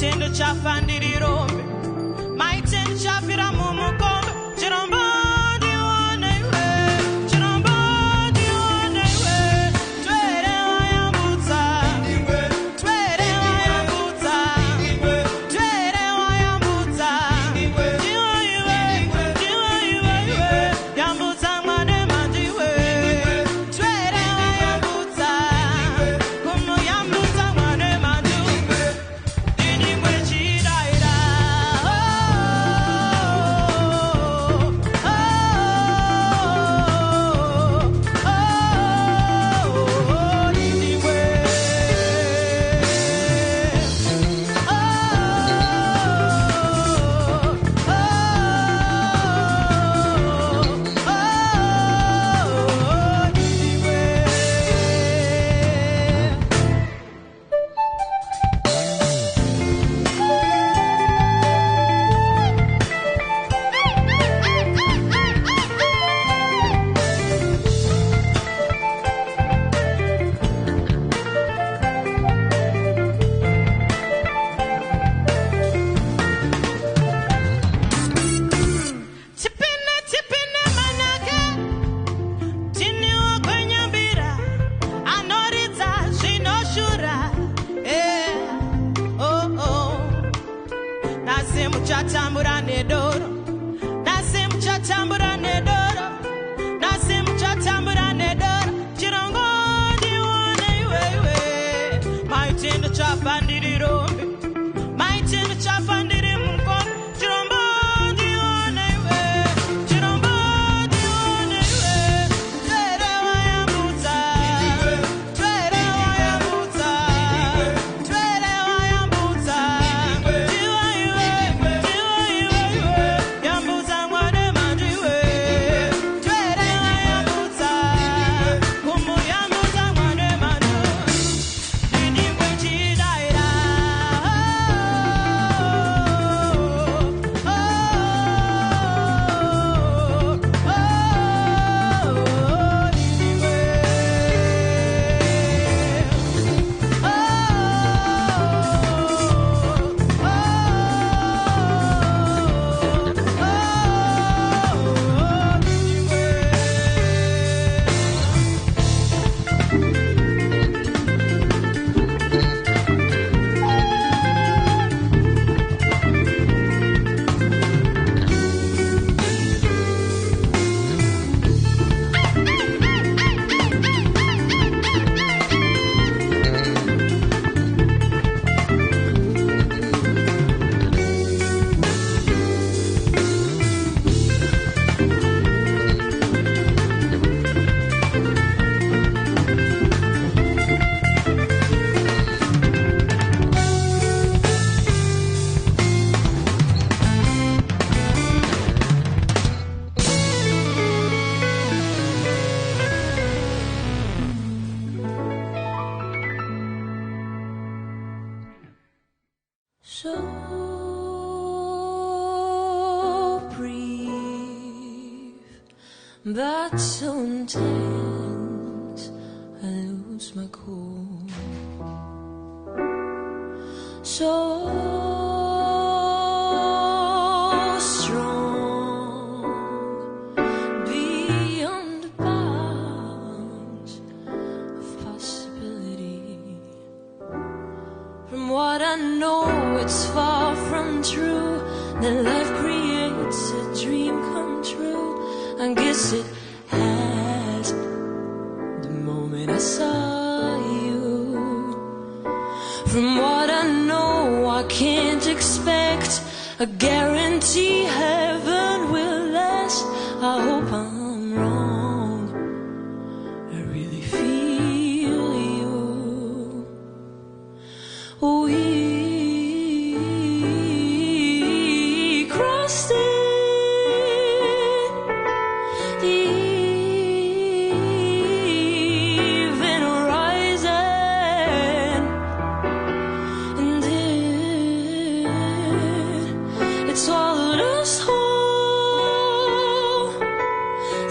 Maitendo chafandiri rombe, maitendo chafira mumukombe, chirombo ndione iwe, chirombo ndione iwe, twere wayambutsa, twere wayambutsa, twere wayambutsa, ndiwe iwe, yambutsa mwane mandiwe, twere wayambutsa, kuno yambutsa mwane mandiwe, ndinigwe chidaira, ndinigwe, tipine manake, tiniwa kwenye mbira, anoridza zvinoshura, nasi muchatambura nedoro, nasi muchatambura nedoro, nasi muchatambura nedoro, chirongo ndione iwewe, maitendo chafandiri rombe, maitendo chafandiri mukombe, chirombo ndione iwe, chirombo ndione iwe, twere wayambutsa, twere wayambutsa, twere wayambutsa, ndiwe iwe, yambutsa mwane mandiwe, twere wayambutsa, kumuyambutsa mwane mandiwe, ndinigwe chidaira, so brief, but so intense, I lose my cool. So strong, beyond the bounds of possibility. From what I know, it's far from true that life creates a dream come true. I guess it has. The moment I saw you, from what I know, I can't expect a guarantee heaven will last. I hope I'm wrong. I really feel you. We crossed it, the even horizon, and it swallowed us whole.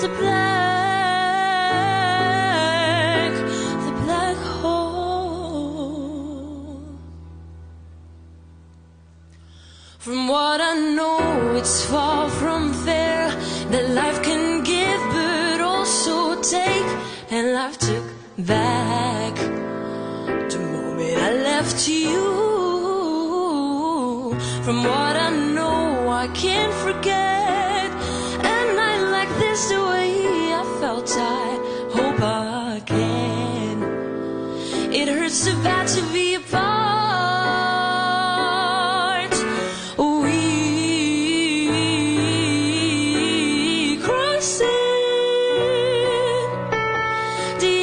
The black and life took back the moment I left you. From what I know, I can't forget a night like this, the way I felt. I hope I can. It hurts so bad to be apart. We crossing the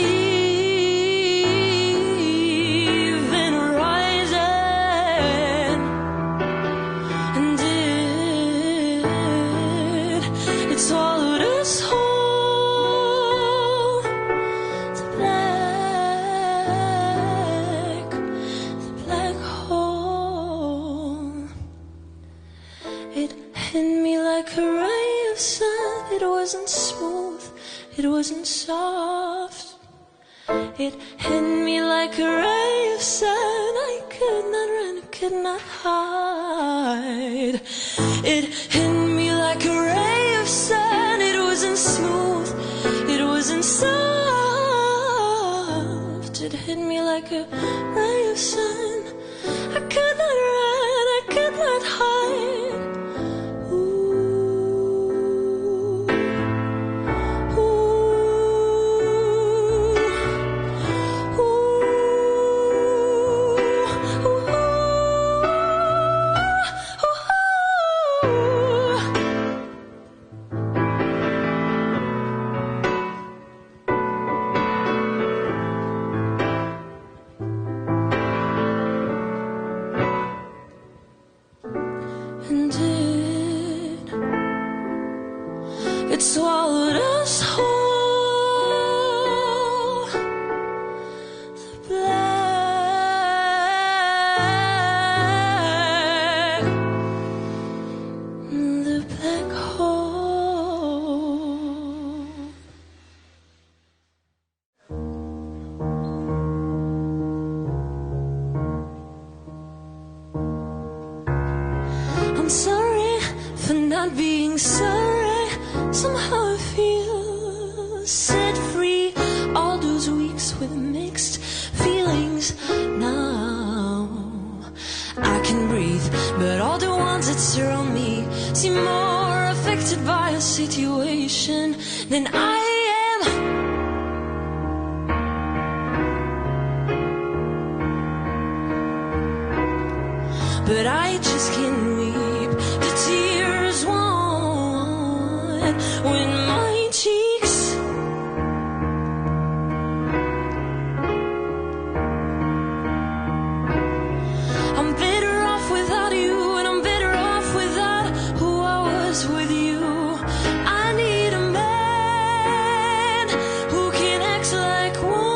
even horizon, and it swallowed us whole. The black hole. It hit me like a ray of sun. It wasn't smooth, it wasn't soft. It hit me like a ray of sun. I could not run, I could not hide. It hit me like a ray of sun. It wasn't smooth, it wasn't soft. It hit me like a ray of sun. I could not run, I could not hide. Ooh, ooh, and it swallowed us whole. The black hole. I'm sorry for not being sorry. Somehow I feel set free. All those weeks with mixed feelings. Now I can breathe, but all the ones that surround me seem more affected by a situation than I am. But I just can't weep. The tears won't win my cheeks. I'm better off without you, and I'm better off without who I was with you. I need a man who can act like one.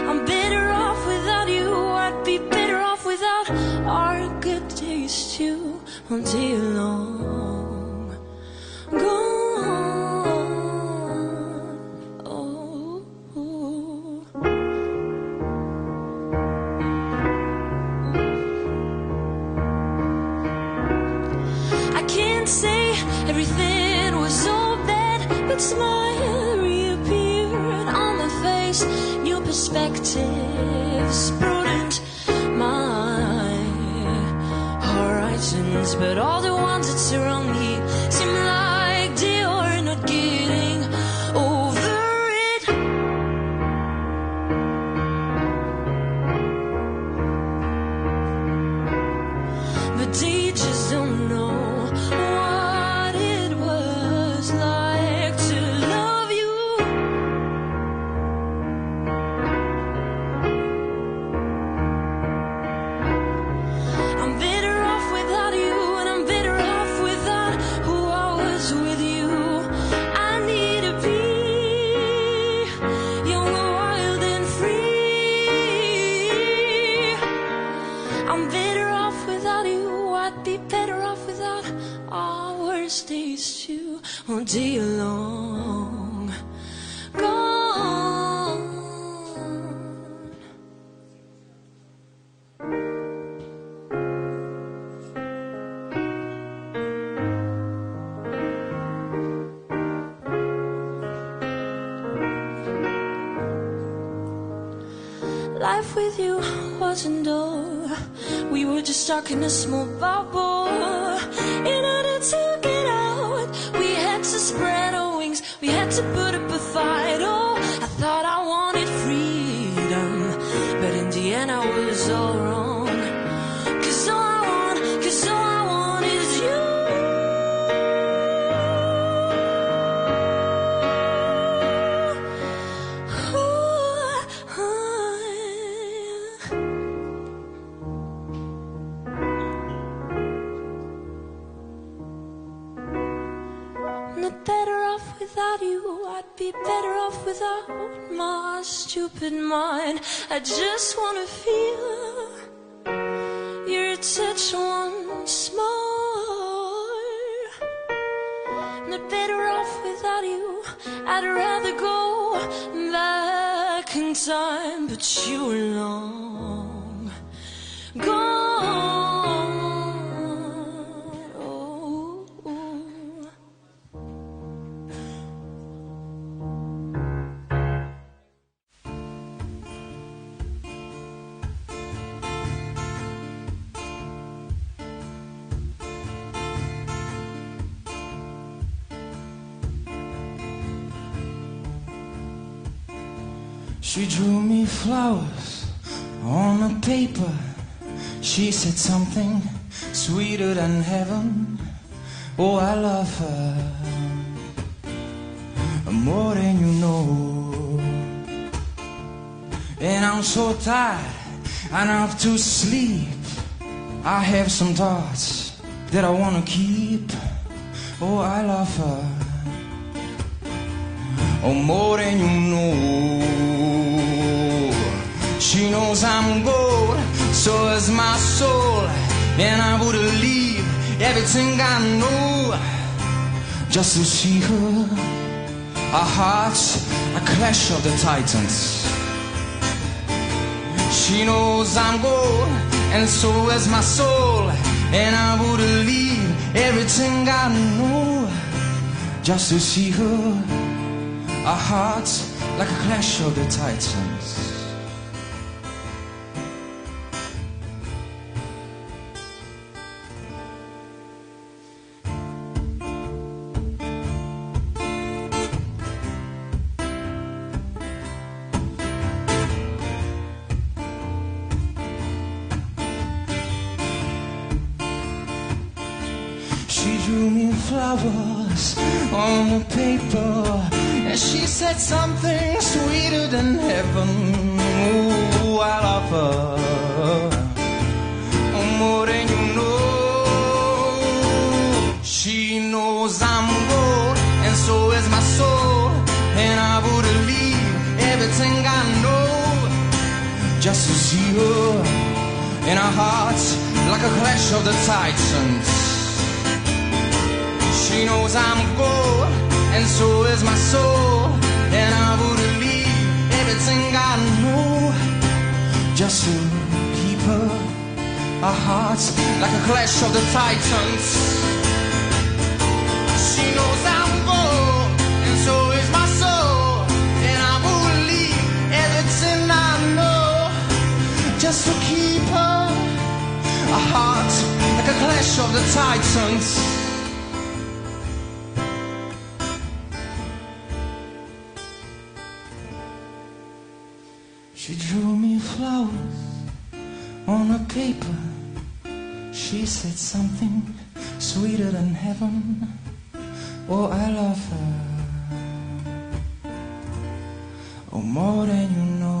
I'm better off without you. I'd be better off without our good days too. All day long, gone. Oh, oh. I can't say everything was so bad, but smile reappeared on my face. New perspectives broadened my horizons, but all the ones that surround me seem like they are not getting over it. But they just don't know what it was like to love you. I'm better off without you, and I'm better off without who I was with you. I need to be young, wild, and free. I'm better off without you. I'd be better off without our worst days too. All day long, gone. Life with you wasn't dull. We were just stuck in a small bubble. In order to get out, we had to spread our wings. We had to put up a fight. Oh, I thought I wanted freedom, but in the end I was all wrong. Cause all I want is you. Not better off without you. I'd be better off without my stupid mind. I just wanna feel your touch once more. Not better off without you. I'd rather go back in time, but you were long gone. She drew me flowers on a paper. She said something sweeter than heaven. Oh, I love her more than you know. And I'm so tired, I have to sleep. I have some thoughts that I wanna keep. Oh, I love her oh, more than you know. She knows I'm gold, so is my soul. And I would leave everything I know just to see her. Our hearts, a clash of the titans. She knows I'm gold, and so is my soul. And I would leave everything I know just to see her. Our hearts, like a clash of the titans. She drew me flowers on the paper, and she said something sweeter than heaven. Oh, I love her oh, more than you know. She knows I'm gold, and so is my soul. And I would leave everything I know just to see her. In our hearts, like a clash of the titans. She knows I'm gold, and so is my soul. And I would leave everything I know just to keep her. Our hearts, like a clash of the titans. She knows I'm gold, and so is my soul. And I would leave everything I know just to keep her. Our hearts, like a clash of the titans. She drew me flowers on a paper. She said something sweeter than heaven. Oh, I love her oh, more than you know.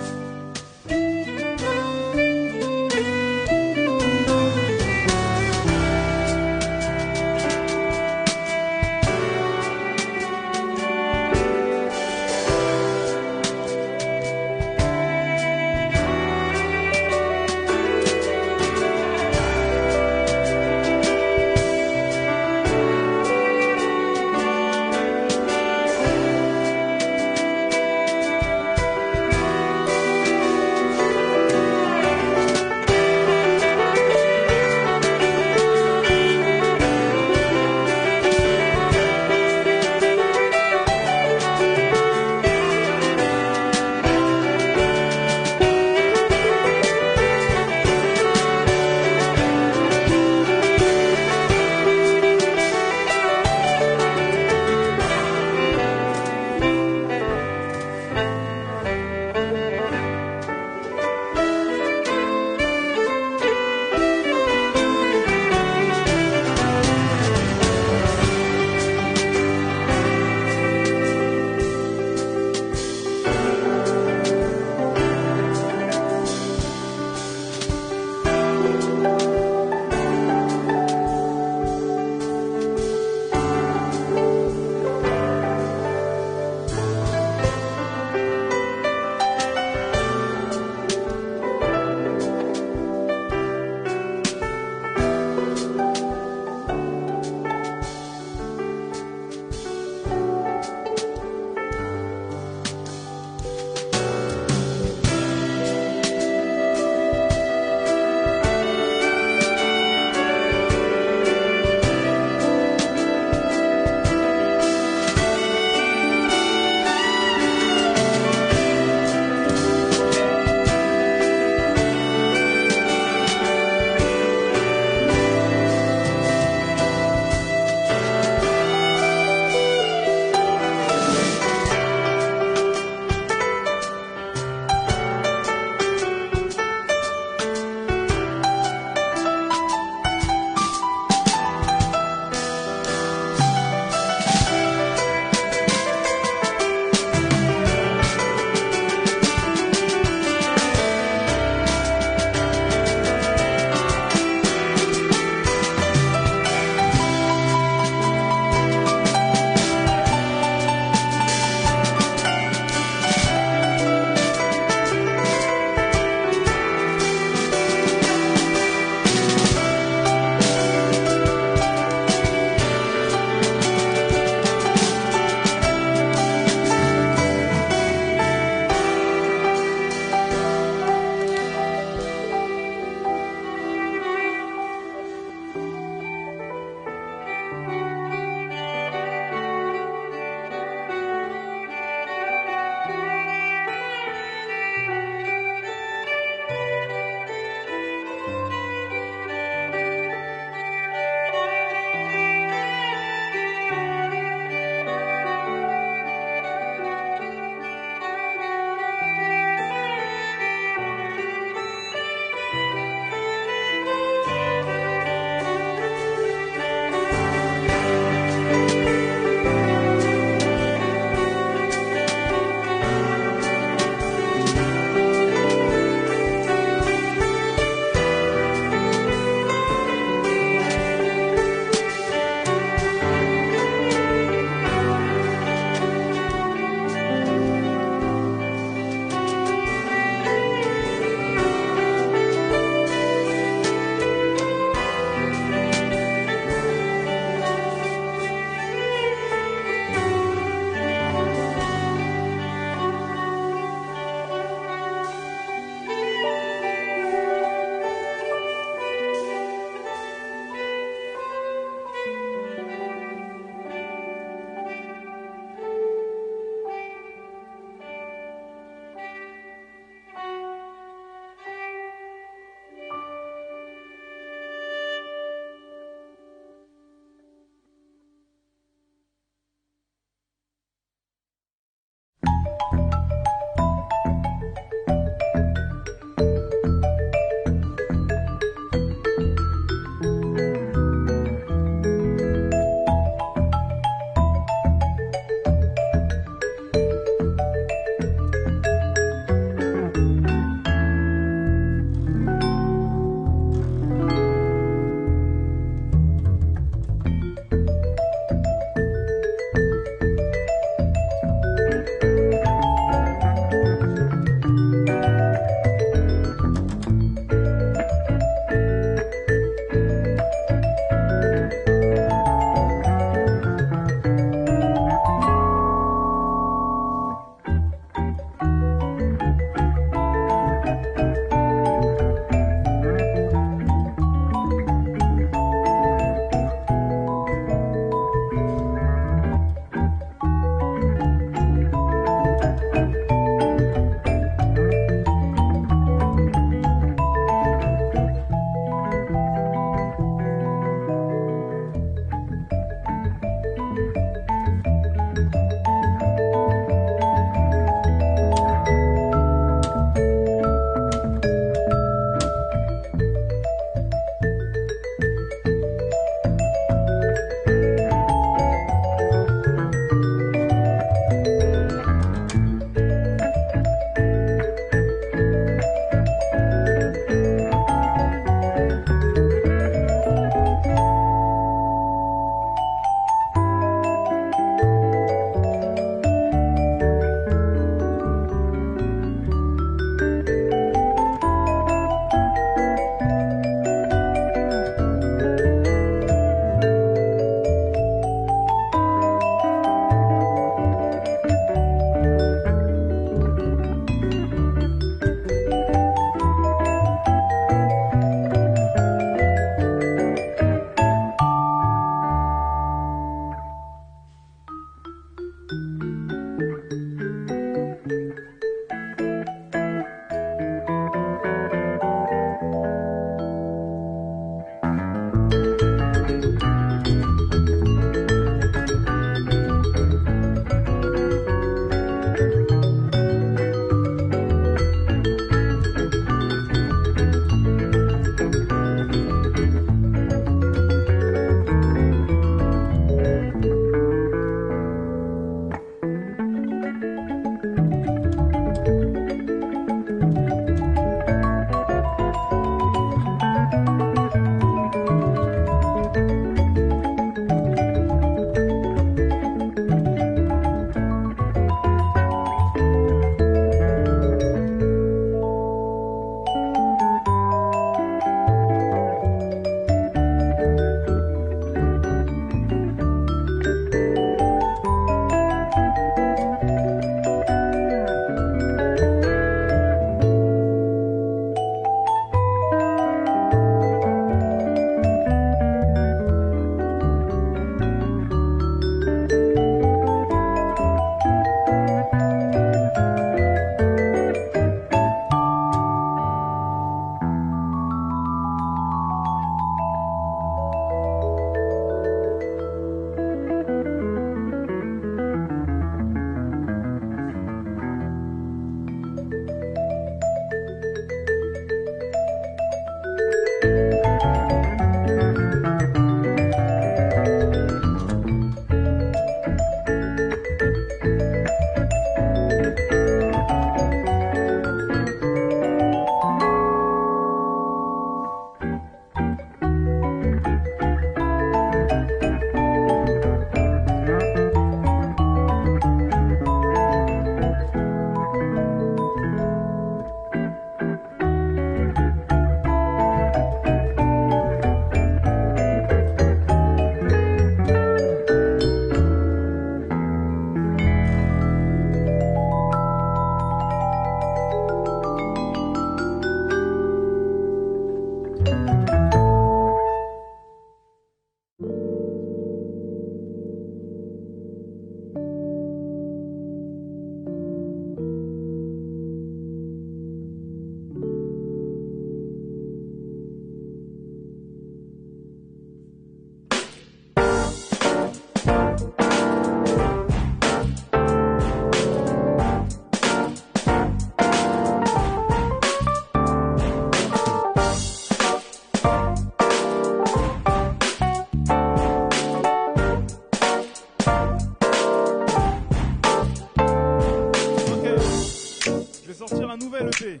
ma nouvelle EP.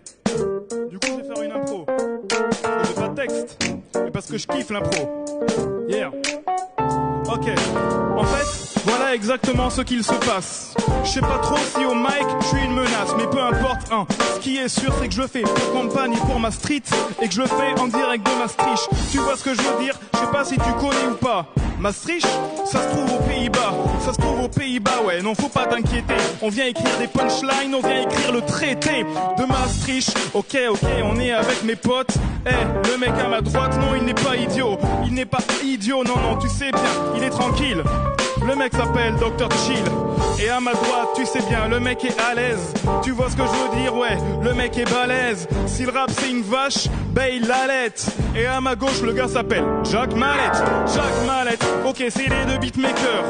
Du coup, je vais faire une impro. Parce que j'ai pas de texte, mais parce que je kiffe l'impro. Yeah. Ok. En fait, voilà exactement ce qu'il se passe. Je sais pas trop si au mic, je suis une menace, mais peu importe, hein. Ce qui est sûr, c'est que je le fais pour campagne pour ma street et que je le fais en direct de Maastricht. Tu vois ce que je veux dire? Je sais pas si tu connais ou pas. Maastricht, ça se trouve aux Pays-Bas. Ça se trouve aux Pays-Bas, ouais, non, faut pas t'inquiéter. On vient écrire des punchlines, on vient écrire le traité de Maastricht. Ok, on est avec mes potes. Le mec à ma droite, non, il n'est pas idiot. Il n'est pas idiot, non, tu sais bien, il est tranquille. Le mec s'appelle Dr. Chill. Et à ma droite, tu sais bien, le mec est à l'aise. Tu vois ce que je veux dire, ouais, le mec est balèze. Si le rap c'est une vache, ben il l'allait. Et à ma gauche, le gars s'appelle Jacques Mallette. Jacques Mallette, ok, c'est les deux beatmakers.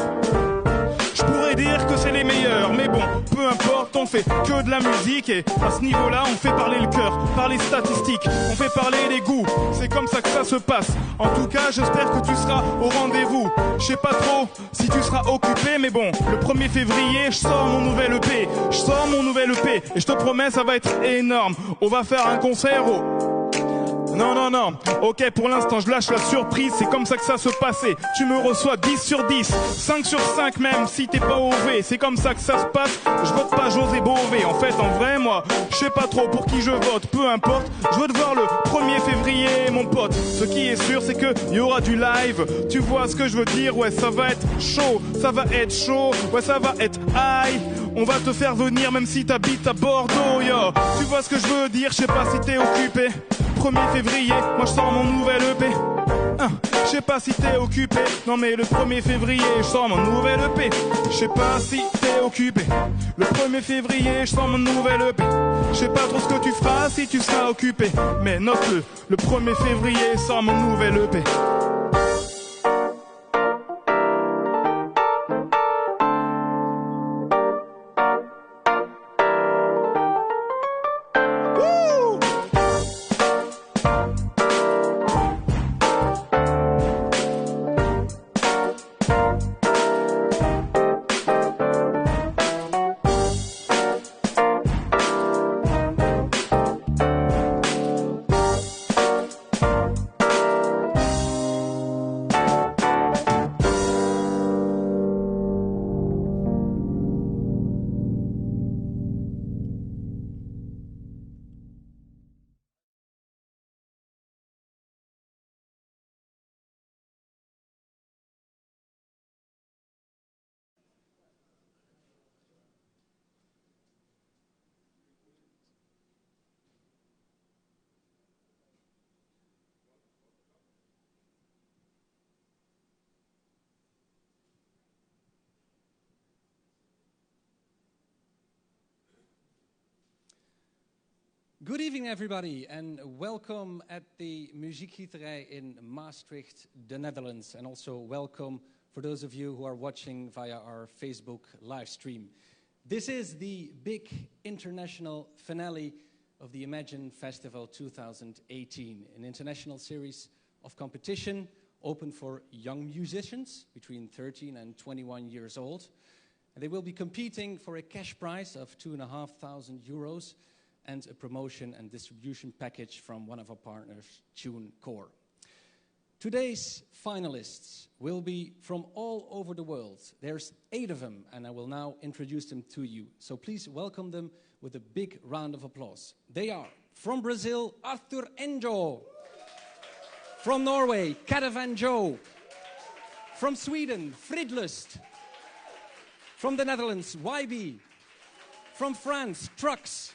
Je pourrais dire que c'est les meilleurs, mais bon, peu importe, on fait que de la musique et à ce niveau-là, on fait parler le cœur, parler statistiques, on fait parler les goûts, c'est comme ça que ça se passe. En tout cas, j'espère que tu seras au rendez-vous. Je sais pas trop si tu seras occupé, mais bon, le 1er février, je sors mon nouvel EP. Je sors mon nouvel EP et je te promets, ça va être énorme. On va faire un concert au... Non, ok, pour l'instant je lâche la surprise, c'est comme ça que ça se passait. Tu me reçois 10 sur 10, 5 sur 5 même si t'es pas OV. C'est comme ça que ça se passe, je vote pas José Bové. En fait, en vrai, moi, je sais pas trop pour qui je vote, peu importe. Je veux te voir le 1er février, mon pote. Ce qui est sûr, c'est que y aura du live. Tu vois ce que je veux dire, ouais, ça va être chaud. Ça va être chaud, ouais, ça va être high. On va te faire venir même si t'habites à Bordeaux, yo. Tu vois ce que je veux dire, je sais pas si t'es occupé. 1er février, moi je sors mon nouvel EP. Je sais pas si t'es occupé. Non mais le 1er février, je sors mon nouvel EP. Je sais pas si t'es occupé. Le 1er février, je sors mon nouvel EP. Je sais pas trop ce que tu feras si tu seras occupé. Mais note-le, le 1er février, sort mon nouvel EP. Good evening, everybody, and welcome at the Muziekgieterij in Maastricht, the Netherlands, and also welcome for those of you who are watching via our Facebook live stream. This is the big international finale of the Imagine Festival 2018, an international series of competition open for young musicians between 13 and 21 years old. And they will be competing for a cash prize of €2,500 and a promotion and distribution package from one of our partners, TuneCore. Today's finalists will be from all over the world. There's 8 of them, and I will now introduce them to you. So please welcome them with a big round of applause. They are from Brazil, Endo. From Norway, Caravan Joe. From Sweden, Fridlyst. From the Netherlands, Whybe. From France, Trucks.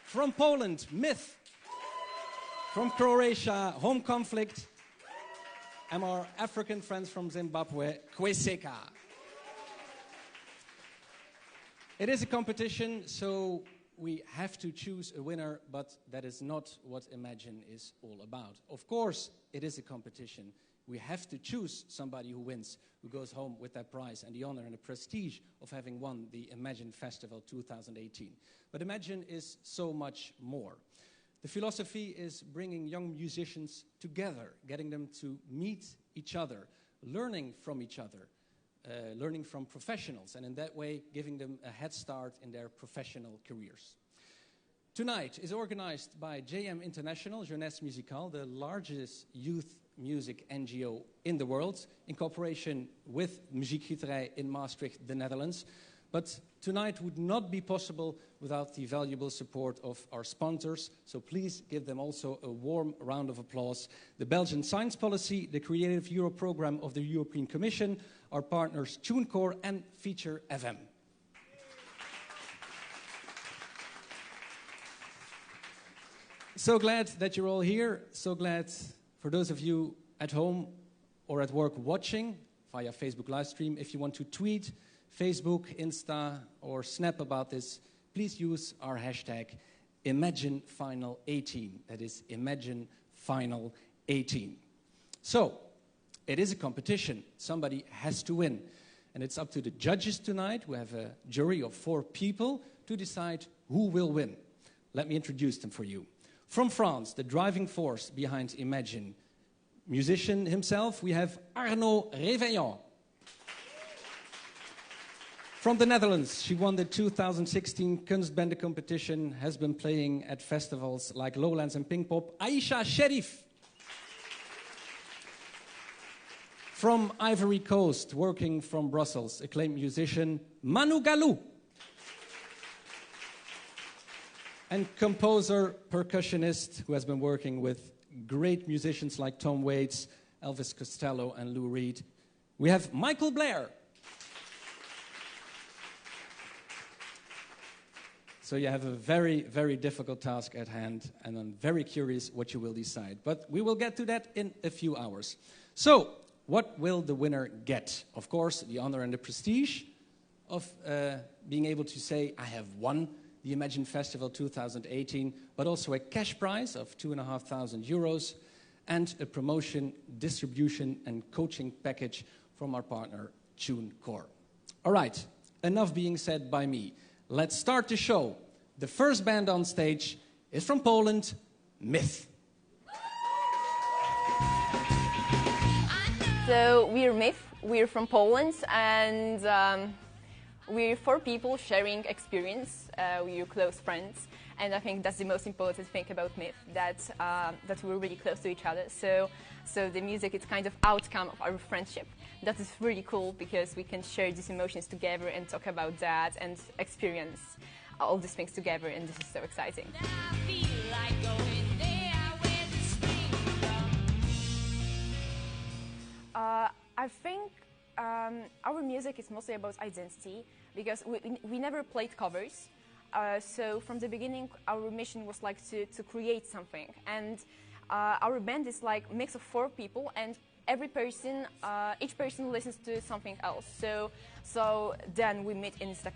From Poland, Mith. From Croatia, Home Conflict. And our African friends from Zimbabwe, Kweseka. It is a competition, so we have to choose a winner, but that is not what Imagine is all about. Of course, it is a competition. We have to choose somebody who wins, who goes home with that prize and the honor and the prestige of having won the Imagine Festival 2018. But Imagine is so much more. The philosophy is bringing young musicians together, getting them to meet each other, learning from each other, learning from professionals, and in that way giving them a head start in their professional careers. Tonight is organized by JM International Jeunesse Musicale, the largest youth music NGO in the world, in cooperation with Muziekgieterij in Maastricht, the Netherlands. But tonight would not be possible without the valuable support of our sponsors, so please give them also a warm round of applause. The Belgian Science Policy, the Creative Europe program of the European Commission, our partners TuneCore and Feature FM. So glad that you're all here. So glad for those of you at home or at work watching via Facebook live stream. If you want to tweet, Facebook, Insta, or Snap about this, please use our hashtag ImagineFinal18. That is ImagineFinal18. So, it is a competition. Somebody has to win. And it's up to the judges tonight. We have a jury of 4 people to decide who will win. Let me introduce them for you. From France, the driving force behind Imagine, musician himself, we have Arnaud Réveillon. From the Netherlands, she won the 2016 Kunstbende competition, has been playing at festivals like Lowlands and Pinkpop, Aisha Sherif. From Ivory Coast, working from Brussels, acclaimed musician Manu Galou. And composer, percussionist, who has been working with great musicians like Tom Waits, Elvis Costello, and Lou Reed. We have Michael Blair. So you have a very, very difficult task at hand, and I'm very curious what you will decide. But we will get to that in a few hours. So, what will the winner get? Of course, the honor and the prestige of being able to say, I have won the Imagine Festival 2018, but also a cash prize of €2,500 and a promotion, distribution, and coaching package from our partner, TuneCore. All right, enough being said by me. Let's start the show. The first band on stage is from Poland, Mith. So we're Mith, we're from Poland, and we're 4 people sharing experience, we're close friends, and I think that's the most important thing about Mith, that we're really close to each other. So the music is kind of outcome of our friendship. That is really cool because we can share these emotions together and talk about that and experience all these things together, and this is so exciting. I think our music is mostly about identity because we never played covers. So from the beginning, our mission was like to create something, and our band is like a mix of 4 people, and each person listens to something else. So then we meet and it's like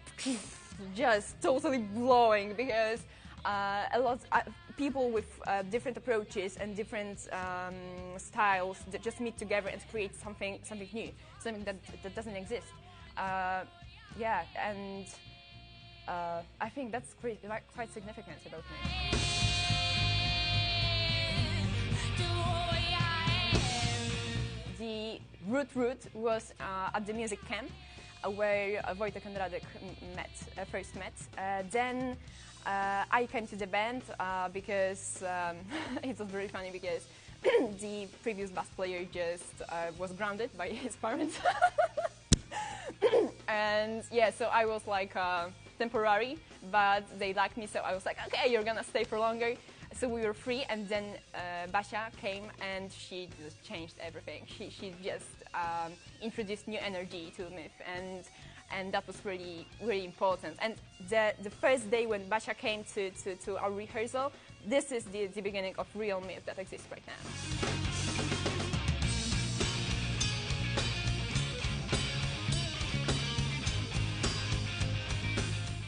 just totally blowing because a lot people with different approaches and different styles that just meet together and create something new, something that doesn't exist. Yeah, and I think that's quite significant about me. The root was at the music camp where Wojtek and Radek first met. Then I came to the band because it was very funny because the previous bass player just was grounded by his parents. And yeah, so I was like temporary, but they liked me, so I was like, okay, you're gonna stay for longer. So we were free, and then Basia came and she just changed everything. She just introduced new energy to Mith, and that was really, really important. And the first day when Basia came to our rehearsal, this is the beginning of real Mith that exists right now.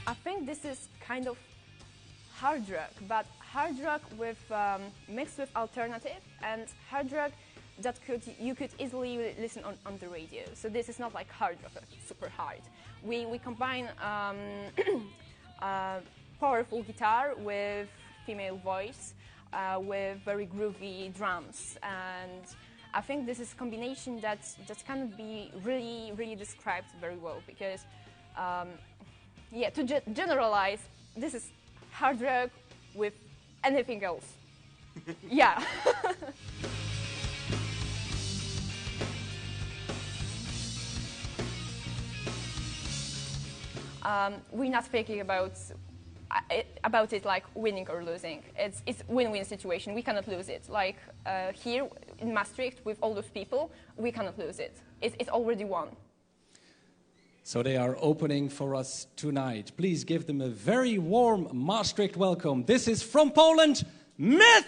I think this is kind of hard rock, but hard rock with mixed with alternative, and hard rock that you could easily listen on the radio. So this is not like hard rock, super hard. We combine powerful guitar with female voice, with very groovy drums, and I think this is a combination that cannot be really described very well because, yeah, to generalize, this is hard rock with anything else. Yeah. We're not thinking about it like winning or losing. It's win-win situation. We cannot lose it. Like here in Maastricht with all those people, we cannot lose it. It's already won. So they are opening for us tonight. Please give them a very warm Maastricht welcome. This is from Poland, Mith!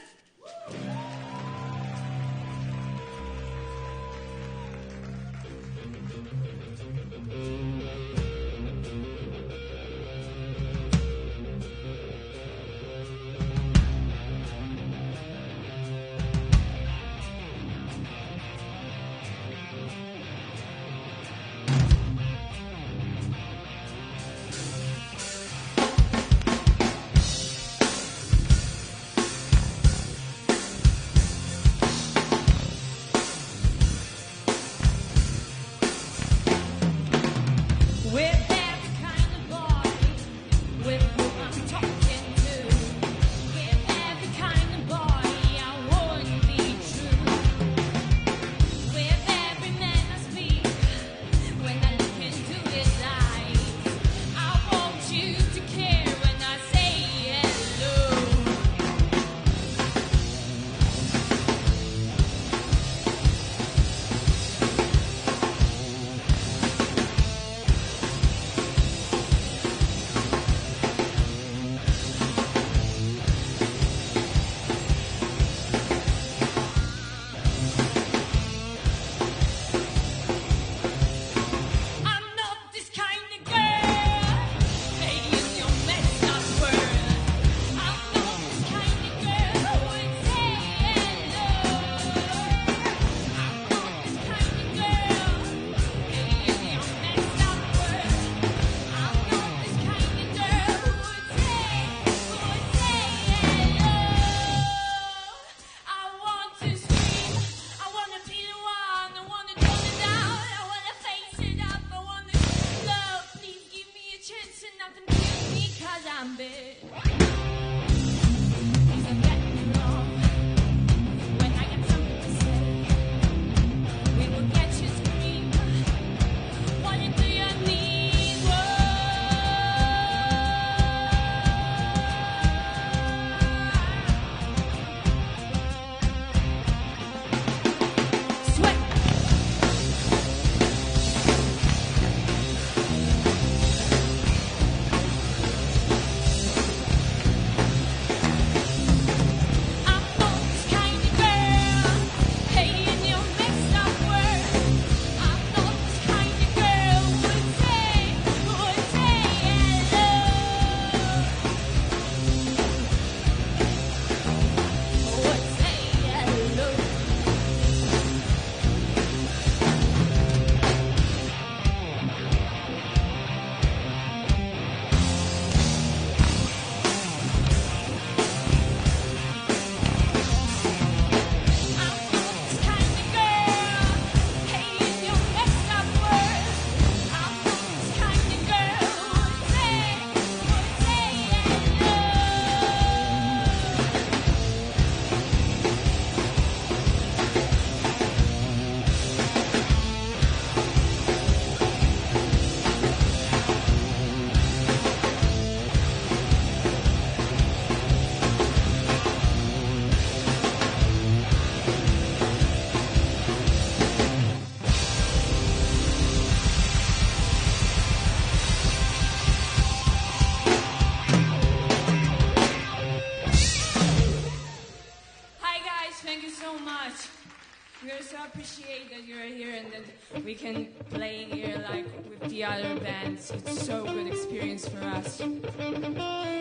appreciate that you're here and that we can play here like with the other bands. It's so good experience for us. And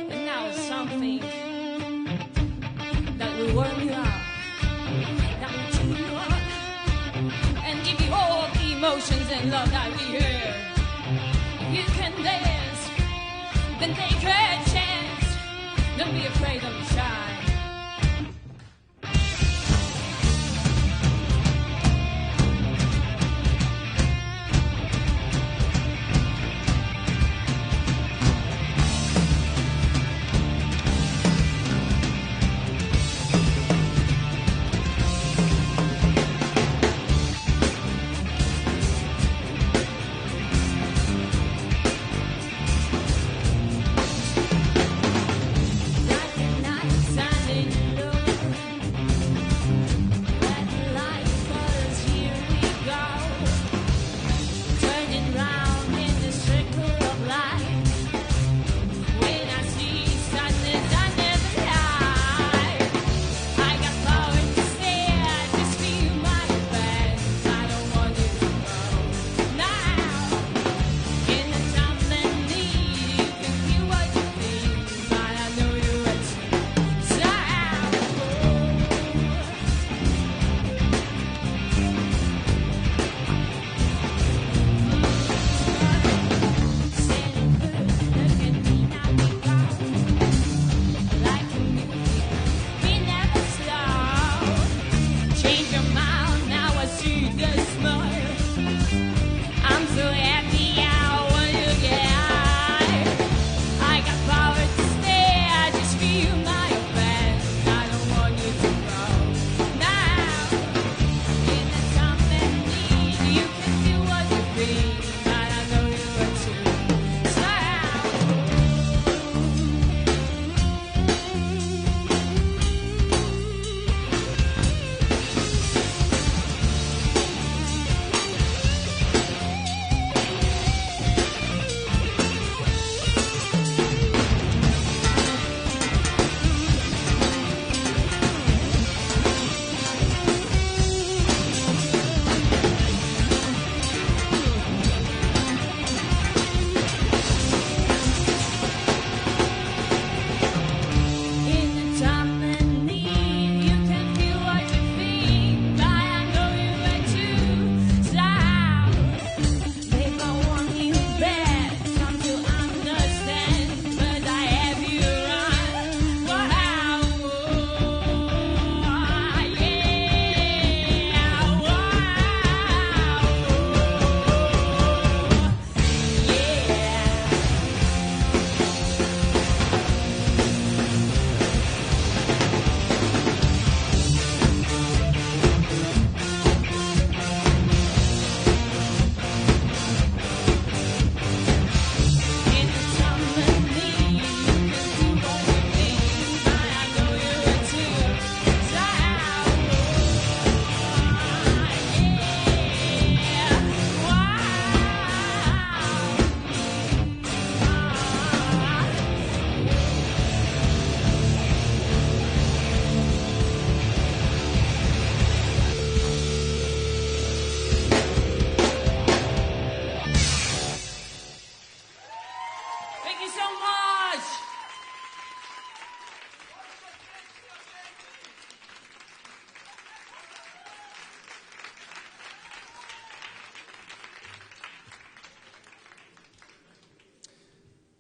now something that will warm you up, that will cheer you up, and give you all the emotions and love that we hear. You can dance, then take a chance. Don't be afraid, don't be shy.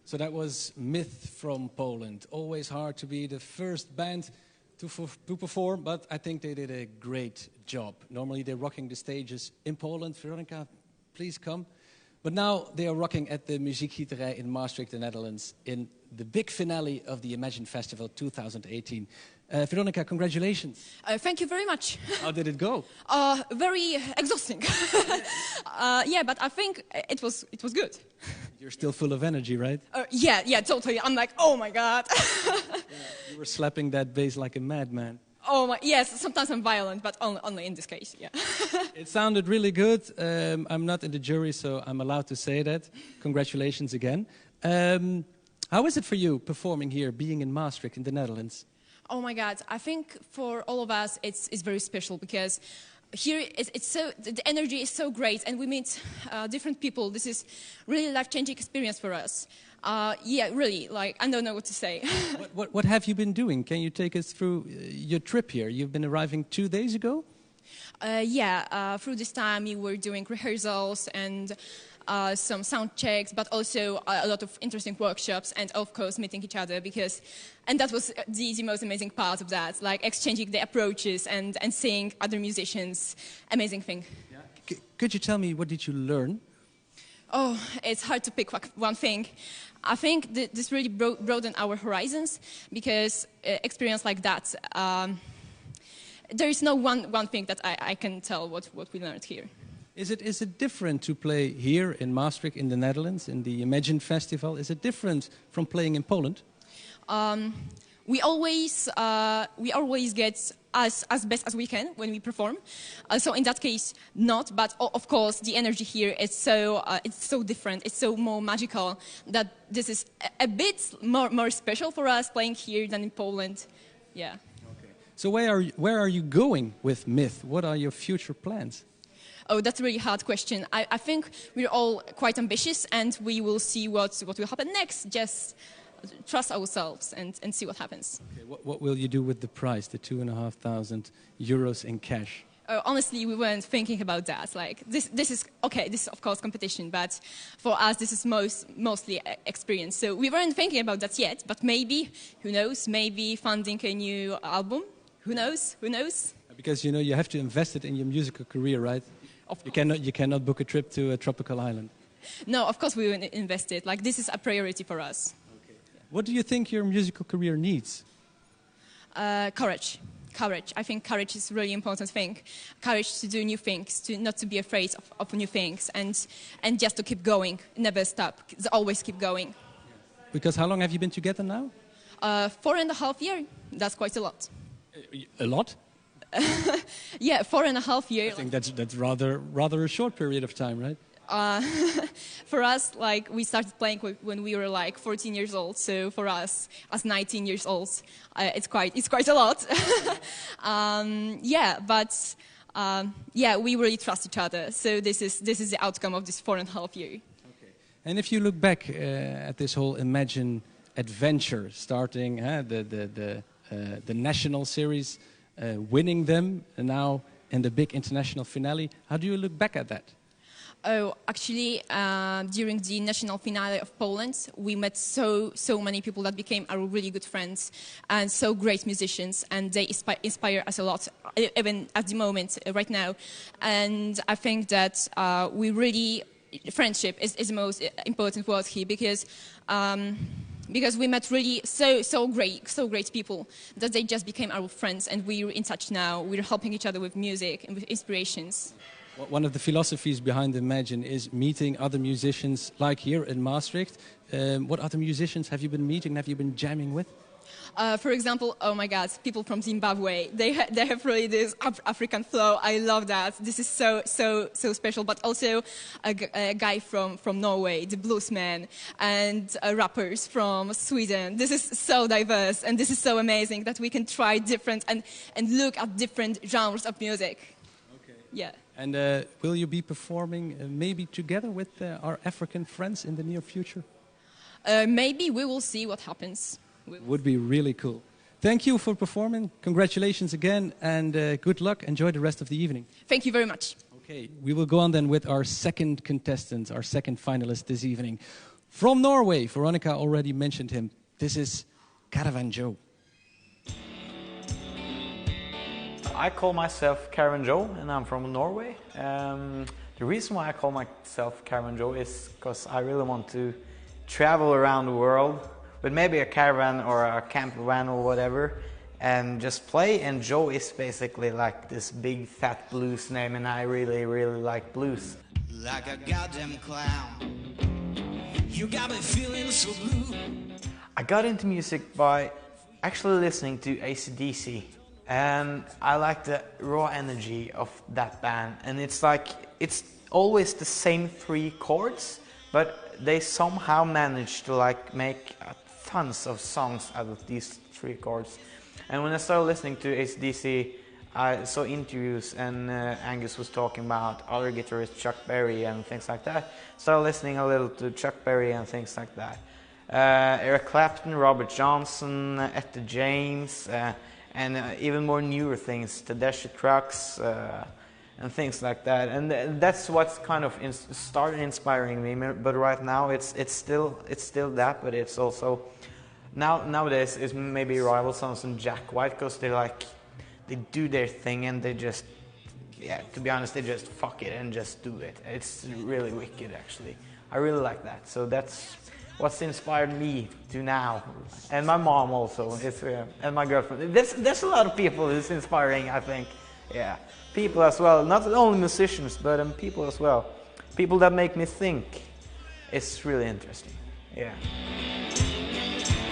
So that was Mith from Poland. Always hard to be the first band to perform, but I think they did a great job. Normally they're rocking the stages in Poland. Veronica, please come. But now they are rocking at the Muziekgieterij in Maastricht, the Netherlands, in the big finale of the Imagine Festival 2018. Veronica, congratulations. Thank you very much. How did it go? Very exhausting. Yeah, but I think it was good. You're still full of energy, right? Yeah, totally. I'm like, oh my God. You were slapping that bass like a madman. Oh my, yes, sometimes I'm violent, but only in this case, yeah. It sounded really good. I'm not in the jury, so I'm allowed to say that. Congratulations again. How is it for you performing here, being in Maastricht in the Netherlands? Oh my God, I think for all of us it's very special because here it's so, the energy is so great and we meet different people. This is really life-changing experience for us. Yeah, really, like, I don't know what to say. What have you been doing? Can you take us through your trip here? You've been arriving 2 days ago? Yeah, through this time we were doing rehearsals and some sound checks, but also a lot of interesting workshops and, of course, meeting each other and that was the most amazing part of that, like exchanging the approaches and seeing other musicians. Amazing thing. Yeah. Could you tell me, what did you learn? Oh, it's hard to pick one thing. I think this really broadened our horizons because experience like that, there is no one thing that I can tell what we learned here. Is it different to play here in Maastricht in the Netherlands, in the Imagine Festival? Is it different from playing in Poland? We always get as best as we can when we perform. So in that case, not. But of course, the energy here is it's so different. It's so more magical that this is a bit more special for us playing here than in Poland. Yeah. Okay. So where are you going with Mith? What are your future plans? Oh, that's a really hard question. I think we're all quite ambitious, and we will see what will happen next. Just trust ourselves and see what happens. Okay, what will you do with the prize, the 2,500 euros in cash? Honestly, we weren't thinking about that. Like this is okay. This is of course competition, but for us, this is mostly experience. So we weren't thinking about that yet. But maybe, who knows? Maybe funding a new album. Who knows? Who knows? Because you have to invest it in your musical career, right? You cannot book a trip to a tropical island. No, of course we will invest it. Like this is a priority for us. Okay. What do you think your musical career needs? Courage. Courage. I think courage is a really important thing. Courage to do new things, not to be afraid of new things, and just to keep going, never stop, always keep going. Because how long have you been together now? 4.5 years. That's quite a lot. A lot? Yeah, 4.5 years. I think that's rather a short period of time, right? For us, like, we started playing when we were like 14 years old. So for us, as 19 years old, it's quite a lot. Yeah, but yeah, we really trust each other. So this is the outcome of this 4.5 years. Okay. And if you look back at this whole Imagine adventure, starting the national series, winning them, and now in the big international finale, how do you look back at that? Oh, actually, during the national finale of Poland, we met so many people that became our really good friends and so great musicians, and they inspire us a lot, even at the moment, right now. And I think that friendship is the most important word here, because we met really so great people that they just became our friends, and we're in touch now. We're helping each other with music and with inspirations. One of the philosophies behind Imagine is meeting other musicians, like here in Maastricht. What other musicians have you been meeting? Have you been jamming with? For example, oh my God, people from Zimbabwe. They have really this African flow. I love that. This is so special. But also a guy from Norway, the bluesman, and rappers from Sweden. This is so diverse, and this is so amazing that we can try different and look at different genres of music. Okay. Yeah. And will you be performing maybe together with our African friends in the near future? Maybe. We will see what happens. Would be really cool. Thank you for performing. Congratulations again, and good luck. Enjoy the rest of the evening. Thank you very much. Okay, we will go on then with our second contestant, our second finalist this evening. From Norway, Veronica already mentioned him. This is Caravan Joe. I call myself Caravan Joe, and I'm from Norway. The reason why I call myself Caravan Joe is because I really want to travel around the world with maybe a caravan or a camper van or whatever, and just play. And Joe is basically like this big fat blues name, and I really, really like blues. Like a goddamn clown, you got me feeling so blue. I got into music by actually listening to AC/DC, and I like the raw energy of that band. And it's like, it's always the same 3 chords, but they somehow manage to like make tons of songs out of these 3 chords. And when I started listening to AC/DC, I saw interviews, and Angus was talking about other guitarists, Chuck Berry and things like that. Started listening a little to Chuck Berry and things like that. Eric Clapton, Robert Johnson, Etta James, and even more newer things, Tedeschi Trucks, and things like that. And that's what's kind of started inspiring me. But right now it's still that, but it's also nowadays it's maybe Rival Sons and Jack White, because they do their thing, and they just, to be honest, they just fuck it and just do it. It's really wicked, actually. I really like that. So that's what's inspired me to now, and my mom also, and my girlfriend. There's a lot of people who's inspiring, I think. Yeah, people as well, not only musicians, but people as well. People that make me think. It's really interesting. Yeah.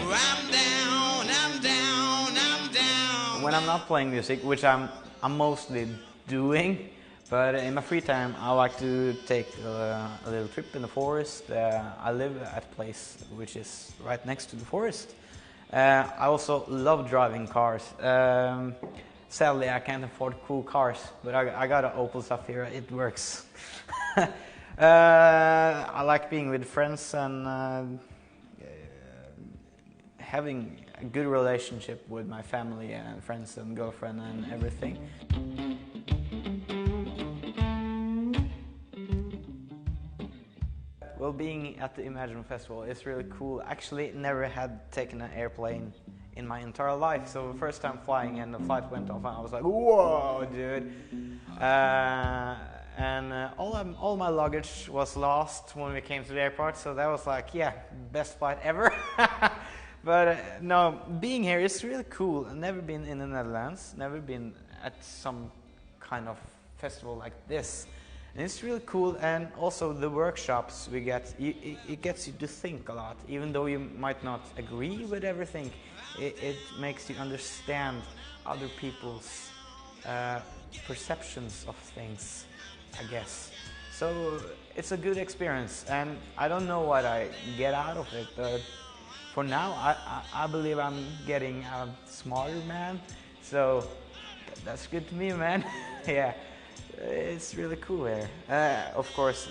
I'm down, I'm down, I'm down. When I'm not playing music, which I'm mostly doing, but in my free time I like to take a little trip in the forest. I live at a place which is right next to the forest. I also love driving cars. Sadly, I can't afford cool cars, but I got an Opel Zafira. It works. I like being with friends and having a good relationship with my family and friends and girlfriend and everything. Well, being at the Imagine Festival is really cool. Actually, never had taken an airplane in my entire life. So the first time flying and the flight went off, and I was like, whoa, dude. All my luggage was lost when we came to the airport, so that was like, yeah, best flight ever. But no, being here is really cool. I've never been in the Netherlands, never been at some kind of festival like this. And it's really cool, and also the workshops we get, it gets you to think a lot. Even though you might not agree with everything, it makes you understand other people's perceptions of things, I guess. So it's a good experience, and I don't know what I get out of it, but for now I believe I'm getting a smarter man, so that's good to me, man. Yeah, it's really cool here. Of course,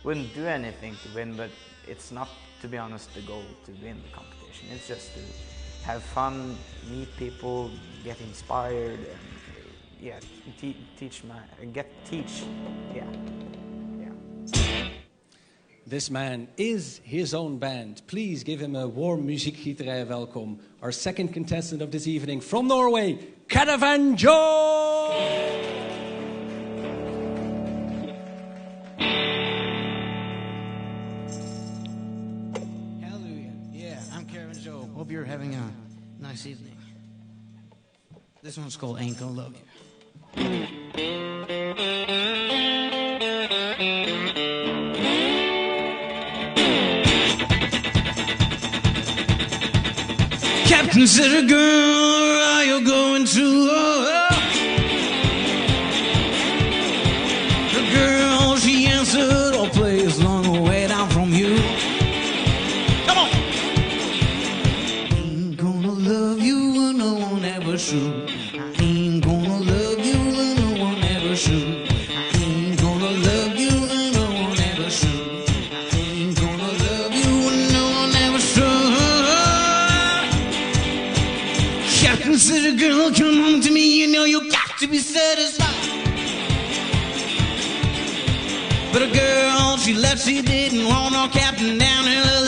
wouldn't do anything to win, but it's not, to be honest, the goal to win the competition. It's just to have fun, meet people, get inspired, and yeah, teach. Yeah. This man is his own band. Please give him a warm muziekgieterij welcome. Our second contestant of this evening from Norway, Caravan Joe! Hallelujah. Yeah, I'm Caravan Joe. Hope you're having a nice evening. This one's called Ain't Gonna Love You. Captain said, girl, are you going to the girl, she answered, a place long way down from you. Come on. Ain't gonna love you and no one ever should. I ain't gonna love you and no one ever should. I ain't gonna love you and no one ever should. I ain't gonna love you and no one ever should. Captain said, girl, come home to me, you know you got to be satisfied. But a girl, she left, she didn't want no captain down in the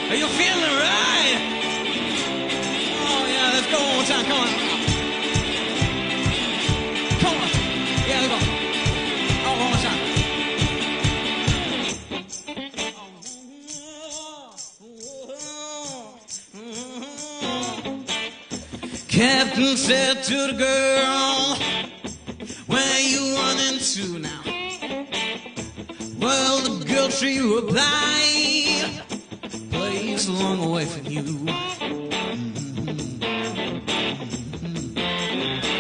Are you feeling it, right? Oh, yeah, let's go one more time. Come on. Come on. Yeah, let's go. Oh, one more time. Captain said to the girl, where you running to now? Well, the girl she replied, place a long way from you.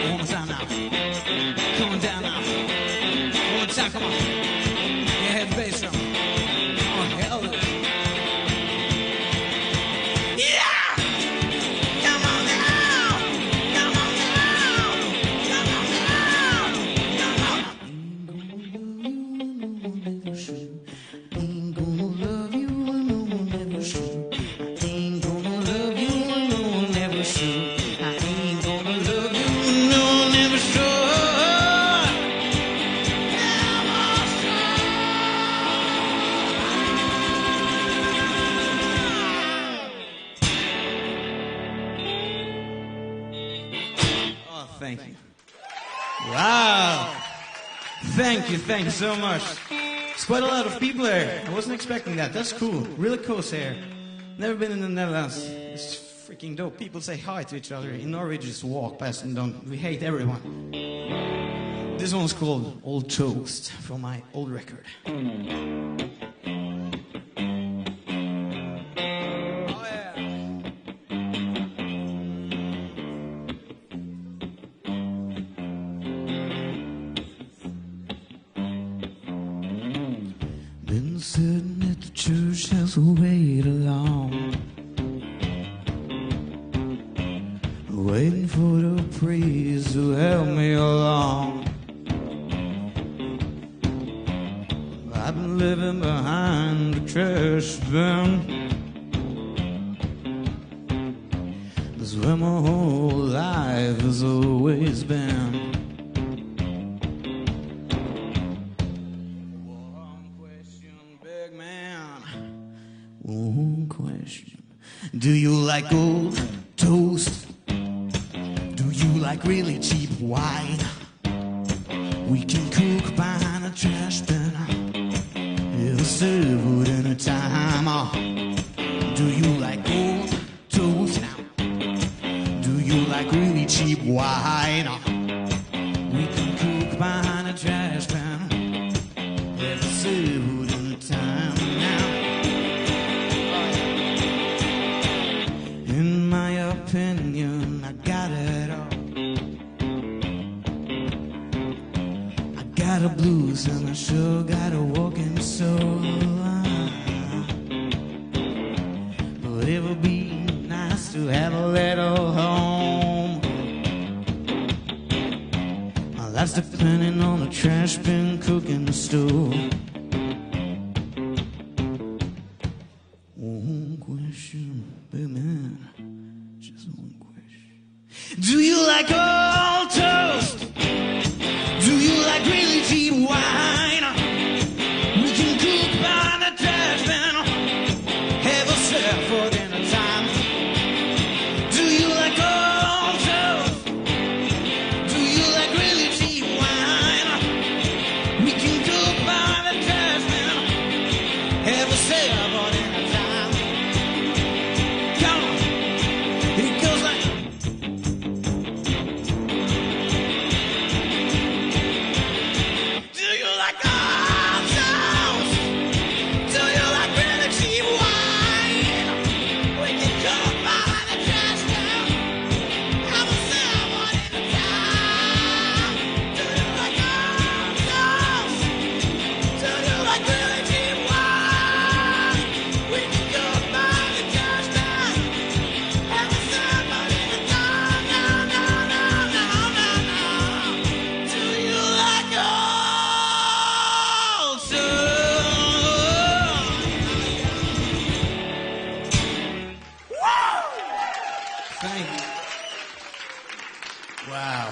One more time now. Come on down now. One more time, come on. Yeah, head bass drum. Oh, hell yeah. Thank you. Wow. Thank you so much. It's quite a lot of people here. I wasn't expecting that. That's cool. Really cozy here. Never been in the Netherlands. It's freaking dope. People say hi to each other. In Norway, just walk past and don't. We hate everyone. This one's called Old Toast from my old record. Sitting at the church house way too long, waiting for the priest to help me along. I've been living behind the trash bin. That's where my whole life has always been. One question. Do you like old toast? Do you like really cheap wine? We can cook behind a trash bin. It'll serve food in a time. Do you like old toast? Do you like really cheap wine? We can cook behind a trash bin. It'll serve food in a time. In my opinion, I got it all. I got a blues and I sure got a walking soul. But it would be nice to have a little home. That's depending on the trash bin, cooking the stove. One question, big man. Just one question. Do you like old toast? Do you like really cheap wine? We can cook by the trash bin. Have a serve for dinner time. Do you like old toast? Do you like really cheap wine? We can cook by the trash bin. Have a serve for dinner time. Come on. It goes like. Do you like old toast? Do you like really cheap wine? We can cook by the trash can. Have a serve for dinner time. Do you like old toast? Do you like really cheap wine? We can cook by the trash can. Have a serve for dinner time. No, no, no, no, no, no. Do you like old toast? Thank you. Wow.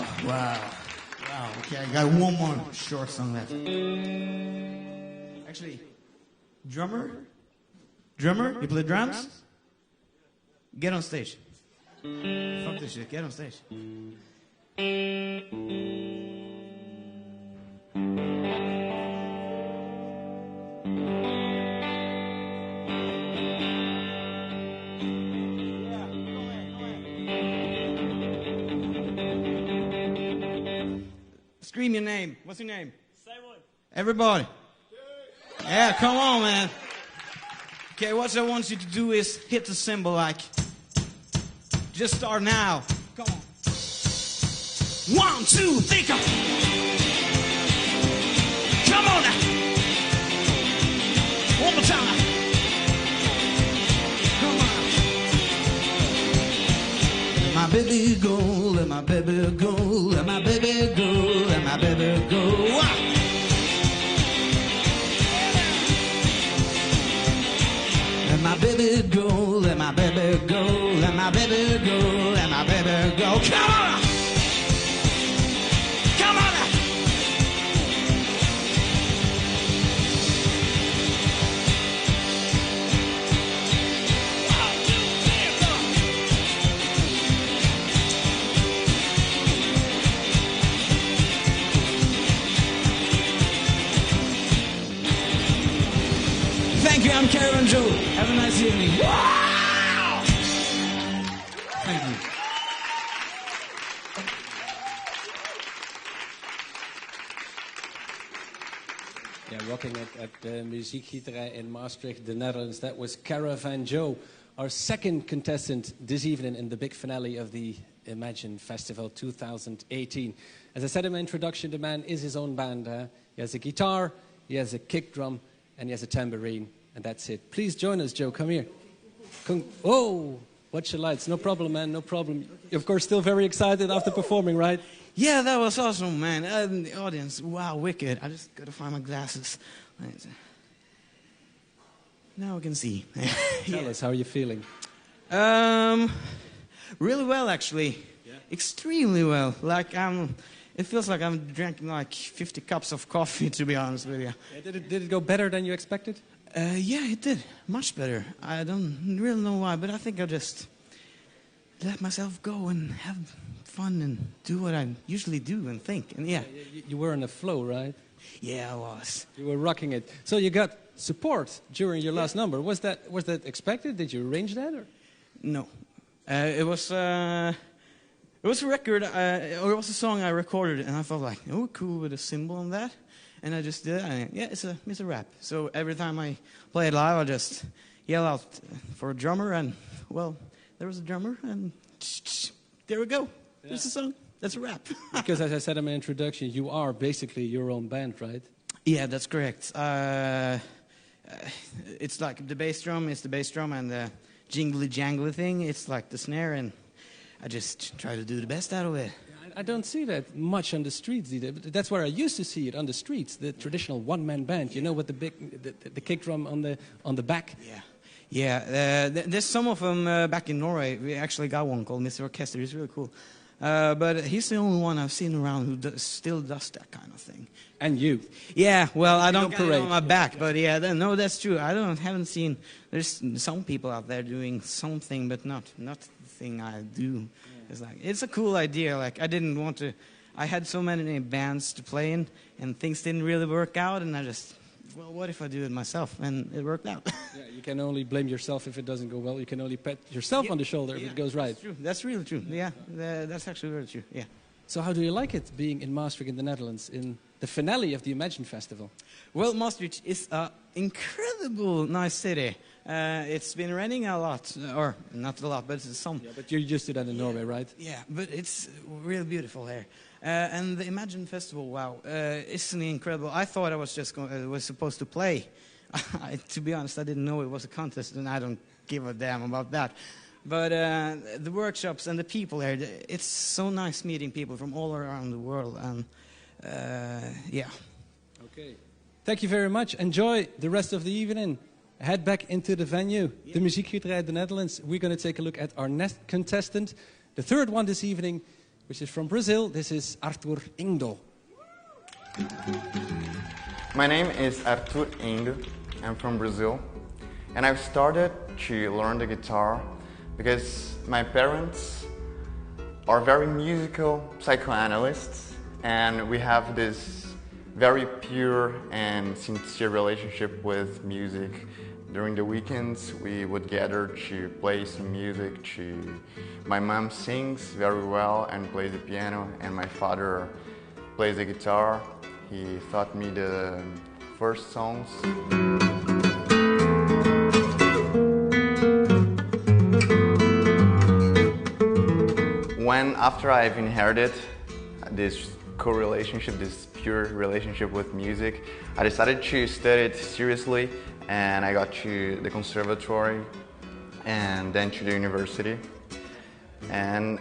Okay, I got one more short song left. Actually, drummer? You play drums? Get on stage. Fuck this shit, get on stage. Scream your name. What's your name? Simon. Everybody. Yeah, come on, man. Okay, what I want you to do is hit the cymbal like. Just start now. Come on. 1, 2, 3, come. Come on now. One more time. Come on. Let my baby go, let my baby go, let my baby go, let my baby go. Let my baby go, let my baby go, let my baby go, let my baby go. Come on! Come on! Thank you, I'm Caravan Joe. Have a nice evening. Wow! Thank you. Yeah, rocking it at the Muziekgieterij in Maastricht, the Netherlands. That was Caravan Joe, our second contestant this evening in the big finale of the Imagine Festival 2018. As I said in my introduction, the man is his own band. He has a guitar, he has a kick drum, and he has a tambourine, and that's it. Please join us, Joe. Come here. Oh, watch your lights. No problem, man. No problem. You're, of course, still very excited after performing, right? Yeah, that was awesome, man. The audience, wow, wicked. I just gotta find my glasses. Now I can see. Tell us, how are you feeling? Really well, actually. Yeah. Extremely well. Like it feels like I'm drinking like 50 cups of coffee, to be honest with you. Yeah, did it go better than you expected? Yeah, it did. Much better. I don't really know why, but I think I just let myself go and have fun and do what I usually do and think. And yeah. You were in a flow, right? Yeah, I was. You were rocking it. So you got support during your last number. Was that expected? Did you arrange that? Or? No. It was a record, or it was a song I recorded, and I felt like, oh, cool with a cymbal on that. And I just did it, and yeah, it's a rap. So every time I play it live, I just yell out for a drummer, and, well, there was a drummer, and there we go. Yeah. There's a song. That's a rap. Because as I said in my introduction, you are basically your own band, right? Yeah, that's correct. It's like the bass drum is the bass drum, and the jingly-jangly thing, it's like the snare, and I just try to do the best out of it. I don't see that much on the streets either. That's where I used to see it, on the streets, the traditional one-man band, you know, with the big, the kick drum on the back. Yeah. Yeah, there's some of them back in Norway. We actually got one called Mr. Orchestra. He's really cool. But he's the only one I've seen around who still does that kind of thing. And you? Yeah, well, I don't parade on my back, but yeah, no, that's true. Haven't seen. There's some people out there doing something, but not the thing I do. Yeah. It's a cool idea. Like I didn't want to. I had so many bands to play in, and things didn't really work out, and I just. Well, what if I do it myself? And it worked out. Yeah, you can only blame yourself if it doesn't go well. You can only pat yourself on the shoulder if it goes right. That's true. That's really true. Yeah, that's actually very true. Yeah. So how do you like it being in Maastricht in the Netherlands in the finale of the Imagine Festival? Well, Maastricht is an incredible nice city. It's been raining a lot, or not a lot, but some. Yeah, but you're used to that in Norway, right? Yeah, but it's really beautiful here. And the Imagine Festival, wow, isn't it incredible? I thought I was just was supposed to play. To be honest, I didn't know it was a contest, and I don't give a damn about that. But the workshops and the people here, it's so nice meeting people from all around the world. And yeah. Okay. Thank you very much. Enjoy the rest of the evening. Head back into the venue, the Muziekgieterij, the Netherlands. We're going to take a look at our next contestant, the third one this evening, which is from Brazil. This is Endo. My name is Endo. I'm from Brazil, and I've started to learn the guitar because my parents are very musical psychoanalysts, and we have this very pure and sincere relationship with music. During the weekends, we would gather to play some music. My mom sings very well and plays the piano, and my father plays the guitar. He taught me the first songs. When after I've inherited this co-relationship, this pure relationship with music, I decided to study it seriously, and I got to the conservatory and then to the university. And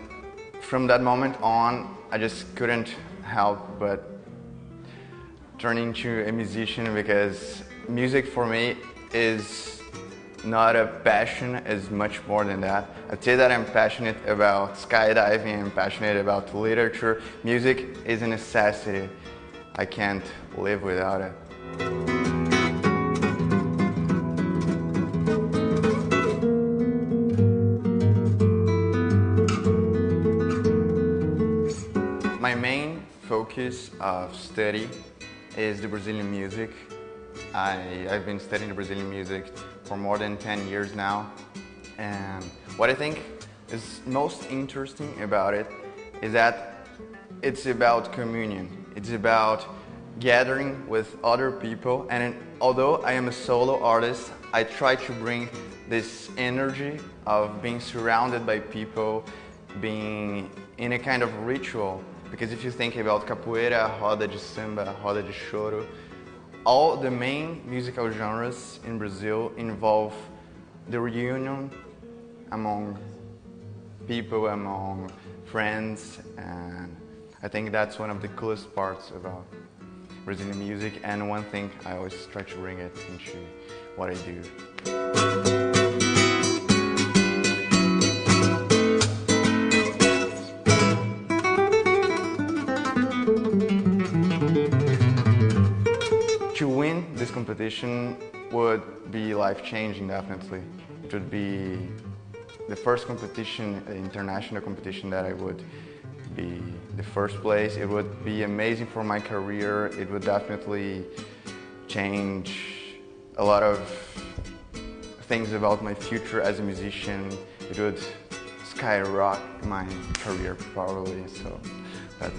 from that moment on, I just couldn't help but turn into a musician, because music for me is not a passion, is much more than that. I'd say that I'm passionate about skydiving, I'm passionate about literature. Music is a necessity. I can't live without it. My main focus of study is the Brazilian music. I've been studying the Brazilian music for more than 10 years now, and what I think is most interesting about it is that it's about communion. It's about gathering with other people, and although I am a solo artist, I try to bring this energy of being surrounded by people, being in a kind of ritual. Because if you think about capoeira, roda de samba, roda de choro, all the main musical genres in Brazil involve the reunion among people, among friends, and I think that's one of the coolest parts about Brazilian music, and one thing I always try to bring it into what I do. To win this competition would be life-changing, definitely. It would be the first competition, international competition, that I would be the first place. It would be amazing for my career. It would definitely change a lot of things about my future as a musician. It would skyrocket my career, probably, so that's...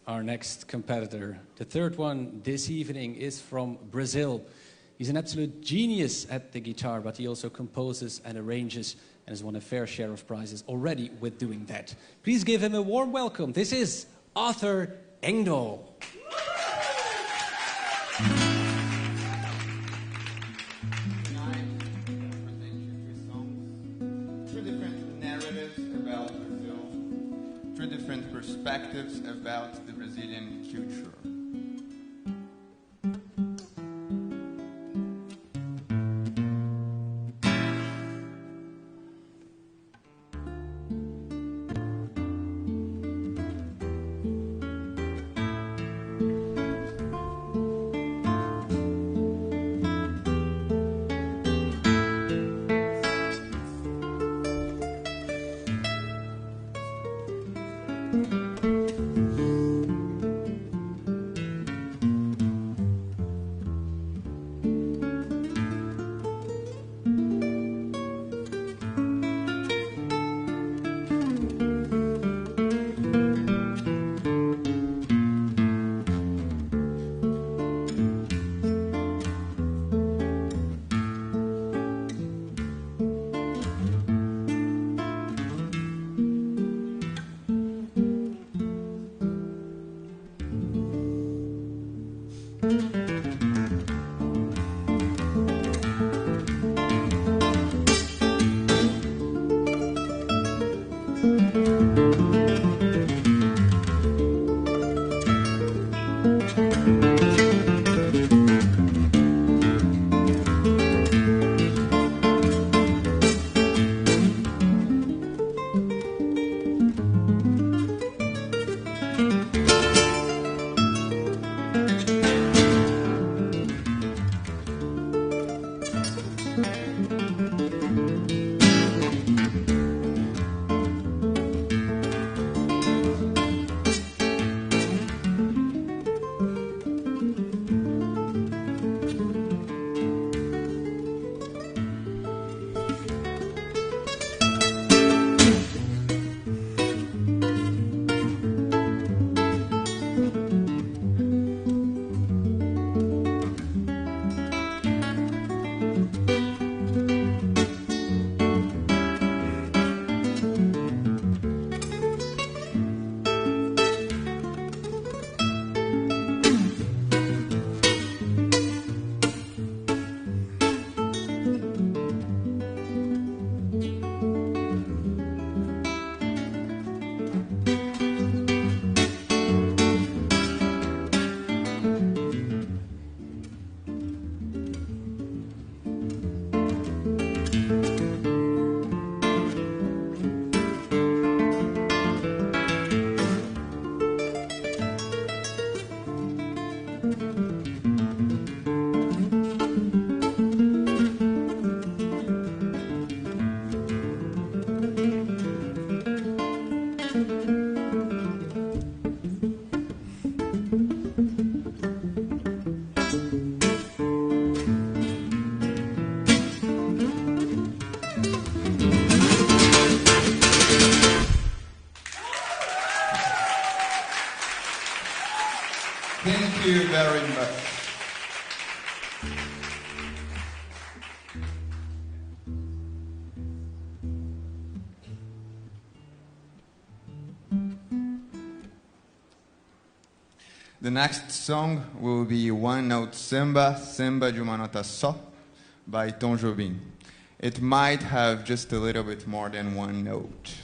Our next competitor, the third one this evening, is from Brazil. He's an absolute genius at the guitar, but he also composes and arranges and has won a fair share of prizes already with doing that. Please give him a warm welcome. This is Arthur Endo. Different perspectives about the Brazilian culture. The next song will be One Note Samba, Samba de uma Nota Só, by Tom Jobim. It might have just a little bit more than one note.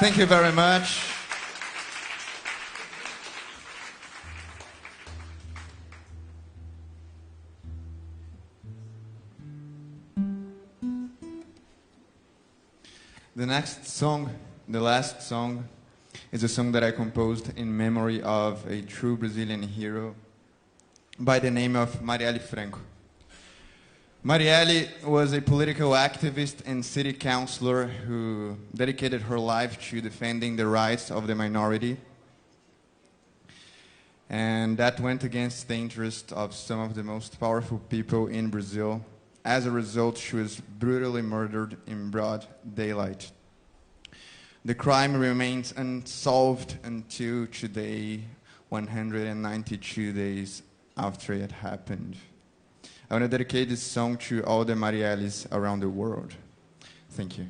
Thank you very much. The next song, the last song, is a song that I composed in memory of a true Brazilian hero by the name of Marielle Franco. Marielle was a political activist and city councillor who dedicated her life to defending the rights of the minority. And that went against the interest of some of the most powerful people in Brazil. As a result, she was brutally murdered in broad daylight. The crime remains unsolved until today, 192 days after it happened. I want to dedicate this song to all the Marielles around the world. Thank you.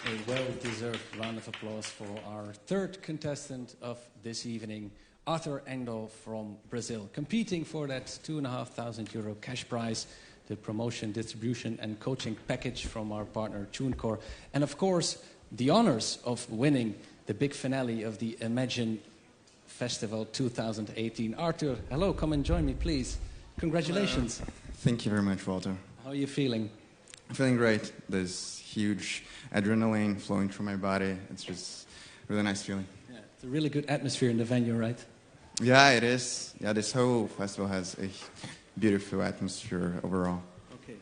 A well-deserved round of applause for our third contestant of this evening, Arthur Endo from Brazil, competing for that €2,500 cash prize, the promotion, distribution and coaching package from our partner TuneCore, and of course the honors of winning the big finale of the Imagine Festival 2018. Arthur, hello, come and join me please. Congratulations. Thank you very much, Walter. How are you feeling? I'm feeling great. There's huge adrenaline flowing through my body. It's just a really nice feeling. Yeah, it's a really good atmosphere in the venue, right? Yeah, it is. Yeah, this whole festival has a beautiful atmosphere overall. Okay.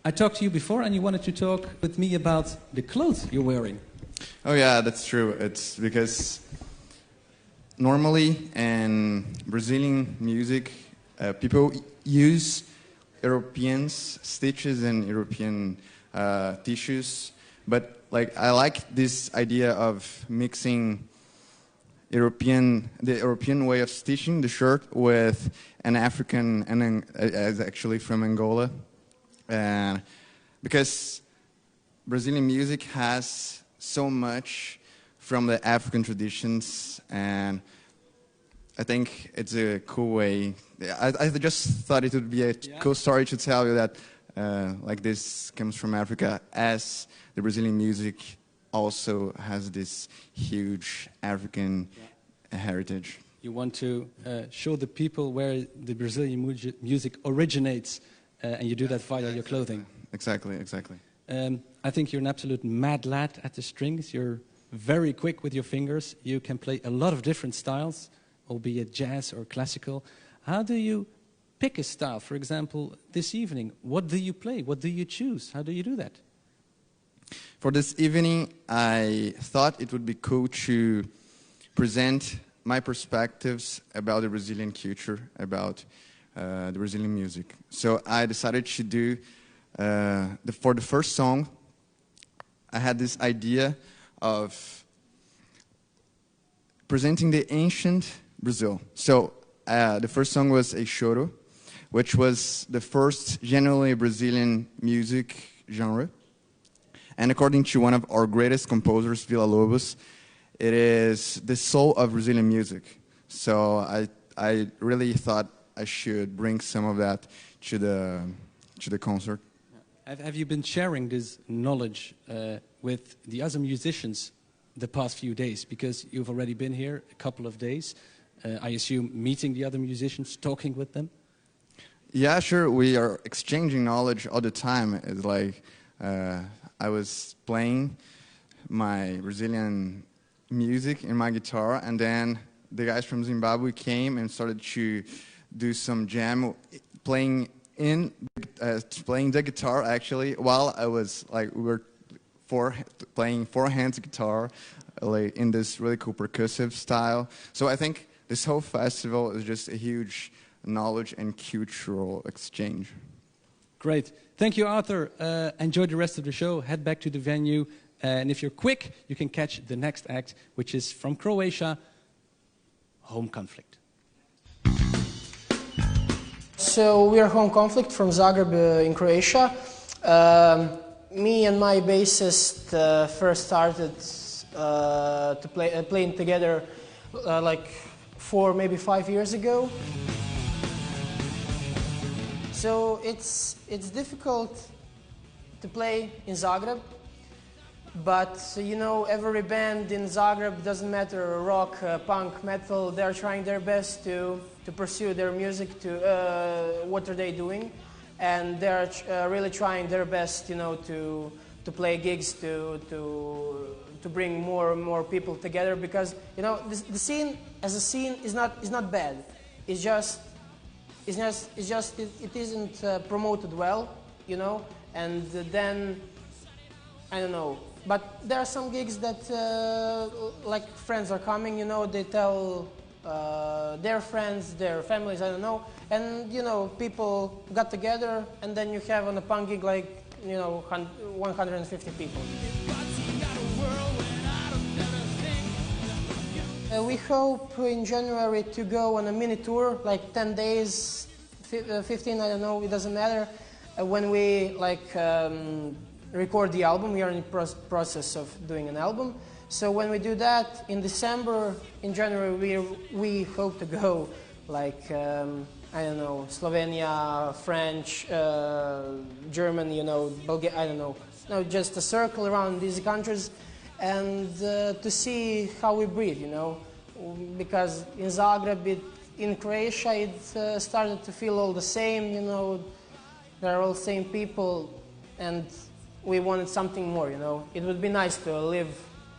I talked to you before and you wanted to talk with me about the clothes you're wearing. Oh yeah, that's true. It's because normally in Brazilian music, people use European stitches and European tissues, but like I like this idea of mixing the European way of stitching the shirt with an African, and actually from Angola, and because Brazilian music has so much from the African traditions, and I think it's a cool way. I just thought it would be a cool story to tell you that like this comes from Africa, as the Brazilian music also has this huge African heritage. You want to show the people where the Brazilian music originates, and you do that via your clothing. Exactly. I think you're an absolute mad lad at the strings. You're very quick with your fingers. You can play a lot of different styles, albeit jazz or classical. How do you pick a style? For example, this evening, what do you play? What do you choose? How do you do that? For this evening, I thought it would be cool to present my perspectives about the Brazilian culture, about the Brazilian music. So I decided to do, for the first song, I had this idea of presenting the ancient Brazil. So the first song was a choro, which was the first genuinely Brazilian music genre. And according to one of our greatest composers, Villa-Lobos, it is the soul of Brazilian music. So I really thought I should bring some of that to the concert. Have you been sharing this knowledge with the other musicians the past few days? Because you've already been here a couple of days. I assume meeting the other musicians, talking with them? Yeah, sure. We are exchanging knowledge all the time. It's like I was playing my Brazilian music in my guitar, and then the guys from Zimbabwe came and started to do some jam, playing the guitar actually, while I was like we were playing four-hands guitar, like in this really cool percussive style. So I think this whole festival is just a huge knowledge and cultural exchange. Great. Thank you, Arthur. Enjoy the rest of the show. Head back to the venue. And if you're quick, you can catch the next act, which is from Croatia, Home Conflict. So we are Home Conflict from Zagreb in Croatia. Me and my bassist first started playing together like 4, maybe 5 years ago. So it's difficult to play in Zagreb, but you know, every band in Zagreb, doesn't matter, rock, punk, metal, they're trying their best to pursue their music, to what are they doing, and they're really trying their best, you know, to play gigs, to bring more and more people together, because you know the scene as a scene is not bad. It isn't promoted well, you know, and then I don't know. But there are some gigs that like friends are coming, you know, they tell their friends, their families, I don't know, and you know, people got together, and then you have on a punk gig like, you know, 150 people. We hope in January to go on a mini tour, like 10 days, 15, I don't know, it doesn't matter. When we like record the album. We are in the process of doing an album. So when we do that in December, in January, we hope to go like, I don't know, Slovenia, French, German, you know, Bulgaria, I don't know. No, just a circle around these countries and to see how we breathe, you know. Because in Zagreb, in Croatia, it started to feel all the same, you know. They're all the same people and we wanted something more, you know. It would be nice to live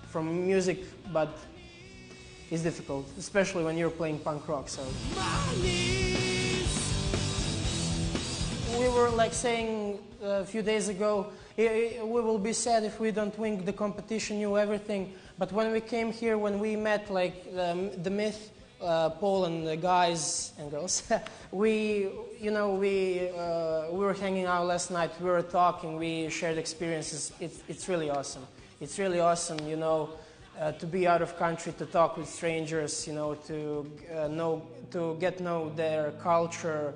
from music, but it's difficult, especially when you're playing punk rock, so. We were like saying a few days ago, we will be sad if we don't win the competition, you everything. But when we came here, when we met like the Mith, Paul and the guys and girls, we were hanging out last night, we were talking, we shared experiences. It's really awesome. It's really awesome, you know, to be out of country, to talk with strangers, you know, to get to know their culture,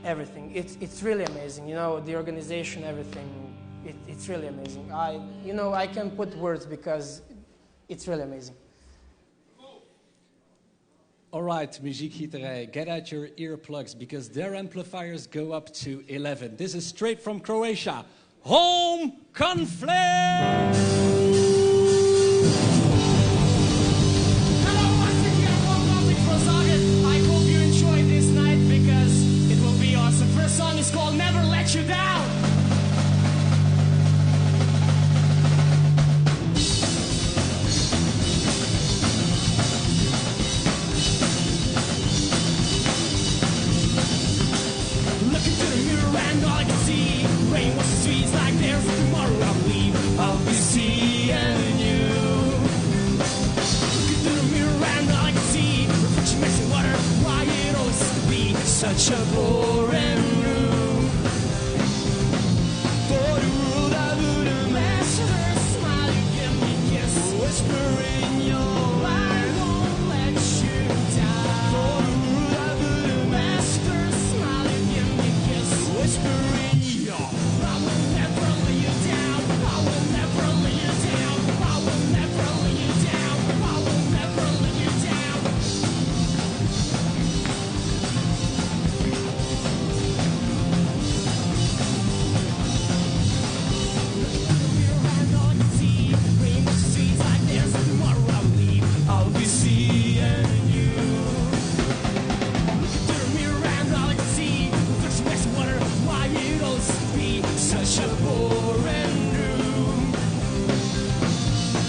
everything. It's really amazing, you know, the organization, everything. It's really amazing. I can't put words because it's really amazing. All right, muziekgieterij, get out your earplugs because their amplifiers go up to 11. This is straight from Croatia. Home Conflict! First song is called Never Let You Down. Looking through the mirror and all I can see rain was the streets like there's tomorrow. I believe I'll be seeing you. Looking through the mirror and all I can see reflection mixing water. Why it always has to be such a boring room. For the world I wouldn't ask her to smile, you give me a kiss, whisper in your I won't let you down. For the world I wouldn't ask her to smile, you give me a kiss, whisper in your I will never let you down. I will never let you down. I will never let you down. I will never let you down. I'll be seeing you. Looking through the mirror and all I can see reflects makes me wonder why it always be such a boring room.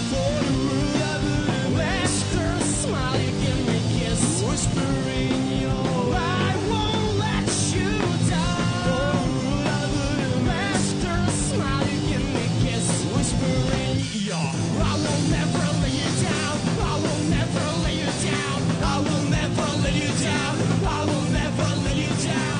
For the world I wouldn't ask her to smile, you give me a kiss, whisper in your I won't let you down. For the world I wouldn't ask her to smile, you give me a kiss, whisper in your I will never let you down. I will never let you down. I will never let you down. I will never let you down.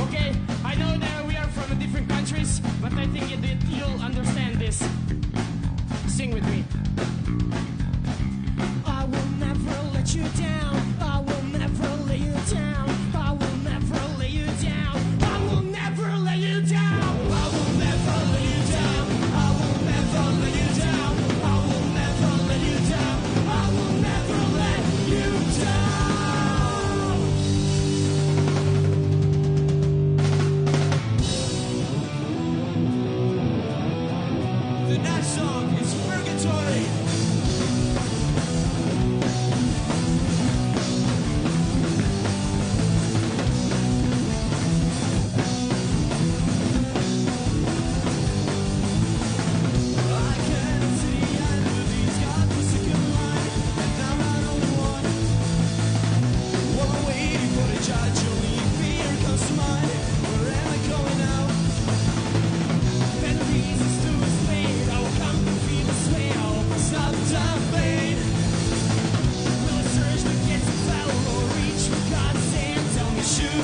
Okay, I know that we are from different countries, but I think you'll understand this. Sing with me. I will never let you down. I will never let you down. I will never let you down. I will never let you down. I will never let you down. I will never let you down. I will never let you down. I will never let you down. The next song is Purgatory. I can see under these godforsaken lights, and now I don't want. While I'm waiting for the judge, only fear comes to mind. Where am I going now? Better reasons to explain. I will come to feel the sway. I hope it's not time pain. Will I search to get to fell or reach for God's hand? Tell me, should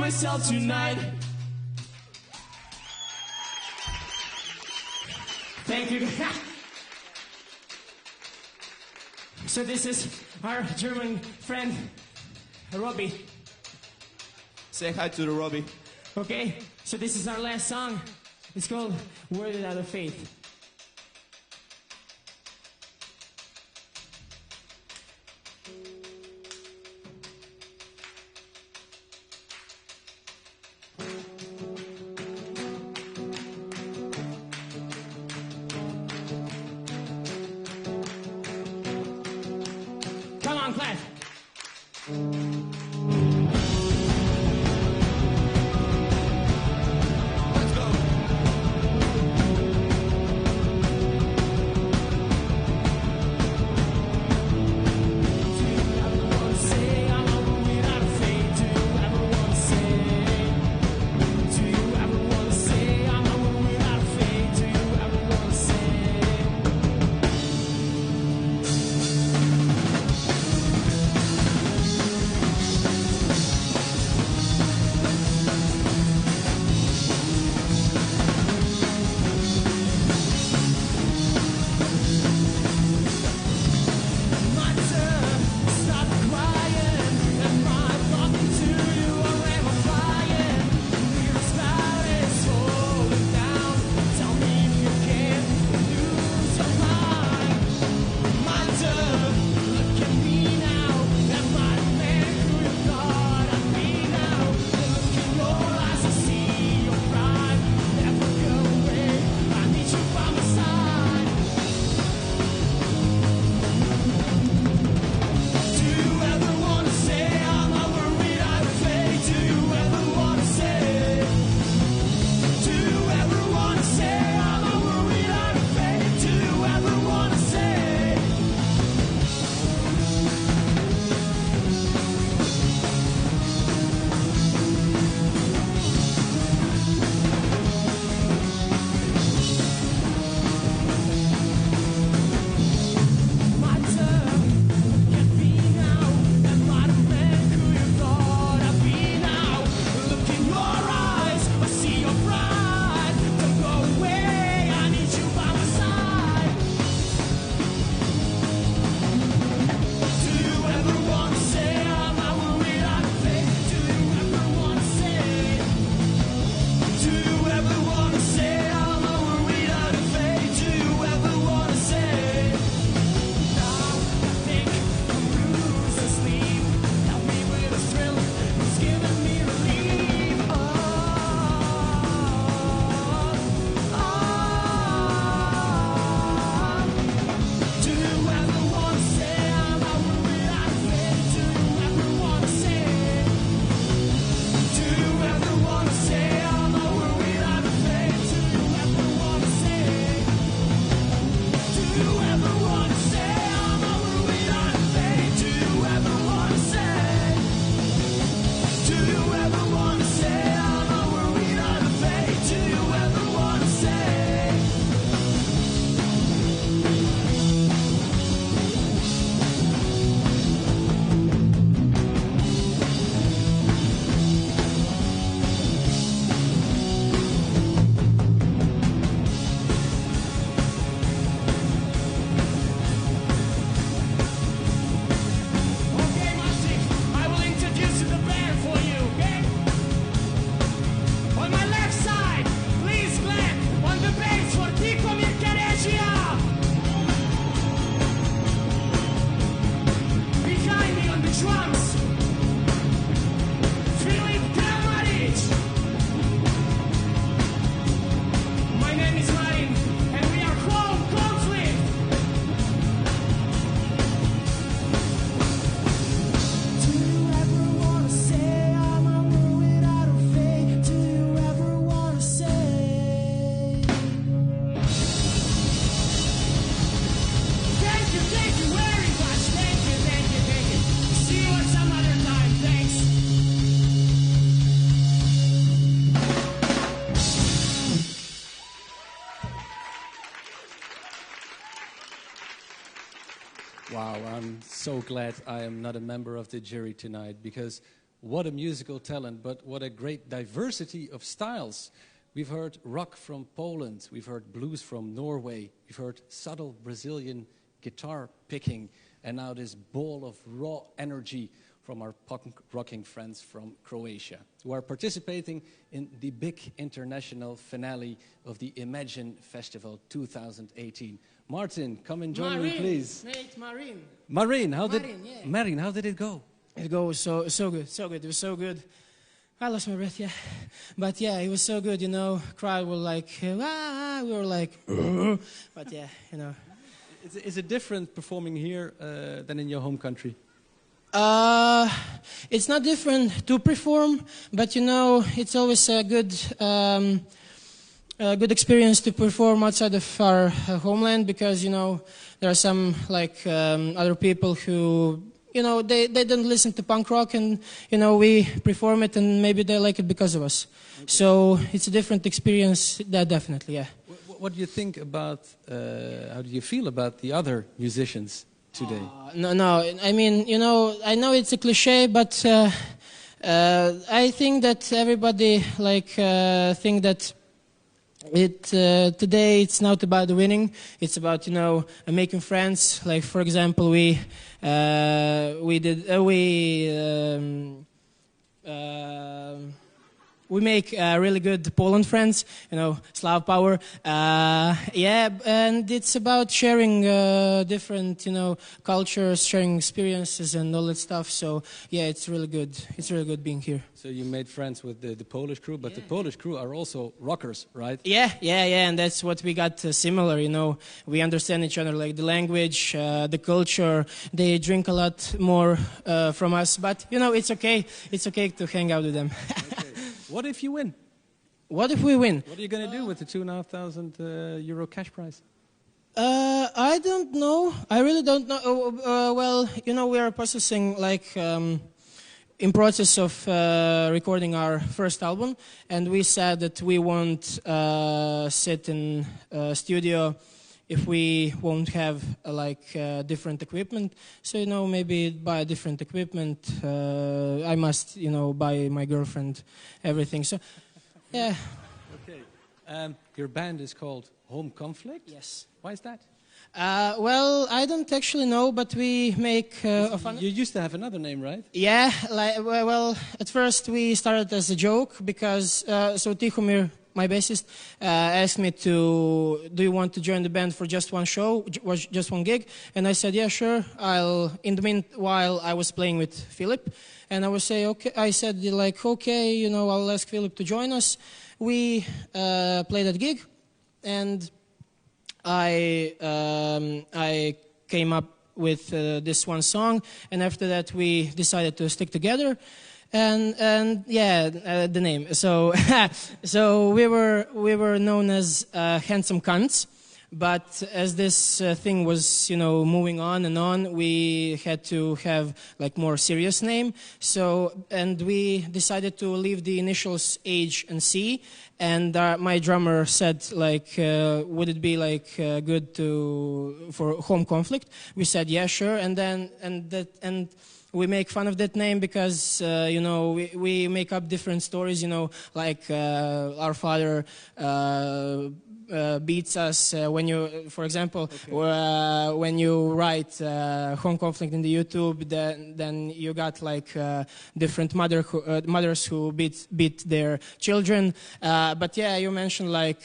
myself tonight. Thank you. So this is our German friend, Robbie. Say hi to the Robbie. Okay, so this is our last song. It's called Word Without a Faith. Come on, clap. Wow, I'm so glad I am not a member of the jury tonight, because What a musical talent, but what a great diversity of styles. We've heard rock from Poland, we've heard blues from Norway, we've heard subtle Brazilian guitar picking, and now this ball of raw energy from our punk rocking friends from Croatia, who are participating in the big international finale of the Imagine Festival 2018. Martin, come and join me, please. Marine, how did it go? It goes so good, so good. It was so good. I lost my breath, yeah. But yeah, it was so good, you know. Crowd were like, ah, we were like, but yeah, you know. Is it different performing here than in your home country? It's not different to perform, but you know, it's always a good experience to perform outside of our homeland, because you know there are some like other people who, you know, they don't listen to punk rock, and you know we perform it and maybe they like it because of us. Okay. So it's a different experience, that definitely, yeah. What do you think about? How do you feel about the other musicians today? No. I mean, you know, I know it's a cliche, but I think that everybody like think that today it's not about the winning. It's about, you know, making friends. Like for example, we make really good Poland friends, you know, Slav power. Yeah, and it's about sharing different, you know, cultures, sharing experiences and all that stuff. So yeah, it's really good. It's really good being here. So you made friends with the Polish crew, but the Polish crew are also rockers, right? Yeah, and that's what we got similar, you know. We understand each other, like the language, the culture. They drink a lot more from us, but you know, it's okay. It's okay to hang out with them. Okay. What if you win? What if we win? What are you going to do with the €2,500 cash prize? I don't know. I really don't know. Well, you know, we are processing, like, in process of recording our first album, and we said that we won't sit in a studio if we won't have different equipment. So, you know, maybe buy different equipment. I must, you know, buy my girlfriend everything. So, yeah. Okay. Your band is called Home Conflict? Yes. Why is that? Well, I don't actually know, but we make fun. You used to have another name, right? Yeah. Well, at first we started as a joke because so Tihomir, my bassist, asked me do you want to join the band for just one show, just one gig? And I said, yeah, sure. In the meanwhile, I was playing with Philip, and I would say, okay. I said, like, okay, you know, I'll ask Philip to join us. We played that gig, and I came up with this one song, and after that we decided to stick together. And yeah, the name. So so we were known as Handsome Cunts, but as this thing was, you know, moving on and on, we had to have like more serious name. So, and we decided to leave the initials H and C. And my drummer said, like, would it be like good for Home Conflict? We said, yeah, sure. And we make fun of that name because, you know, we make up different stories, you know, like our father beats us when you, for example, when you write Home Conflict in the YouTube, then you got like different mothers who beat their children. But yeah, you mentioned like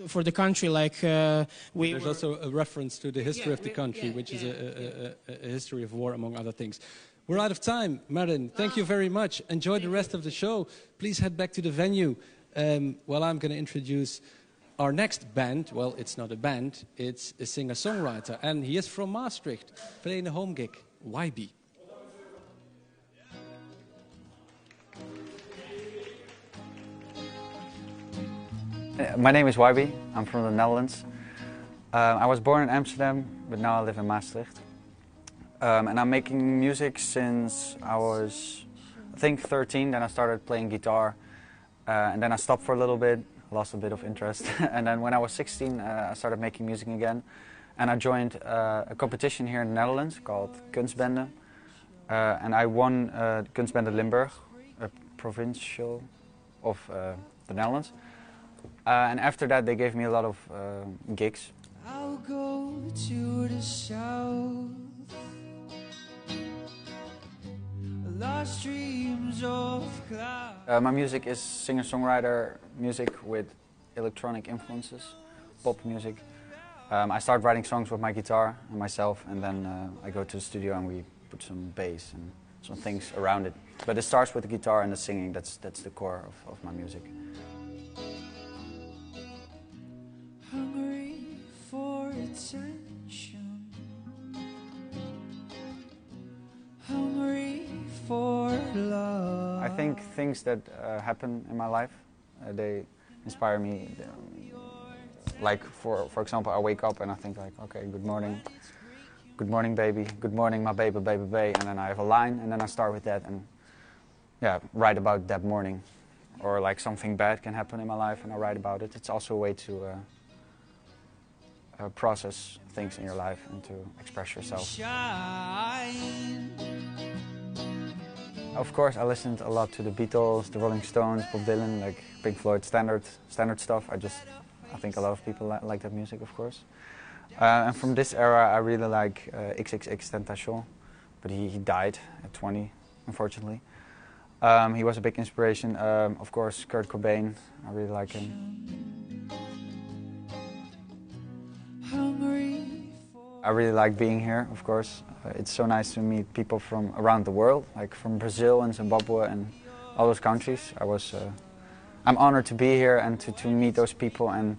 for the country, like there's also a reference to the history of the country, which is a history of war, among other things. We're out of time, Marin. Thank you very much. Enjoy the rest of the show. Please head back to the venue. Well, I'm going to introduce our next band. Well, it's not a band, it's a singer-songwriter, and he is from Maastricht, playing a home gig, Whybe. My name is Whybe. I'm from the Netherlands. I was born in Amsterdam, but now I live in Maastricht. And I'm making music since I was, I think, 13. Then I started playing guitar. And then I stopped for a little bit, lost a bit of interest. And then when I was 16, I started making music again. And I joined a competition here in the Netherlands called Kunstbende. And I won Kunstbende Limburg, a provincial of the Netherlands. And after that they gave me a lot of gigs. I'll go to the south, lost dreams of cloud. My music is singer-songwriter music with electronic influences, pop music. I start writing songs with my guitar and myself, and then I go to the studio and we put some bass and some things around it. But it starts with the guitar and the singing. That's the core of my music. Hungry for attention, hungry for love. I think things that happen in my life, they inspire me. Like for example, I wake up and I think like, okay, good morning baby, good morning my baby, baby, baby, and then I have a line and then I start with that and yeah, write about that morning. Or like something bad can happen in my life and I write about it. It's also a way to process things in your life and to express yourself. Shine. Of course, I listened a lot to the Beatles, the Rolling Stones, Bob Dylan, like Pink Floyd, standard stuff. I think a lot of people like that music, of course. And from this era, I really like XXXTentacion, but he died at 20, unfortunately. He was a big inspiration. Of course, Kurt Cobain, I really like him. I really like being here, of course. It's so nice to meet people from around the world, like from Brazil and Zimbabwe and all those countries. I'm honored to be here and to meet those people and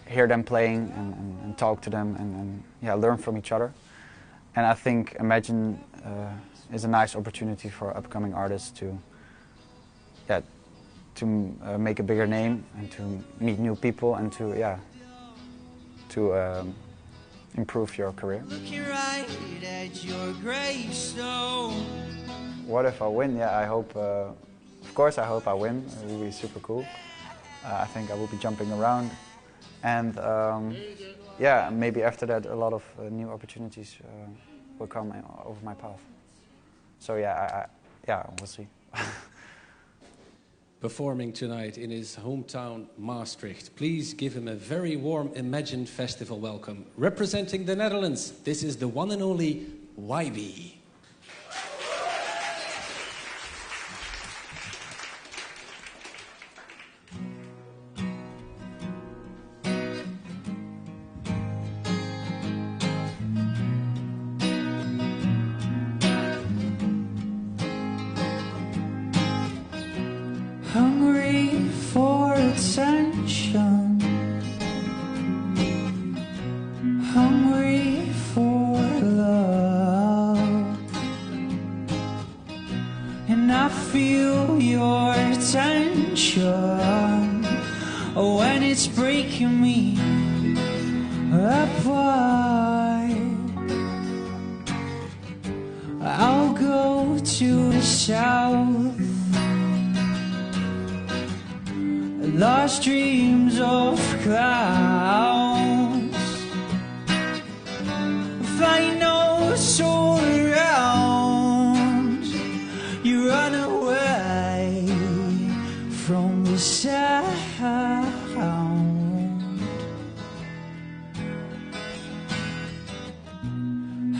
hear them playing and talk to them and yeah, learn from each other. And I think Imagine is a nice opportunity for upcoming artists to make a bigger name and to meet new people and to improve your career. Looking right at your gravestone. What if I win? Yeah, I hope. Of course, I hope I win. It will be super cool. I think I will be jumping around, and yeah, maybe after that, a lot of new opportunities will come over my path. So yeah, we'll see. Performing tonight in his hometown Maastricht. Please give him a very warm Imagine Festival welcome. Representing the Netherlands, this is the one and only Whybe. Hungry for attention, hungry for love, and I feel your tension when it's breaking me apart. I'll go to the south, lost dreams of clouds, flying notes all around. You run away from the sound.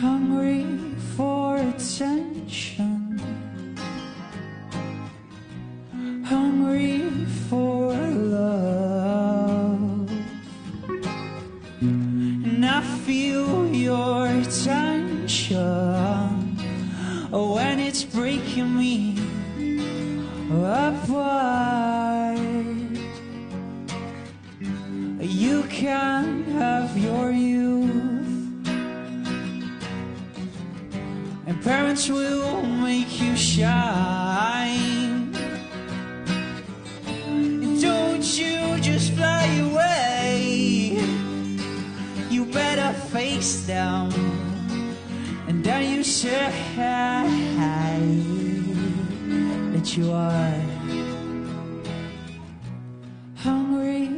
Hungry for attention, hungry for love, and I feel your tension when it's breaking me apart. You can have your youth, and parents will make you shine. Don't you just fly away. You better face them, and then you say that you are hungry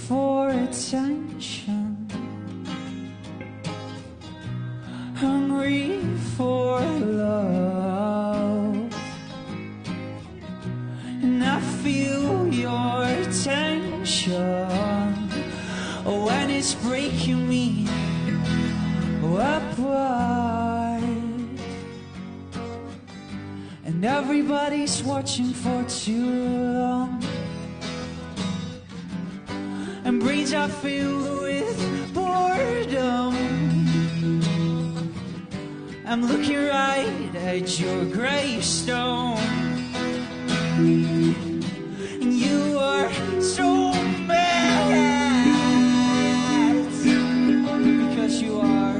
for attention, hungry for love. breaking me apart, and everybody's watching for too long, and brains are filled with boredom. I'm looking right at your gravestone, and you are so mad because you are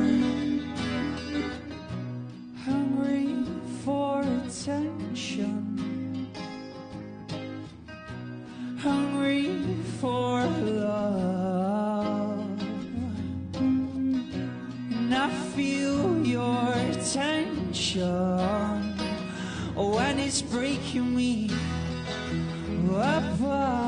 hungry for attention, hungry for love, and I feel your tension when it's breaking me apart.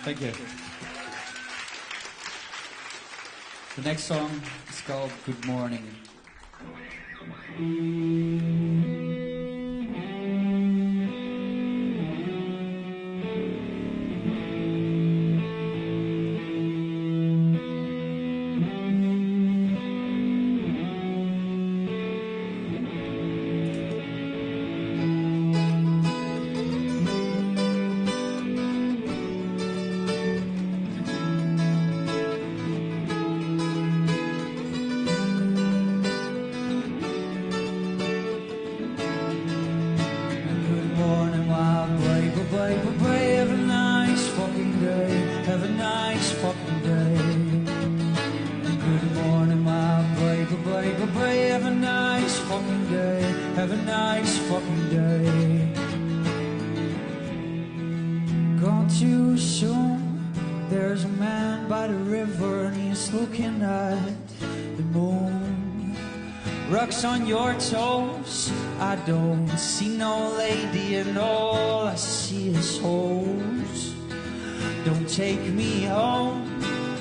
Thank you. The next song is called Good Morning. On your toes, I don't see no lady, and all I see is hoes. Don't take me home,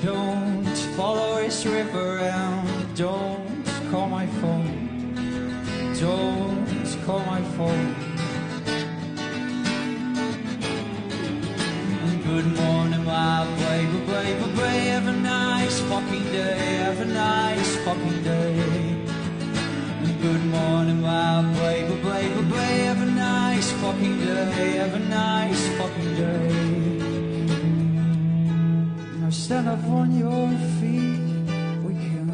don't follow this river, and don't call my phone, don't call my phone. Good morning, my baby, baby, baby, have a nice fucking day, have a nice fucking day. Good morning, my baby, baby, baby, have a nice fucking day, have a nice fucking day. Now stand up on your feet, we can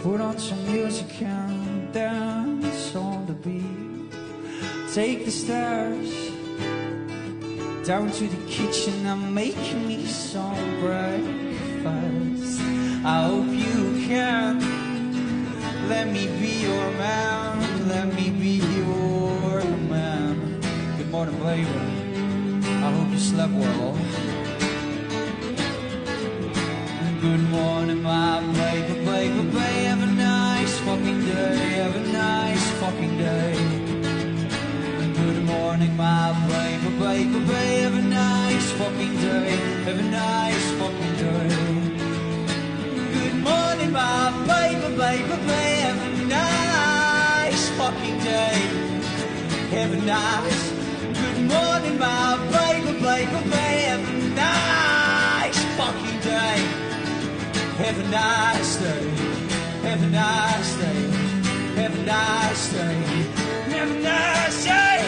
put on some music and dance on the beat. Take the stairs down to the kitchen and make me some breakfast. I hope you can let me be your man, let me be your man. Good morning, baby, I hope you slept well. Good morning, my baby, baby, baby, have a nice fucking day, have a nice fucking day. Good morning, my baby, baby, baby, have a nice fucking day, have a nice fucking day. Good morning, my baby, baby, baby, have a nice fucking day, have a nice. Good morning, my baby, baby, baby, have a nice fucking day, have a nice day, have a nice day, have a nice day, have a nice day,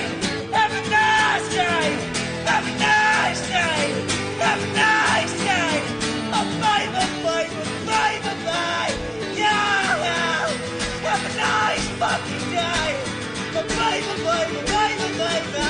have a nice day, have a nice day, have a nice day. Oh, baby, baby, baby, baby, yeah, yeah. Have a nice fucking day, oh, baby, baby, baby, baby.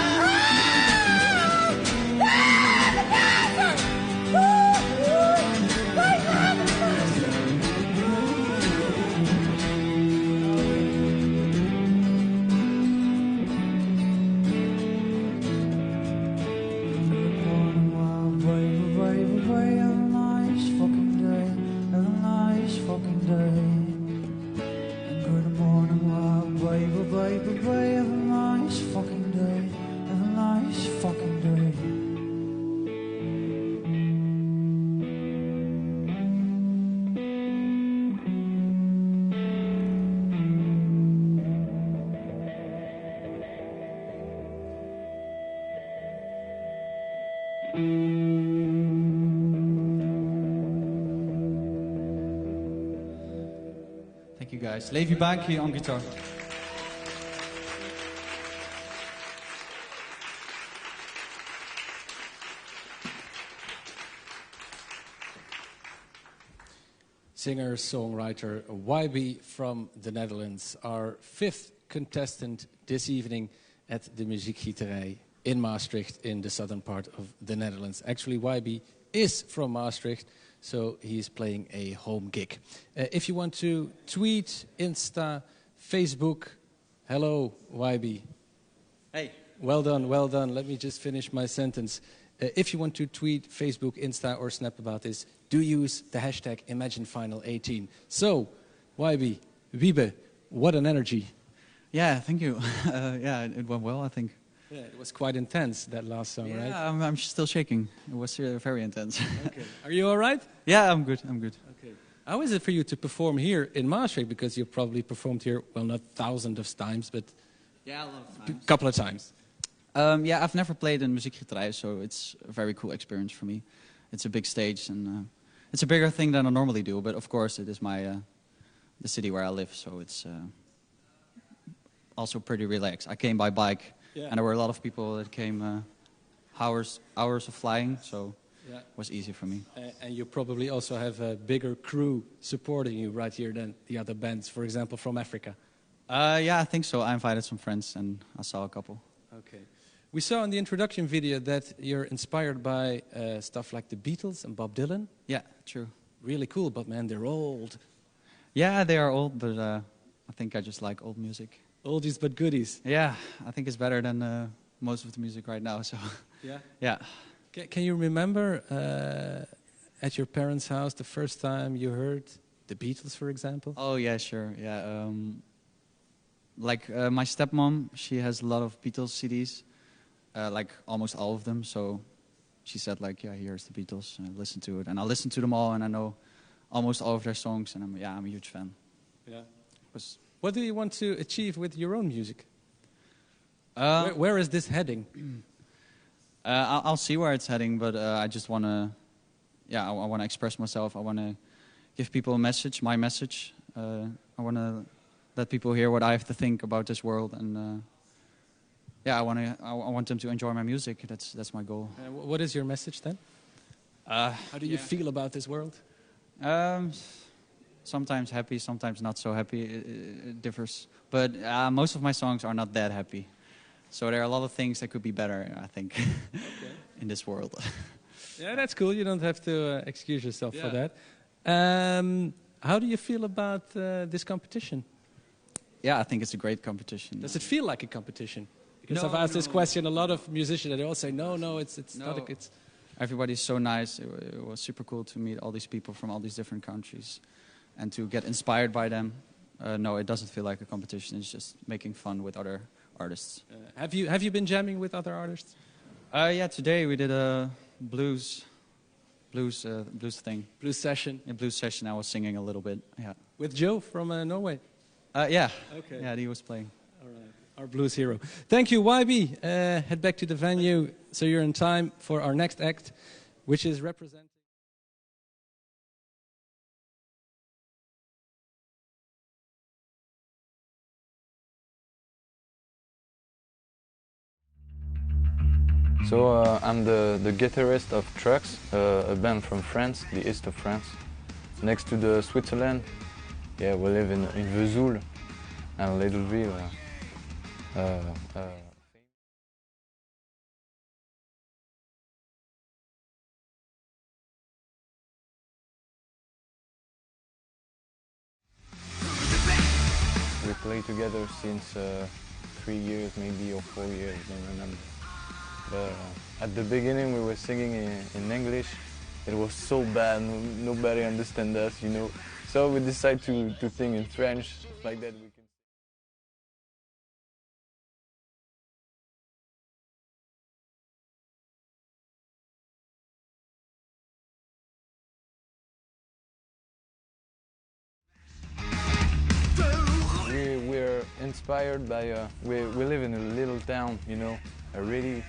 bye. Have a nice fucking day. Have a nice fucking day. Thank you guys. Levi Bankje on guitar. Singer-songwriter Whybe from the Netherlands, our fifth contestant this evening at the Muziekgieterij in Maastricht in the southern part of the Netherlands. Actually, Whybe is from Maastricht, so he's playing a home gig. If you want to tweet, Insta, Facebook, hello, Whybe. Hey. Well done, well done. Let me just finish my sentence. If you want to tweet, Facebook, Insta, or Snap about this, do use the hashtag ImagineFinal18. So, Whybe, Wiebe, what an energy. Yeah, thank you. Yeah, it went well, I think. Yeah, it was quite intense, that last song, right? Yeah, I'm still shaking. It was very intense. Okay. Are you all right? Yeah, I'm good. Okay. How is it for you to perform here in Maastricht? Because you've probably performed here, well, not thousands of times, but yeah, a lot of times. A couple of times. Yeah, I've never played in Muziekgieterij, so it's a very cool experience for me. It's a big stage, and it's a bigger thing than I normally do. But of course, it is the city where I live, so it's also pretty relaxed. I came by bike, and there were a lot of people that came hours of flying, so it was easy for me. And you probably also have a bigger crew supporting you right here than the other bands, for example, from Africa. Yeah, I think so. I invited some friends, and I saw a couple. Okay. We saw in the introduction video that you're inspired by stuff like the Beatles and Bob Dylan. Yeah, true. Really cool, but man, they're old. Yeah, they are old, but I think I just like old music. Oldies but goodies. Yeah, I think it's better than most of the music right now. So. Yeah. Yeah. Can you remember at your parents' house the first time you heard the Beatles, for example? Oh yeah, sure. Yeah. Like my stepmom, she has a lot of Beatles CDs. Like almost all of them, so she said like, yeah, here's the Beatles, listen to it. And I listened to them all, and I know almost all of their songs, and I'm a huge fan. Yeah. What do you want to achieve with your own music? Where is this heading? I'll see where it's heading, but I just want to, I want to express myself. I want to give people a message, my message. I want to let people hear what I have to think about this world, and I want them to enjoy my music. That's my goal. What is your message then? How do you feel about this world? Sometimes happy, sometimes not so happy. It differs. But most of my songs are not that happy. So there are a lot of things that could be better, I think, in this world. Yeah, that's cool. You don't have to excuse yourself for that. How do you feel about this competition? Yeah, I think it's a great competition. Does it feel like a competition? Because I've asked this question a lot of musicians, and they all say, no, it's not. It's everybody's so nice. It was super cool to meet all these people from all these different countries, and to get inspired by them. No, it doesn't feel like a competition. It's just making fun with other artists. Have you been jamming with other artists? Yeah, today we did a blues thing. Blues session. A blues session. I was singing a little bit. Yeah. With Joe from Norway. Yeah. Okay. Yeah, he was playing. All right. Our blues hero. Thank you, Whybe. Head back to the venue so you're in time for our next act, which is representing. So I'm the guitarist of Trucks, a band from France, the east of France, next to the Switzerland. Yeah, we live in Vesoul and Littleville. We play together since 3 years, maybe, or 4 years, I don't remember. But at the beginning we were singing in English. It was so bad, nobody understood us, you know. So we decided to sing in French, like that. inspired by, we live in a little town, you know, a really,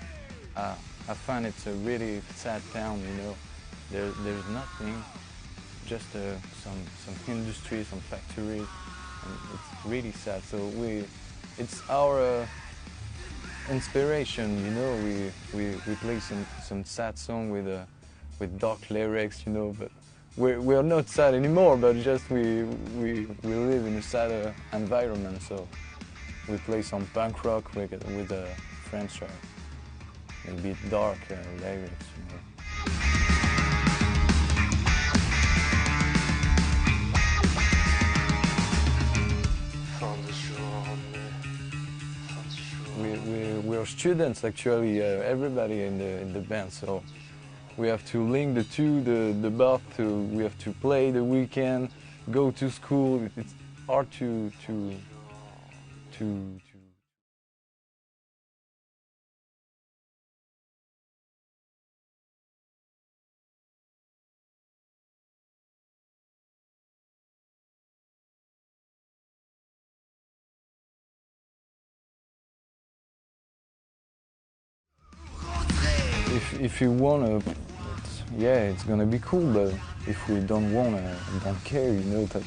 I find it's a really sad town, you know. There's nothing, just some industry, some factories, and it's really sad. So it's our inspiration, you know. We play some sad song with dark lyrics, you know, but we're not sad anymore, but just we live in a sad environment, so we play some punk rock with a French maybe dark lyrics, you know. We're students actually, everybody in the band, so we have to link the two, the both. We have to play the weekend, go to school. It's hard to If you wanna, it's gonna be cool. But if we don't wanna, don't care, you know. That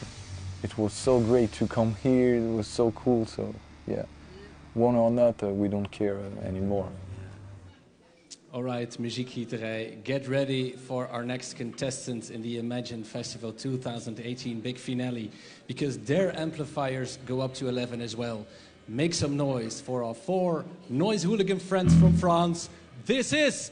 it was so great to come here. It was so cool. So yeah, want or not, we don't care anymore. All right, Muziekgieterij, get ready for our next contestants in the Imagine Festival 2018 big finale, because their amplifiers go up to 11 as well. Make some noise for our 4 noise hooligan friends from France. This is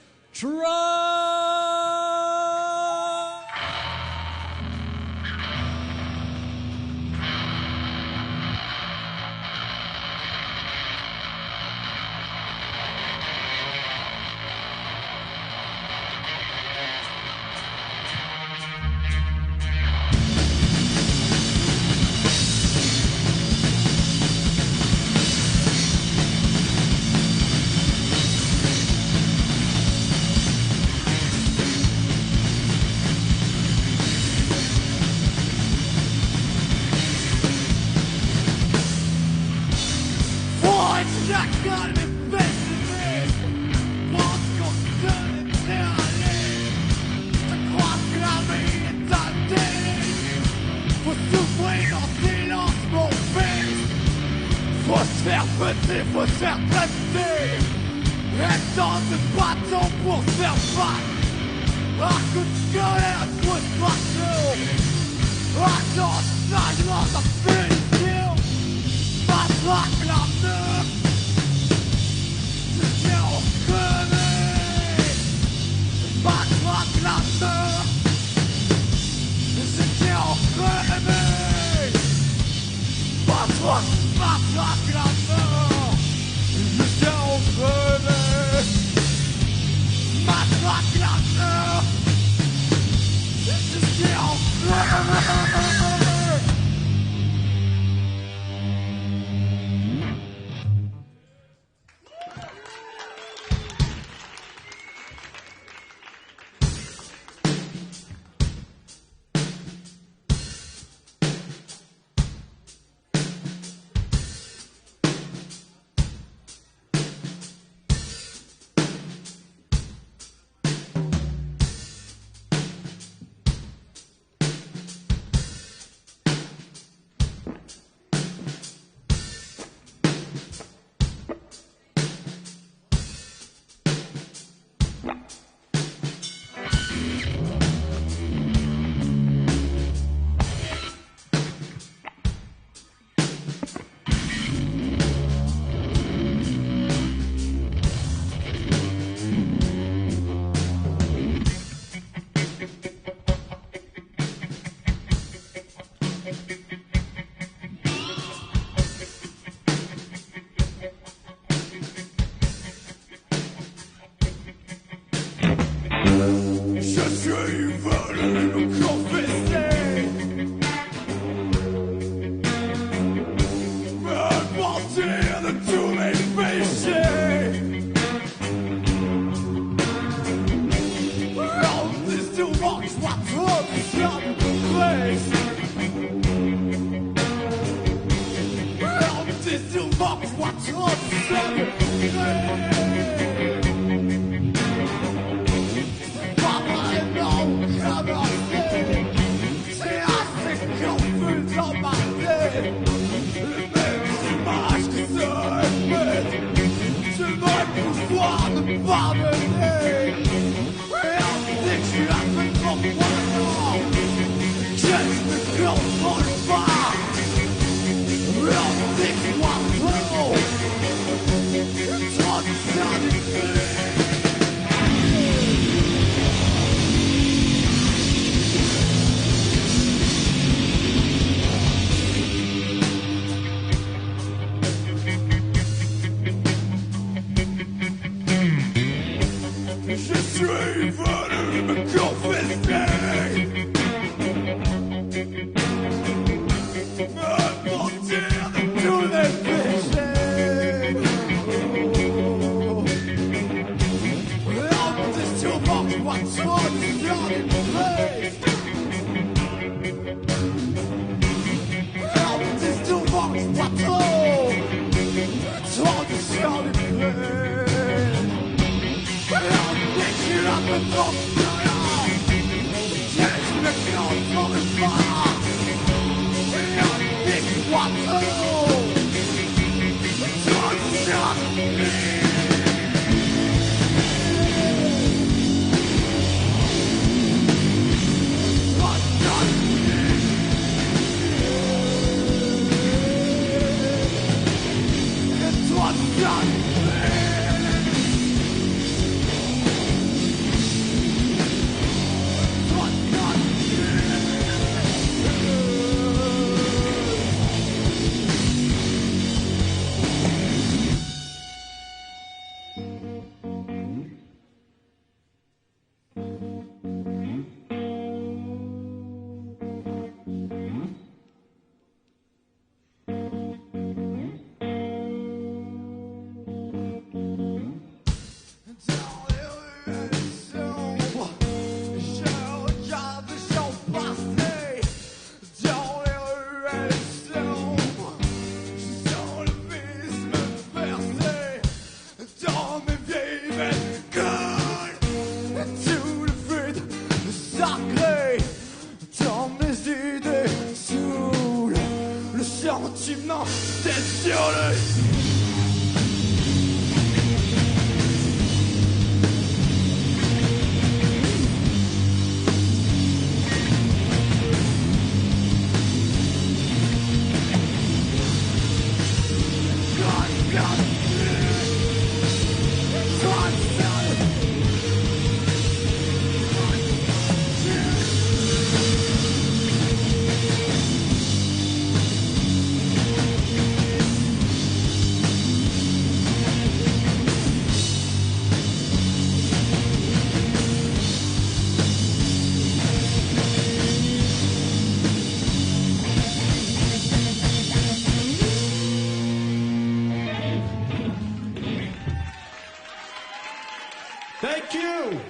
Thank you.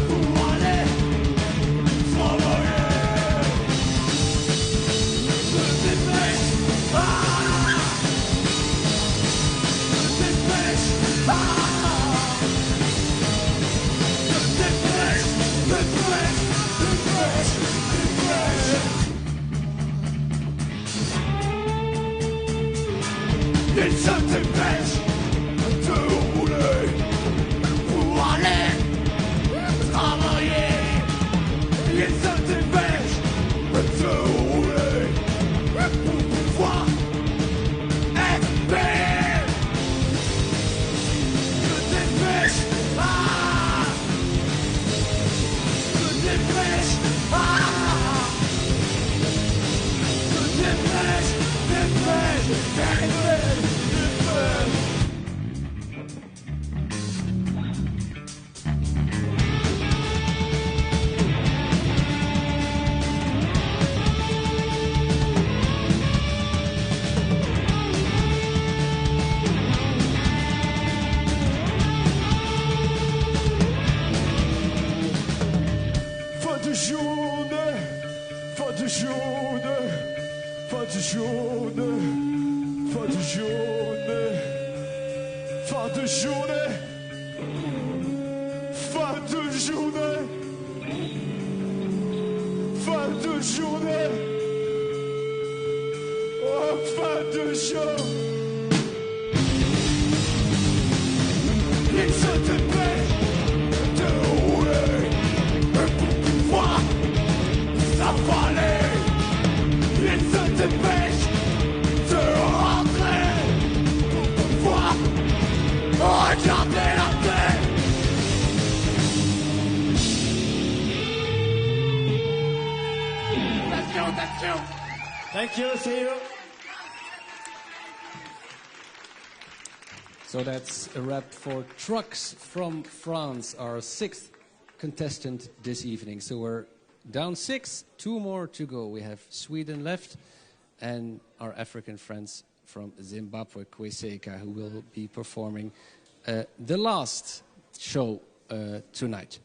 Pour aller Fin de journée. Fin de journée. Fin de journée. Oh, fin de jour. Il se dépêche de rouler. Et pour pouvoir s'affaler, il se dépêche de rentrer. Pour pouvoir regarder la terre. Thank you, see you. So that's a wrap for Trucks from France, our sixth contestant this evening. So we're down 6, 2 more to go. We have Sweden left and our African friends from Zimbabwe, Kweseka, who will be performing the last show tonight.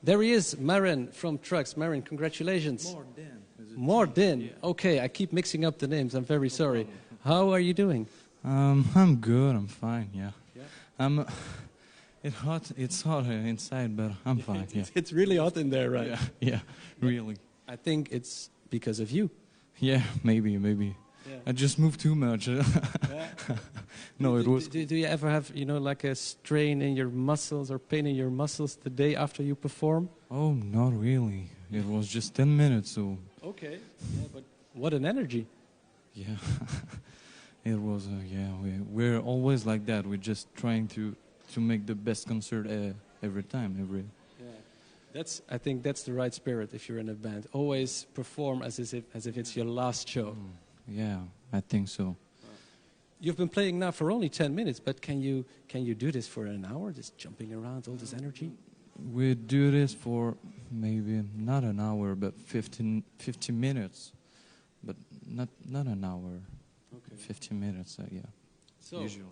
There he is, Marin from Trucks. Marin, congratulations. More Din. Yeah. Okay, I keep mixing up the names. I'm very sorry. How are you doing? I'm good. I'm fine. Yeah. It's hot inside, but I'm fine. Yeah. It's really hot in there, right? Yeah. Really. I think it's because of you. Yeah, maybe. Yeah. I just moved too much. No, it was. Do you ever have, like a strain in your muscles or pain in your muscles the day after you perform? Oh, not really. It was just 10 minutes, so. Okay. Yeah, but what an energy. Yeah. It was. We're always like that. We're just trying to make the best concert every time. Yeah. I think that's the right spirit if you're in a band. Always perform as if it's your last show. Yeah, I think so. You've been playing now for only 10 minutes, but can you do this for an hour, just jumping around, all this energy? We do this for maybe not an hour, but 15 minutes. But not an hour. Okay. 15 minutes, yeah. So, usually.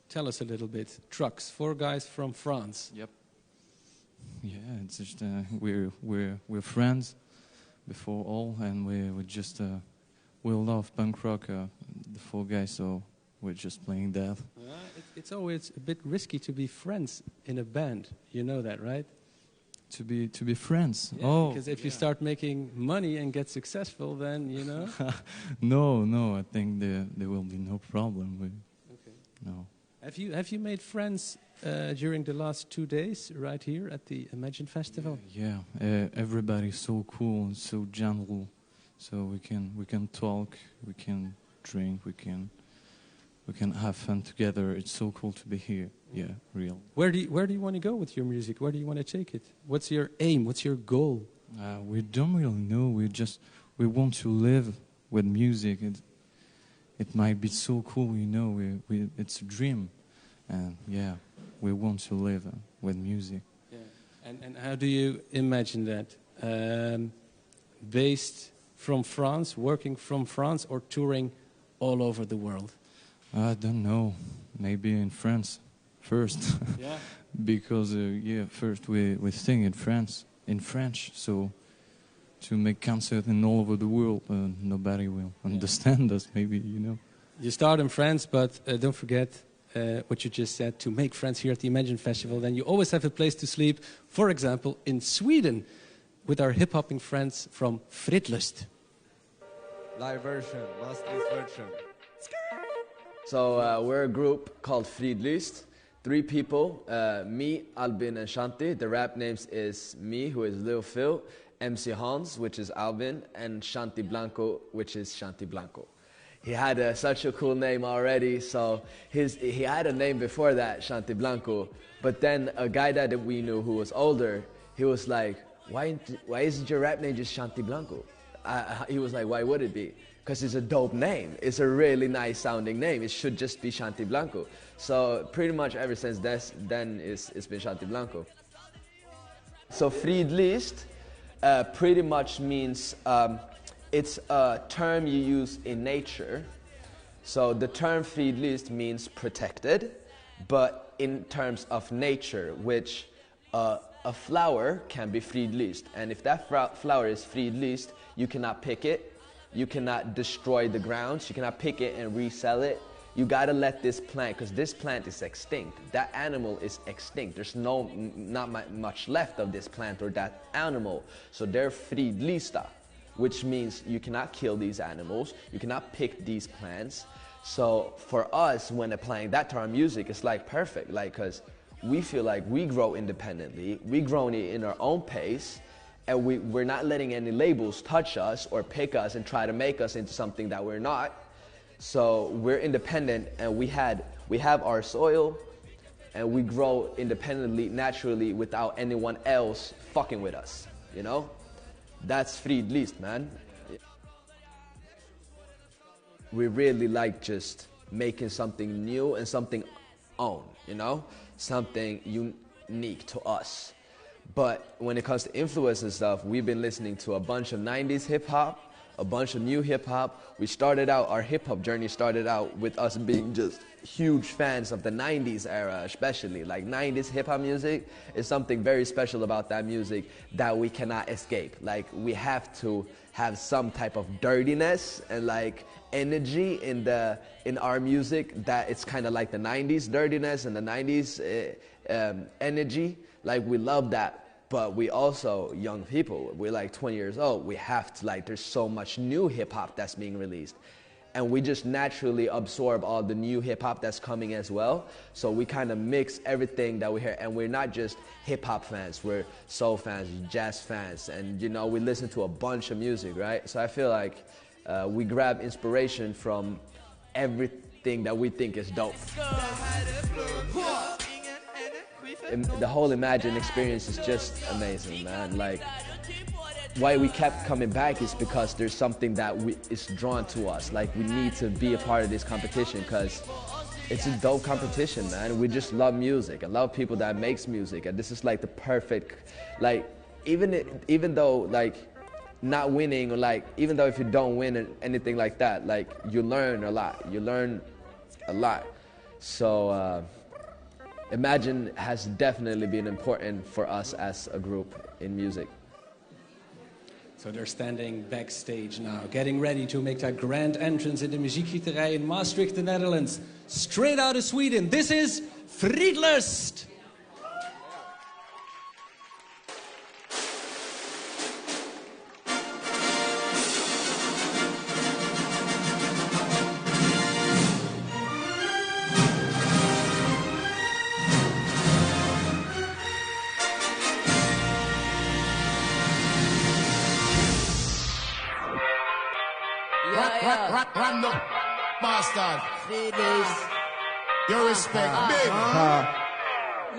Tell us a little bit. Trucks, 4 guys from France. Yep. Yeah, it's just we're friends before all, and we just we love punk rock, the 4 guys, so we're just playing that. It's always a bit risky to be friends in a band. You know that, right? To be friends. Yeah, oh, because if you start making money and get successful, then No, I think there will be no problem with. Okay. No. Have you made friends during the last 2 days right here at the Imagine Festival? Yeah, everybody's so cool and so gentle, so we can talk, we can drink, we can have fun together. It's so cool to be here. Yeah, real. Where do you want to go with your music? Where do you want to take it? What's your aim? What's your goal? We don't really know. We want to live with music. It might be so cool, it's a dream, and yeah, we want to live with music. Yeah. And how do you imagine that? Based from France, working from France, or touring all over the world? I don't know. Maybe in France first. Yeah. Because first we sing in French. So to make concerts all over the world, nobody will understand us. Maybe You start in France, but don't forget what you just said. To make friends here at the Imagine Festival, then you always have a place to sleep. For example, in Sweden, with our hip-hopping friends from Fridlyst. Live version, Maastricht version. So we're a group called Fridlyst. 3 people, me, Albin, and Shanti. The rap names is me, who is Lil Phil, MC Hans, which is Albin, and Shanti Blanco, which is Shanti Blanco. He had such a cool name already, so he had a name before that, Shanti Blanco. But then a guy that we knew who was older, he was like, why isn't your rap name just Shanti Blanco? He was like, why would it be? Because it's a dope name. It's a really nice sounding name. It should just be Shanti Blanco. So pretty much ever since then it's been Shanti Blanco. So Fridlyst pretty much means, it's a term you use in nature. So the term Fridlyst means protected, but in terms of nature, which a flower can be Fridlyst. And if that flower is Fridlyst, you cannot pick it. You cannot destroy the grounds. You cannot pick it and resell it. You gotta let this plant, because this plant is extinct. That animal is extinct. There's not much left of this plant or that animal. So they're fridlysta, which means you cannot kill these animals, you cannot pick these plants. So for us, when applying that to our music, it's like perfect, like, because we feel like we grow independently, we grow in our own pace, and we're not letting any labels touch us or pick us and try to make us into something that we're not. So we're independent, and we have our soil, and we grow independently, naturally, without anyone else fucking with us, you know? That's Fridlyst, man. We really like just making something new and something own, you know? Something unique to us. But when it comes to influence and stuff, we've been listening to a bunch of 90s hip-hop, a bunch of new hip-hop. Our hip-hop journey started out with us being just huge fans of the 90s era, especially. Like 90s hip-hop music is something very special about that music that we cannot escape. Like, we have to have some type of dirtiness and like energy in our music that it's kind of like the 90s dirtiness and the 90s energy. Like, we love that. But we also, young people, we're like 20 years old, we have to, like, there's so much new hip-hop that's being released. And we just naturally absorb all the new hip-hop that's coming as well. So we kind of mix everything that we hear. And we're not just hip-hop fans, we're soul fans, jazz fans. And, you know, we listen to a bunch of music, right? So I feel like we grab inspiration from everything that we think is dope. The whole Imagine experience is just amazing, man. Like, why we kept coming back is because there's something that is drawn to us. Like, we need to be a part of this competition because it's a dope competition, man. We just love music. I love people that makes music, and this is like the perfect, like, even though like not winning, or like even though if you don't win or anything like that, like, you learn a lot. You learn a lot. So Imagine has definitely been important for us as a group in music. So they're standing backstage now, getting ready to make that grand entrance in the Muziekgieterij in Maastricht, the Netherlands. Straight out of Sweden, this is Fridlyst. Random bastard. Your respect, big.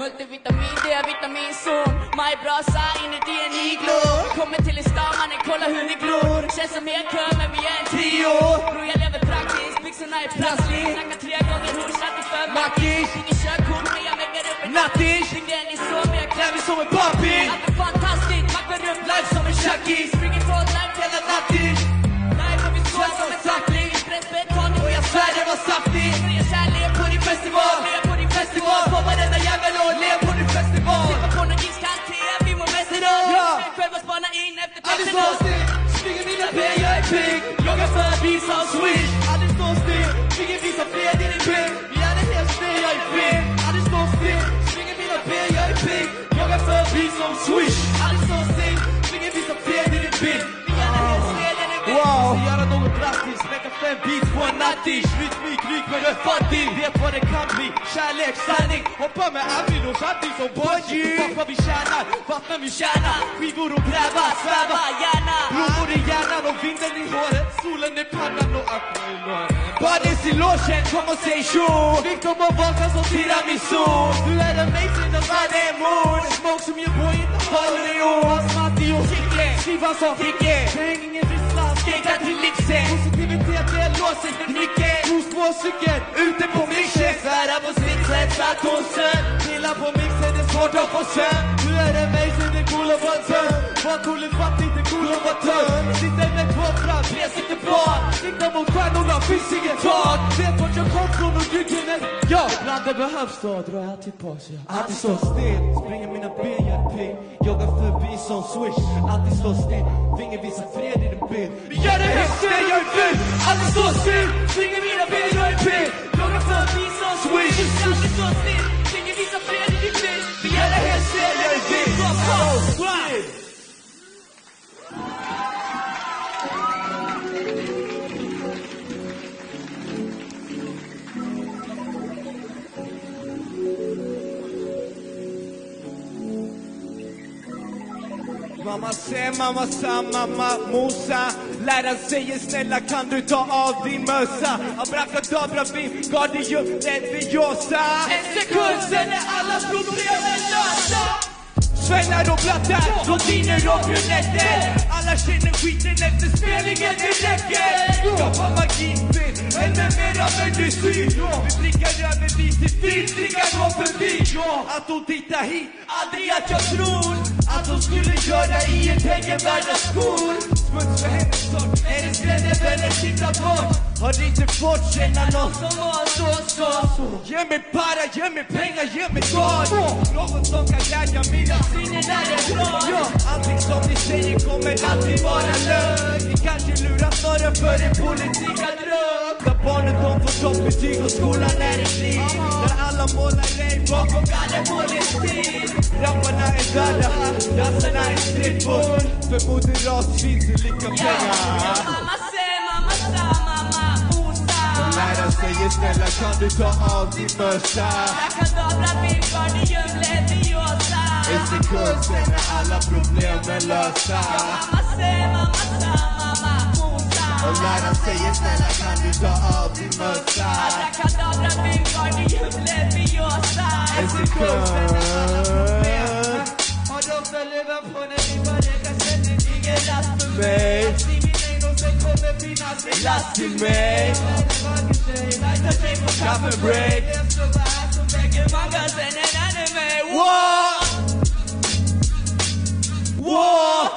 Multivitamin, D-vitamin, zon. My brasa inuti en iglo. Kommer till en stad, mannen, kolla hur vi glor. Känns som mer kör, men vi är en trio. Bror, jag lever praktiskt, byxorna är plastligt. Snackar 3 gånger horsatt i för mackis. Ingen körkort, men jag väggar upp en nattis. Ringde en i så, men jag klär mig som en papi. Allt är fantastiskt, mackar upp live som en tjackis. Springer från live hela nattis. Live har vi skål som en tackling. Pressbetong, och jag svär det var saftigt. Börjar kärlek på din festival. Lev på din festival, på varenda jävel och lev på din festival. Sitta på någon iskall te, vi mår mest idag. Jag själv att spana in efter texten då. Springer mina ben, jag är pigg. Joggar förbi som swish. Aldrig stå still, springer visa fred i din bild. Vi är det helt still, jag är fin. Aldrig stå still, springer mina ben, jag är pigg. Joggar förbi som swish. Aldrig stå still, springer visa fred i din bild. Vi är det helt still, jag är fin. Så göra något drastiskt, smäcka 5 beats på en nattis. Rytmik, ryk men du är fattig. Vet vad det kan bli, kärlek, sanning. Hoppa med Abin och Shanti som bungee. Fuck vad vi tjänar, vattnar vi tjänar. Skivor och gräva, sväva gärna. Blommor i hjärnan och vinden i håret. Solen i pannan och akva i låren. Bodies i logen, kom och säg tjo. Victor och Volta som tiramisu. Du är amazing och vad det är mord. Smoke som gör boy inte håller i år. Smarty och kicke, skrivan som ficke. Häng ingen Ryssland, skejtar till livsen. Positivitet är låset för mycket. Boost på cykeln, ute på mixen. Svära på sitt sätt, satt hos sön. Pilla på mixen, det är svårt att få sön. Du är amazing, det är cool att vara törn. Var cool är fattig, det är cool att vara törn. Sitter med 2 fram, 3 sitter kvar. Siktar mot stjärnorna, finns inget tak. Vet vart jag kom från och du kunde. Ja, ibland det behövs då, drar jag till paus. Alltid så still, springer mina ben, jag är pigg. Joggar förbi som swish. Alltid så still, finger visar fred i din bild. Vi gör det helt still, jag är fylld. Alltid så still, springer mina ben, jag är pigg. Swedish. Ingen visar fred i ditt liv. Vi gäller helt serier i ditt. Mamma säger, mamma sa, mamma mosa. Läraren säger snälla kan du ta av din mössa. Abracadabra, Wingardium Leviosa. En sekund sen är alla problem lösa. Svennar och blattar, rondiner och brunetter. Alla känner skiten efter spelningen, det räcker. Skapa magi, en med mera medicin. Vi blickar över vis till fint, blickar går förbi. Att hon tittar hit, aldrig att jag tror att hon skulle göra i en pengenvärda skor. Smuts för hennes sort, hennes vänner vänner tittar bort. Har inte fått känna någon som var så. Ge mig para, ge mig pengar, ge mig god. Någon som kan glädja mina sinnen när det är bra. Allting som ni säger kommer alltid vara lögn. Ni kanske lurar snarare för en politika dröm. Där barnen de får toppbetyg och skolan är i krig. Där alla målar dig bakom gallermålens stil. Rapparna är döda, dansarna är streetball. För moderat finns det lika pengar. Mamma säger, mamma sa, mamma mosa. Och läraren säger snälla kan du ta av din mössa. Abracadabra, Wingardium Leviosa. En sekund sen är alla problemen lösa. Mamma säger, mamma sa, mamma mosa. Och läraren säger snälla kan du ta av din mössa. Abracadabra, Wingardium Leviosa. En sekund sen är alla problemen. Och de följer upp på när vi börjar kassetten. Ingen last för mig. Att se min egen och sen kommer finnas en Last till mig. Lightar sig på kaffebreak. Det är så här som väger magasinen är mig.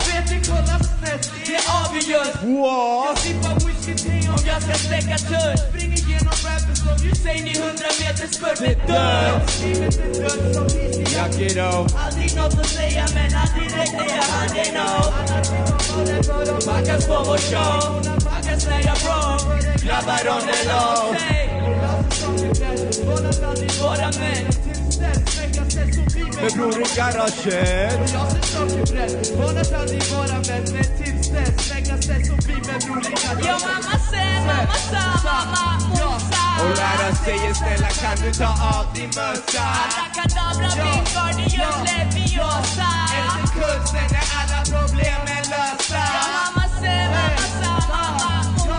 Vet du kolla snett, det avgörs. Jag sippar whisky till om jag ska sträcka törn. Springer igenom rappen som ju säger ni 100 meter spurt. Det dör. Livet är dött som easy. Aldrig något att säga men aldrig räcker jag handen no. Annars vi kommer det för de packas på vår show. Packas när jag bro. Grabbar on the low. Båda bland i våra män. Tills dess väckas det så vi med bror i garaget. Jag ser sockerbrett. Båda bland i våra män. Men tills dess väckas det så vi med bror i garaget. Ja mamma säger, mamma sa, mamma mosa. Och läraren säger snälla kan du ta av din mössa. Abracadabra, Wingardium Leviosa. En sekund sen är alla problemen lösa. Ja mamma säger, mamma sa, mamma mosa.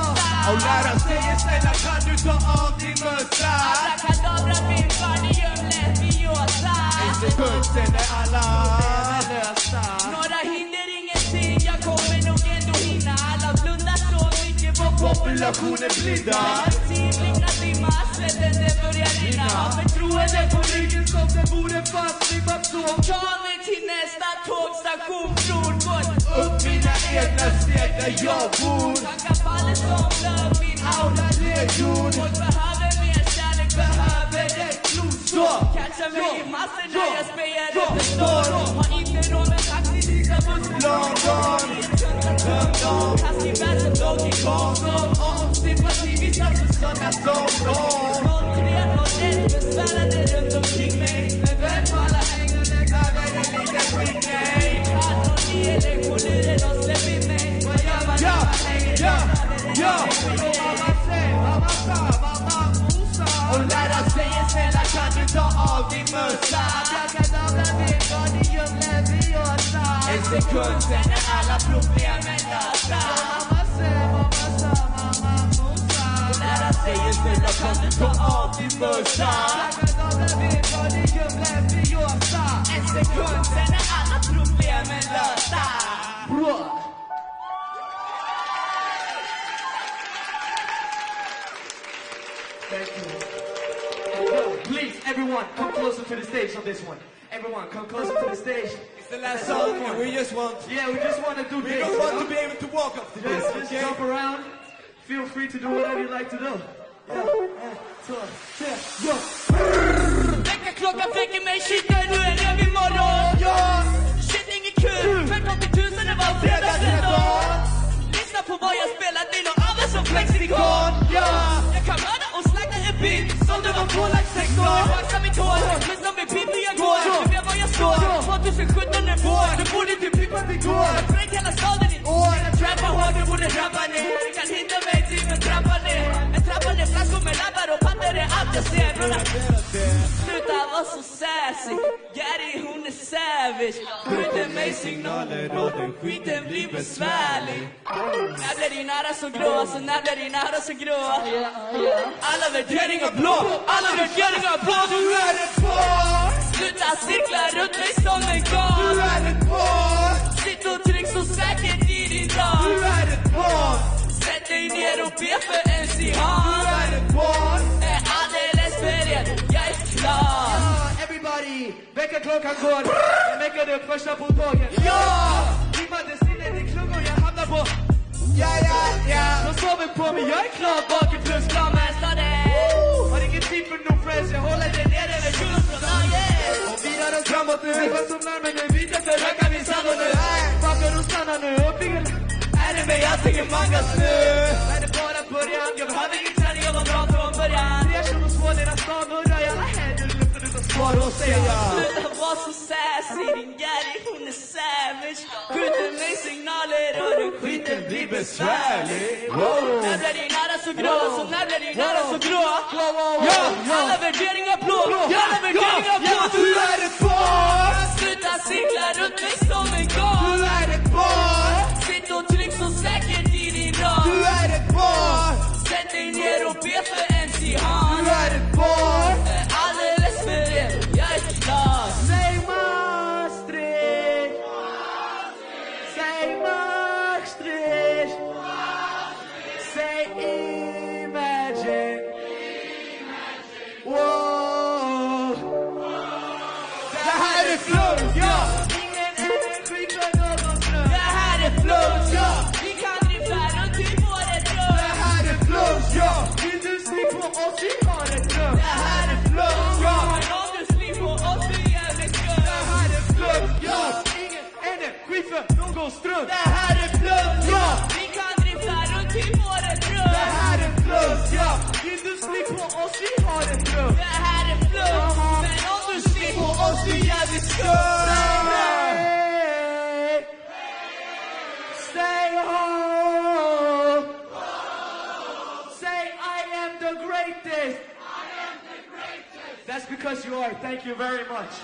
Och läraren säger snälla kan du ta av din mössa. Abracadabra, Wingardium Leviosa. En sekund sen är alla lösa. Några hinder ingenting, jag kommer nog ändå hinna. Alla blundar så mycket på populationen blinda. Tidningar dimma, svetten det börjar rinna. Har förtroende på ryggen som det vore fastlimmat så. Ta mig till nästa tågstation, bror. Gått upp mina egna steg där jag bor. Tackar fallet som löv, min aura lejon. Folk behöver mer kärlek, behöver ett klosår. Catcha mig i massor när jag spejar efter storm. Har inte råd med taxi, sista bussen London. Kast i värld som Donkey Kong. Som om sympati visar för sådana som dem. 0301 besvärade runt omkring mig. Men vem alla hängande över en liten skitgrej. Att någon ni är lägg på luren och släpp in mig. Vad gör man när man hänger mamma säger, mamma sa, mamma mosa. Och läraren säger snälla kan du ta av din mössa. Abracadabra, Wingardium Leviosa. En sekund sen är alla problemen lösa. Mamma säger, mamma sa, mamma mosa. Och läraren säger snälla kan du ta av din mössa. Abracadabra, Wingardium Leviosa. En sekund sen är alla problemen lösa. Thank you. Please, everyone, come closer to the stage on this one. Everyone, come closer to the stage. It's the last song, and we just want to... Yeah, we just want to do this. We just want to be able to walk up to this, Just jump around. Feel free to do whatever you like to do. Väckarklockan väcker mig, shit, nu är det vid morgon. Shit, inget kul, 15 000 det var fredagsredan. Lyssna på vad jag spelar, det är någon annan som flexikon. Jag kan mörda och slakta en bit som du så sassy. Gary hon är savage. Skjuter mig signaler och den skiten blir besvärlig. När blir din öra så grå, så när blir din öra så grå? Alla värderingar blå, alla värderingar blå. Du är ett barn. Sluta cirkla runt mig som en gal. Du är ett barn. Sitt och tryck så säkert i din dag. Du är ett barn. Sätt dig ner och be för MC Han. Du är ett barn. Är alldeles beredd, jag är klar. Everybody, väckarklockan går. Jag mäckade upp första på tåget. Ja! Rimmade sinnet i klungor, jag hamnar på. Ja. De sover på mig, jag är klar baken plus klar med sladet. Har ingen tid för no friends, jag håller det nere med kul från dagen. Och vi har oss framåt nu, vad som närmar nu. Vi tänkte röka min sallad nu. Bakar och stannar nu, och bygger. Är det mig, jag tänker mangas nu. Är det bara början, jag behöver ingen träning, jag var bra från början. 3 kilo svår, deras stad och röja. Svar och säga. Sluta vara så sassy, din Gary hon är savage. Skjuter mig signaler och den skiten blir besvärlig. När blir din öra så grå, så när blir din öra så grå? Ja, alla värderingar blå, alla värderingar blå. Du är ett barn. Sluta cirkla runt mig som en gal. Du är ett barn. Sitt och tryck så säkert i din dag. Du är ett barn. Sätt dig ner och be för MC Han. Du är ett barn. Alldeles beredd, jag är klar. Säg Maastricht. Säg Maastricht. Säg Imagine. Wow. Det här är flow, ja. Ingen energi för någon ström. Det här är flow, ja. Vi kan drifta runt i våret rum. Det här är flow, ja. Vill du se på oss, vi har ett rum. Det här är flow, ja. Men om du slår på oss, vi är jävligt skum. Det här är flow, ja. Ingen energi för någon ström. Det här är flow, ja. Vi kan drifta runt i våret rum. Det här är flow, ja. Vill du se på oss, vi har ett rum. Det här är flow, men om du slår på oss, vi är jävligt skum. Stay home. Say I am the greatest. That's because you are. Thank you very much.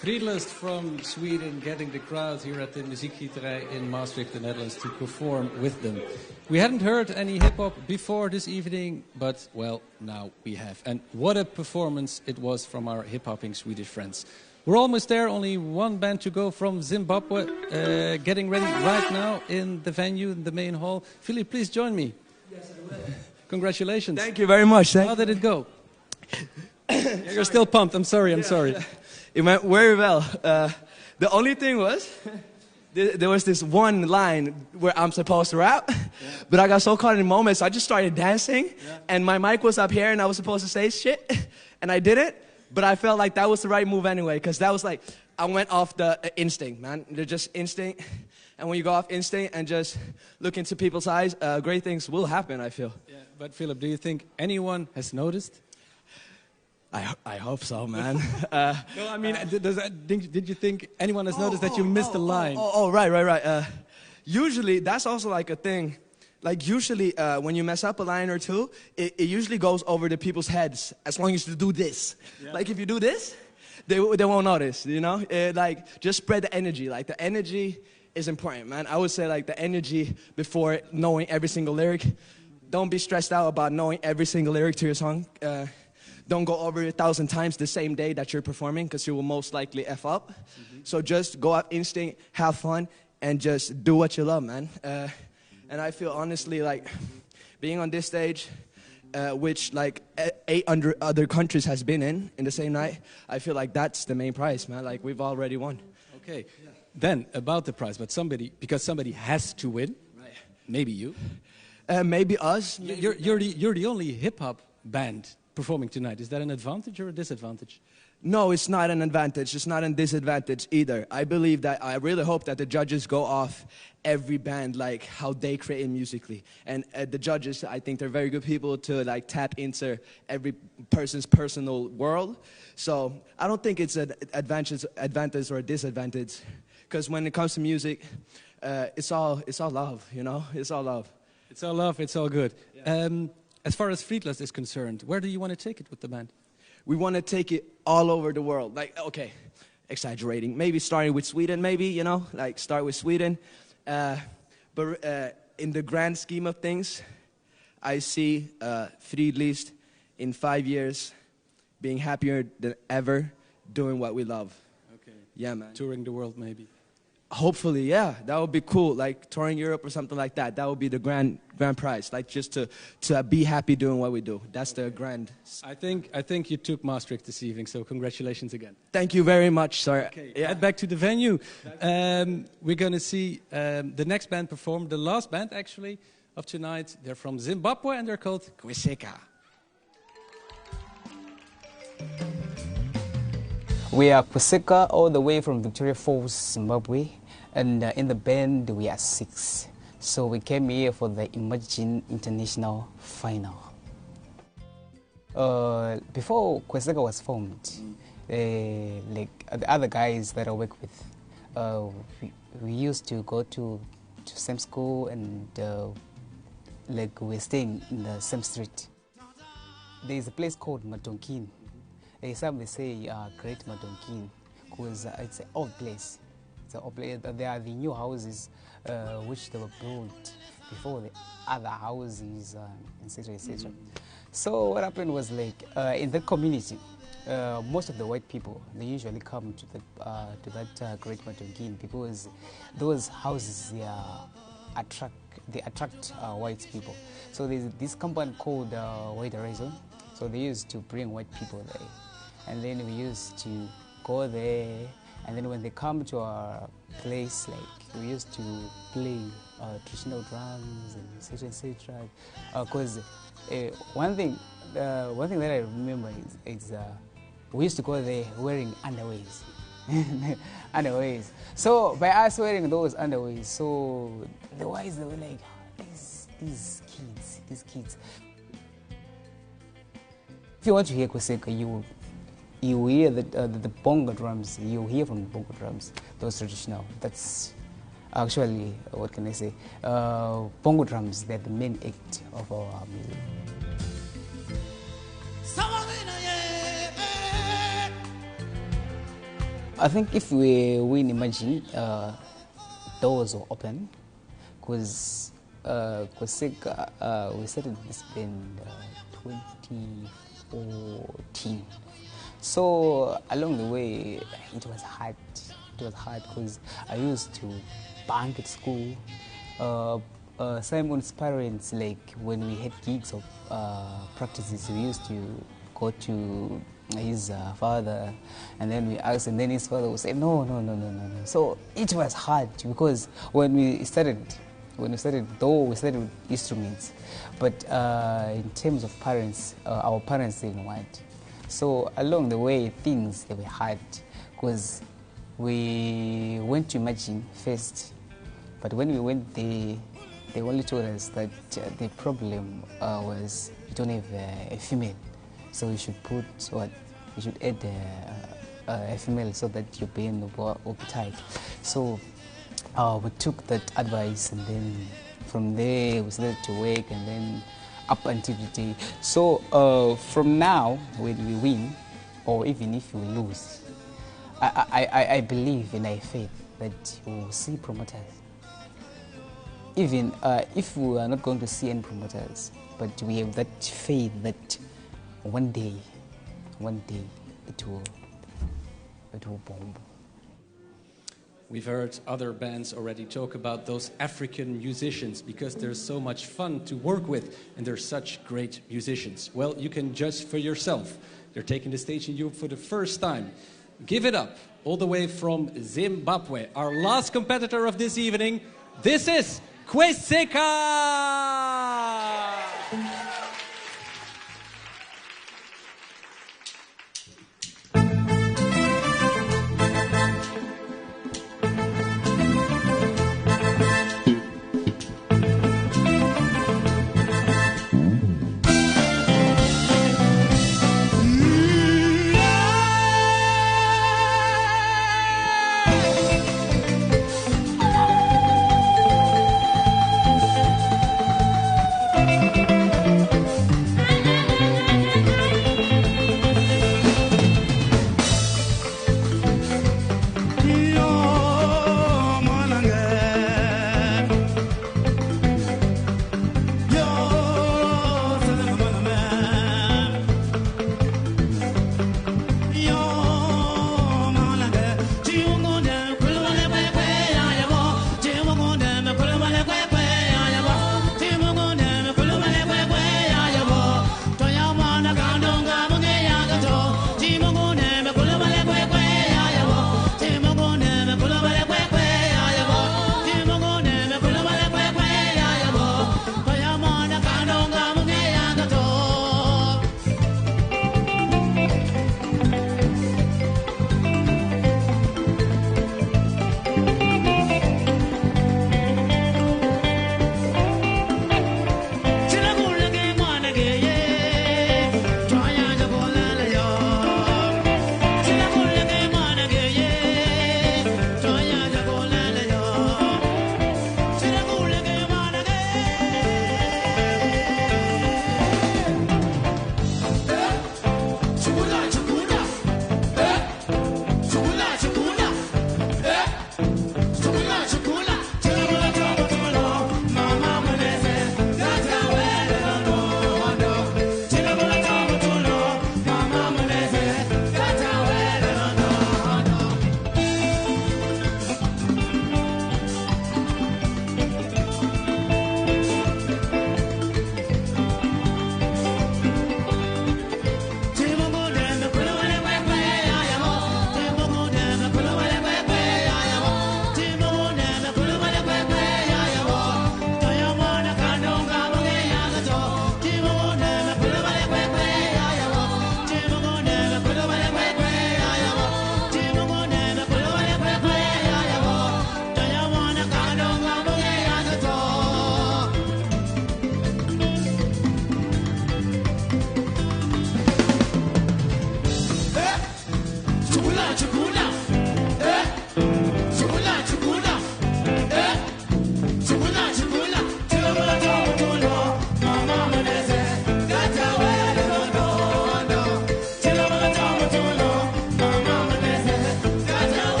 Fridlyst from Sweden getting the crowd here at the Muziekgieterij in Maastricht, the Netherlands, to perform with them. We hadn't heard any hip-hop before this evening, but, well, now we have. And what a performance it was from our hip-hopping Swedish friends. We're almost there, only one band to go from Zimbabwe, getting ready right now in the venue, in the main hall. Philip, please join me. Yes, I will. Congratulations. Thank you very much. How did it go? You're still pumped. I'm sorry. It went very well. The only thing was, there was this one line where I'm supposed to rap, but I got so caught in the moment, so I just started dancing, and my mic was up here, and I was supposed to say shit, and I didn't, but I felt like that was the right move anyway, because that was like, I went off the instinct, man. They're just instinct, and when you go off instinct and just look into people's eyes, great things will happen, I feel. Yeah, but Philip, do you think anyone has noticed? I hope so, man. No, I mean, did you think anyone has noticed that you missed a line? Right. Usually, that's also like a thing. Like usually, when you mess up a line or two, it usually goes over the people's heads as long as you do this. Yeah. Like if you do this, they won't notice, you know? Like just spread the energy. Like the energy is important, man. I would say like the energy before knowing every single lyric. Don't be stressed out about knowing every single lyric to your song. Don't go over 1,000 times the same day that you're performing because you will most likely F up. Mm-hmm. So just go out instinct, have fun, and just do what you love, man. And I feel honestly like being on this stage, which like 800 other countries has been in the same night, I feel like that's the main prize, man. Like we've already won. Okay. Yeah. Then about the prize, but because somebody has to win, right. Maybe you. Maybe us. Maybe you're the only hip-hop band performing tonight. Is that an advantage or a disadvantage? No, it's not an advantage. It's not a disadvantage either. I believe that, I really hope that the judges go off every band, like how they create musically. And the judges, I think they're very good people to like tap into every person's personal world. So I don't think it's an advantage or a disadvantage. Because when it comes to music, it's all love, you know? It's all love. It's all love, it's all good. As far as Fridlyst is concerned, where do you want to take it with the band? We want to take it all over the world. Like, okay, exaggerating. Maybe starting with Sweden, maybe, you know, like start with Sweden. But in the grand scheme of things, I see Fridlyst in 5 years being happier than ever, doing what we love. Okay. Yeah, man. Touring the world, maybe. Hopefully, yeah, that would be cool. Like touring Europe or something like that. That would be the grand prize. Like just to be happy doing what we do. That's the grand. I think you took Maastricht this evening, so congratulations again. Thank you very much, sir. Okay, head back to the venue. We're going to see the next band perform. The last band, actually, of tonight. They're from Zimbabwe and they're called Kweseka. We are Kweseka, all the way from Victoria Falls, Zimbabwe, and in the band we are 6. So we came here for the Imagine International Final. Before Kweseka was formed, like the other guys that I work with, we used to go to same school and like we're staying in the same street. There is a place called Madonkin. Some they say Great Madonkin because it's an old place. It's an old place. There are the new houses which they were built before the other houses, etc., etc. So what happened was like in that community, most of the white people they usually come to that Great Madonkin because those houses they attract white people. So there's this company called White Horizon. So they used to bring white people there. And then we used to go there, and then when they come to our place, like we used to play traditional drums and etc. Because one thing that I remember is we used to go there wearing underwears, underwears. So by us wearing those underwears, so the whites they were like, these kids. If you want to hear Kweseka, you hear the bongo drums. You hear from the bongo drums, those traditional. That's actually, what can I say? Bongo drums, they're the main act of our music. I think if we win Imagine, doors will open, because Kweseka, we started this band 2014. So along the way, it was hard. It was hard because I used to bunk at school. Simon's parents, like when we had gigs of practices, we used to go to his father, and then we asked, and then his father would say, no. So it was hard because when we started, though we started with instruments, but in terms of parents, our parents didn't want. So along the way, things they were hard because we went to Imagine first, but when we went there, they only told us that the problem was you don't have a female, so you should put what? You should add a female so that your band will be tight. So we took that advice, and then from there we started to work, and then up until today. So from now, when we win, or even if we lose, I believe and I have faith that we will see promoters. Even if we are not going to see any promoters, but we have that faith that one day it will bomb. We've heard other bands already talk about those African musicians because they're so much fun to work with and they're such great musicians. Well, you can judge for yourself. They're taking the stage in Europe for the first time. Give it up, all the way from Zimbabwe. Our last competitor of this evening, this is Kweseka!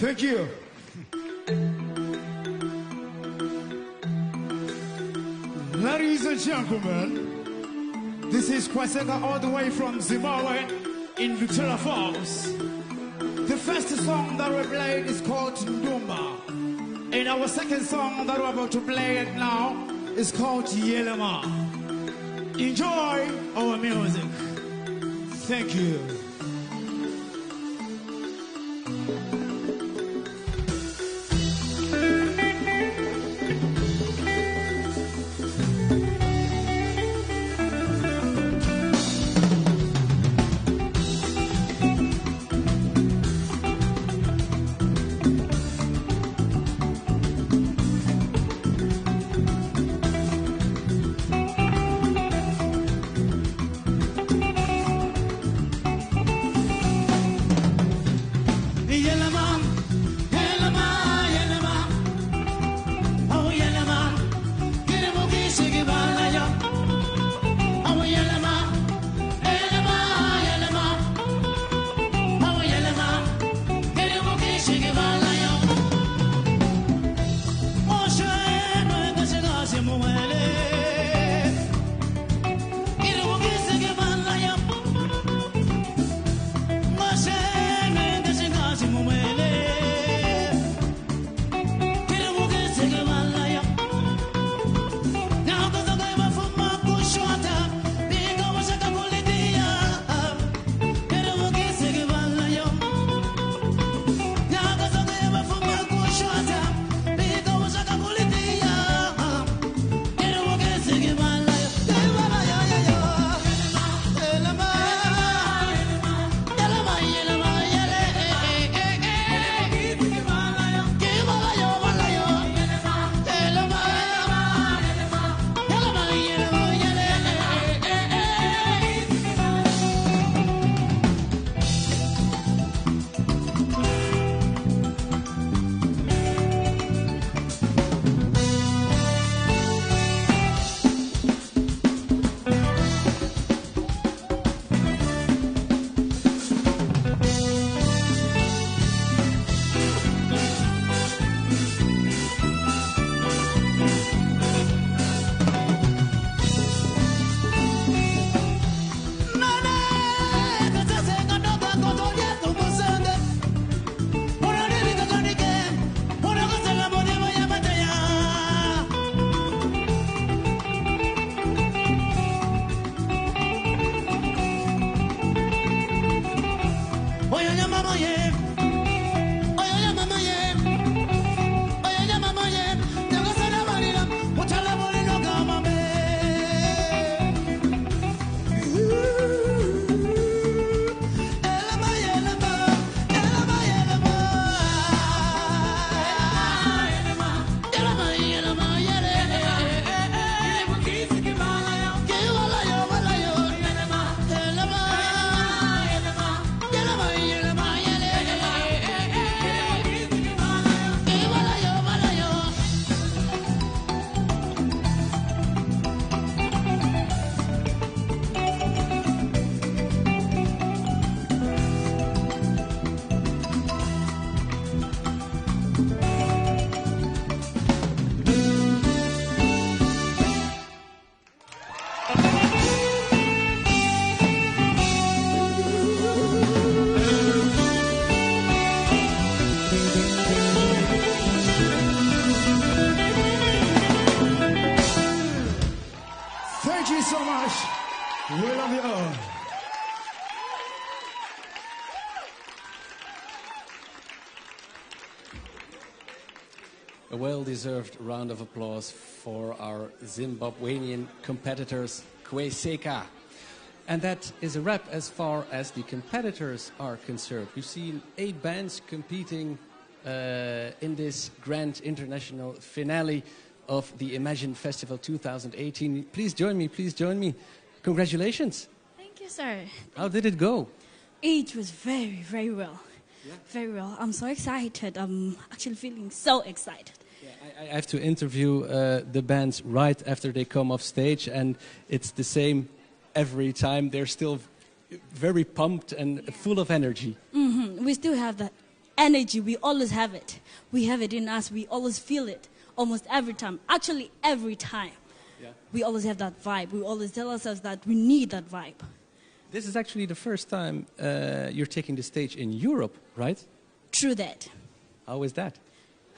Thank you. Ladies and gentlemen, this is Kweseka all the way from Zimbabwe in Victoria Falls. The first song that we played is called Ndumba. And our second song that we're about to play it now is called Yelema. Enjoy our music. Thank you. A well-deserved round of applause for our Zimbabwean competitors, Kweseka. And that is a wrap as far as the competitors are concerned. We've seen 8 bands competing in this grand international finale of the Imagine Festival 2018. Please join me, please join me. Congratulations. Thank you, sir. How did it go? It was very, very well. Yeah. Very well. I'm so excited. I'm actually feeling so excited. Yeah, I have to interview the bands right after they come off stage, and it's the same every time. They're still very pumped and full of energy. Mm-hmm. We still have that energy, we always have it. We have it in us. We always feel it almost every time. Actually, every time. Yeah. We always have that vibe. We always tell ourselves that we need that vibe. This is actually the first time you're taking the stage in Europe, right? True that. How is that?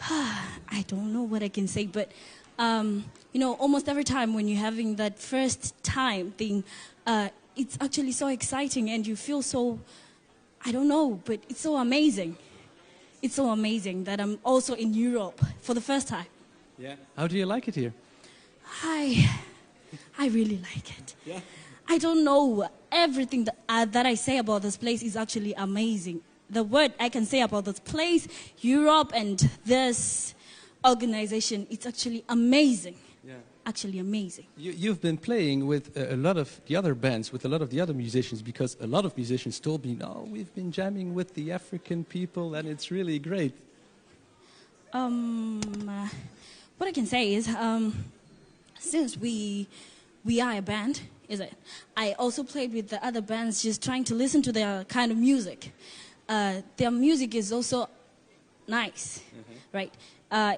I don't know what I can say, but almost every time when you're having that first time thing, it's actually so exciting and you feel so, I don't know, but it's so amazing. It's so amazing that I'm also in Europe for the first time. Yeah. How do you like it here? I really like it. Yeah. I don't know. Everything that I say about this place is actually amazing. The word I can say about this place, Europe, and this organization, it's actually amazing. Yeah. Actually amazing. You've been playing with a lot of the other bands, with a lot of the other musicians, because a lot of musicians told me, no, we've been jamming with the African people, and it's really great. What I can say is, since we are a band, is it? I also played with the other bands, just trying to listen to their kind of music. Their music is also nice, right?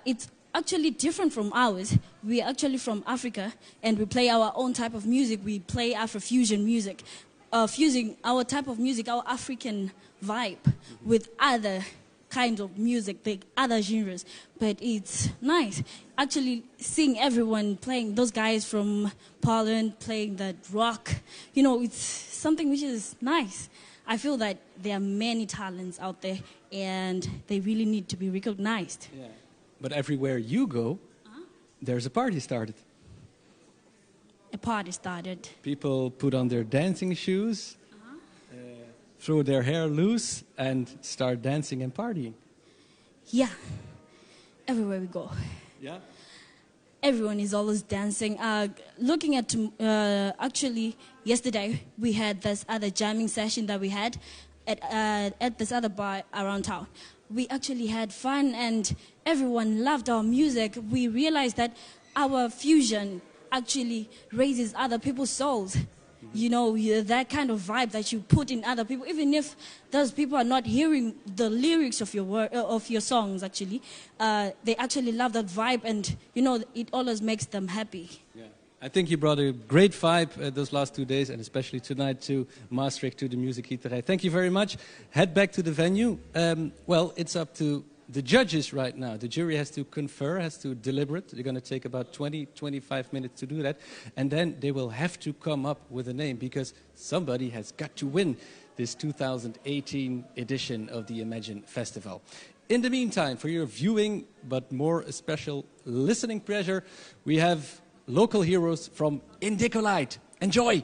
It's actually different from ours. We're actually from Africa, and we play our own type of music. We play Afrofusion music, fusing our type of music, our African vibe, with other kind of music, the other genres. But it's nice. Actually, seeing everyone playing, those guys from Poland playing that rock, it's something which is nice. I feel that there are many talents out there, and they really need to be recognized. Yeah. But everywhere you go, there's a party started. A party started. People put on their dancing shoes, throw their hair loose, and start dancing and partying. Yeah. Everywhere we go. Yeah. Everyone is always dancing. Looking at, actually, yesterday we had this other jamming session that we had at this other bar around town. We actually had fun and everyone loved our music. We realized that our fusion actually raises other people's souls. That kind of vibe that you put in other people, even if those people are not hearing the lyrics of your songs, actually, they actually love that vibe, and it always makes them happy. Yeah. I think you brought a great vibe those last 2 days, and especially tonight to Maastricht, to the Muziekgieterij. Thank you very much. Head back to the venue. Well, it's up to the judges right now. The jury has to confer, has to deliberate. They're going to take about 20-25 minutes to do that. And then they will have to come up with a name, because somebody has got to win this 2018 edition of the Imagine Festival. In the meantime, for your viewing, but more a special listening pleasure, we have local heroes from Indicolite. Enjoy!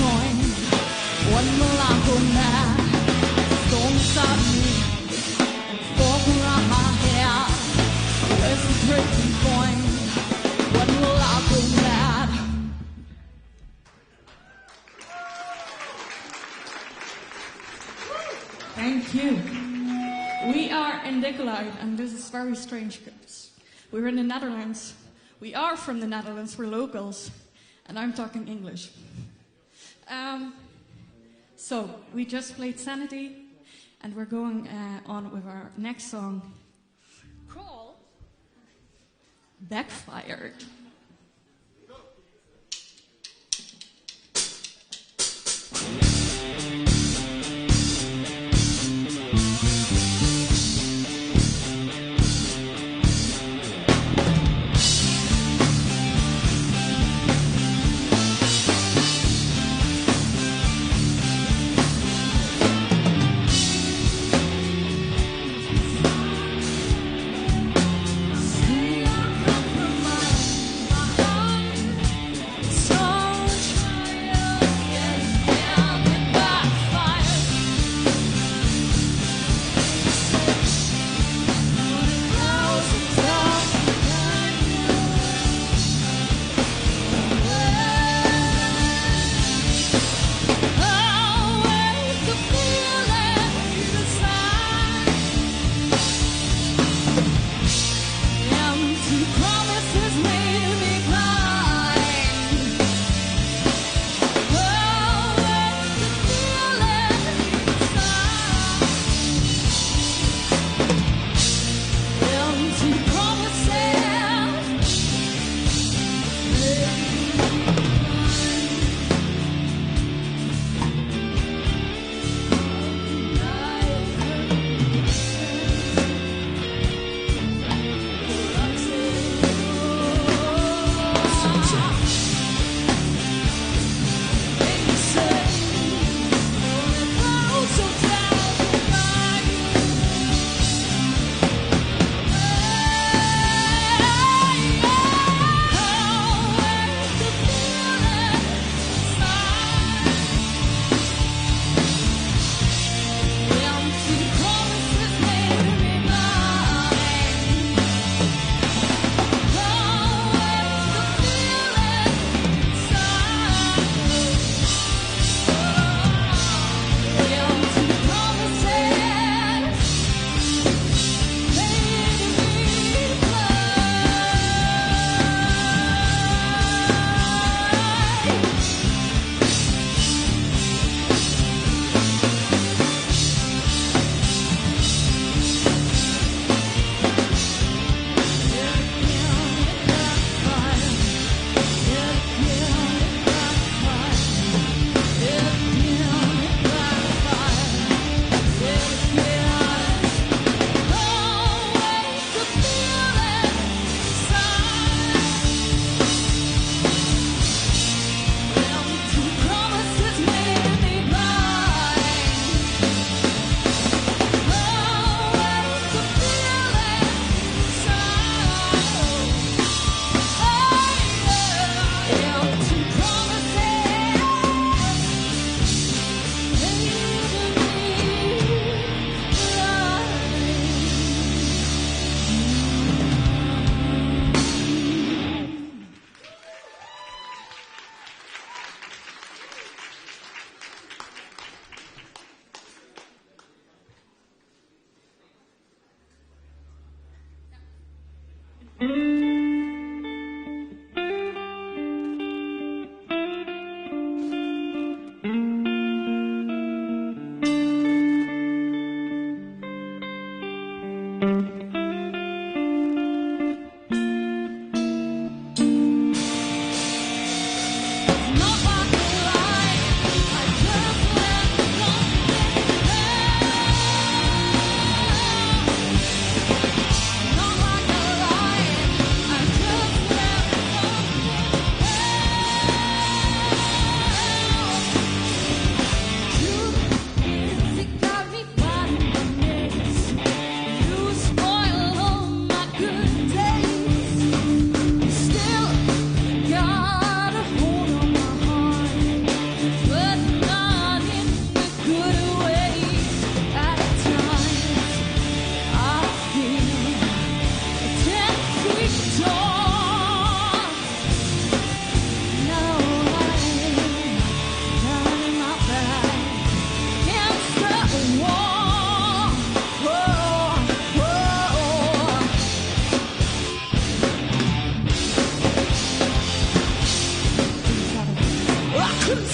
point. One Morocco man, storm inside me, and fork around my hair. Where's the breaking point? One Morocco man. Thank you. We are in Nicolai, and this is very strange because we're in the Netherlands. We are from the Netherlands, we're locals, and I'm talking English. So, we just played Sanity, and we're going on with our next song, called Backfired. So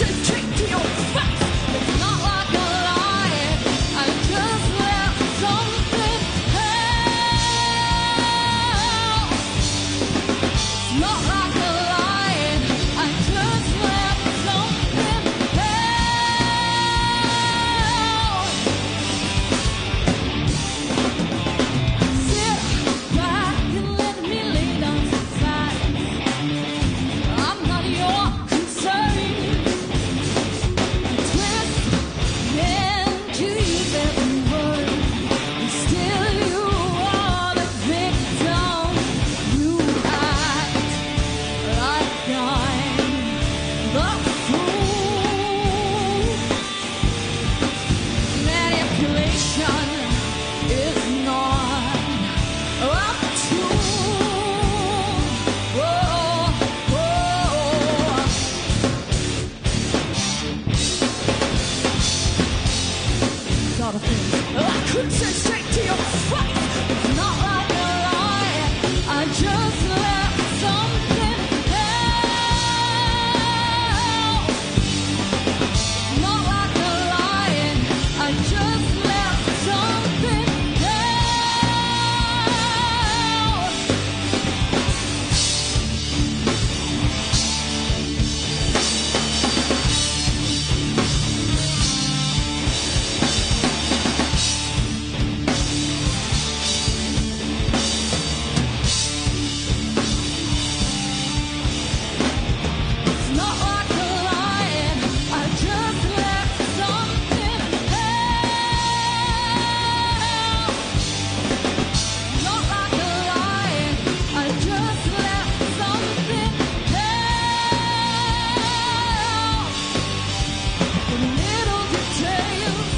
say straight to your face. It's not like a lie. I just let something out. It's not like a lie. I just let something out. Sit back and let me lay down some facts. I'm not your concern. Twist into use every word, and still you are the victim. You act like I'm the fool. Manipulation is not up to. Whoa, whoa. Got a thing. I could say straight to your face. It's not like a lie. I just let something out. Not like a lie. I just let something out. It's not like a lie. I just let something out. Not like a lie. I just let something out. The little details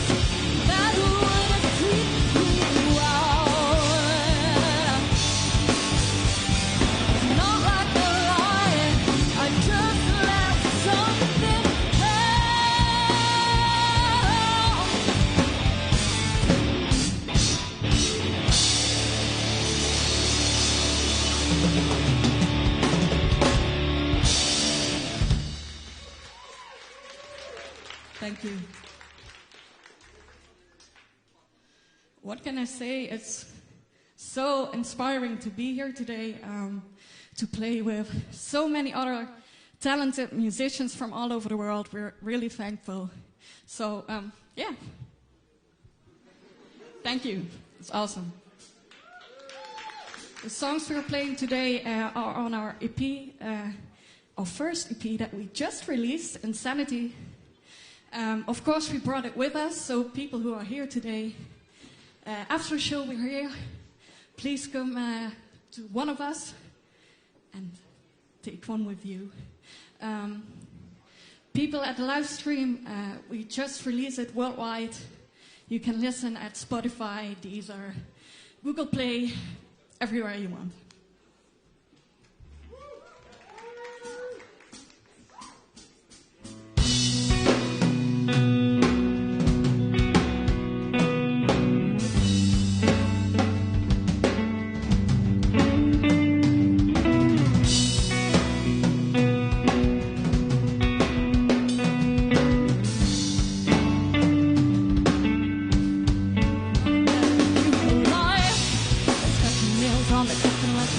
that would creep you out. Not like a lie. I just let something Thank you. What can I say? It's so inspiring to be here today, to play with so many other talented musicians from all over the world. We're really thankful. So, yeah. Thank you. It's awesome. The songs we're playing today are on our EP, our first EP that we just released, Insanity. Of course, we brought it with us, so people who are here today, after the show we're here, please come to one of us and take one with you. People at the live stream, we just released it worldwide. You can listen at Spotify, Deezer, Google Play, everywhere you want. On the coffin like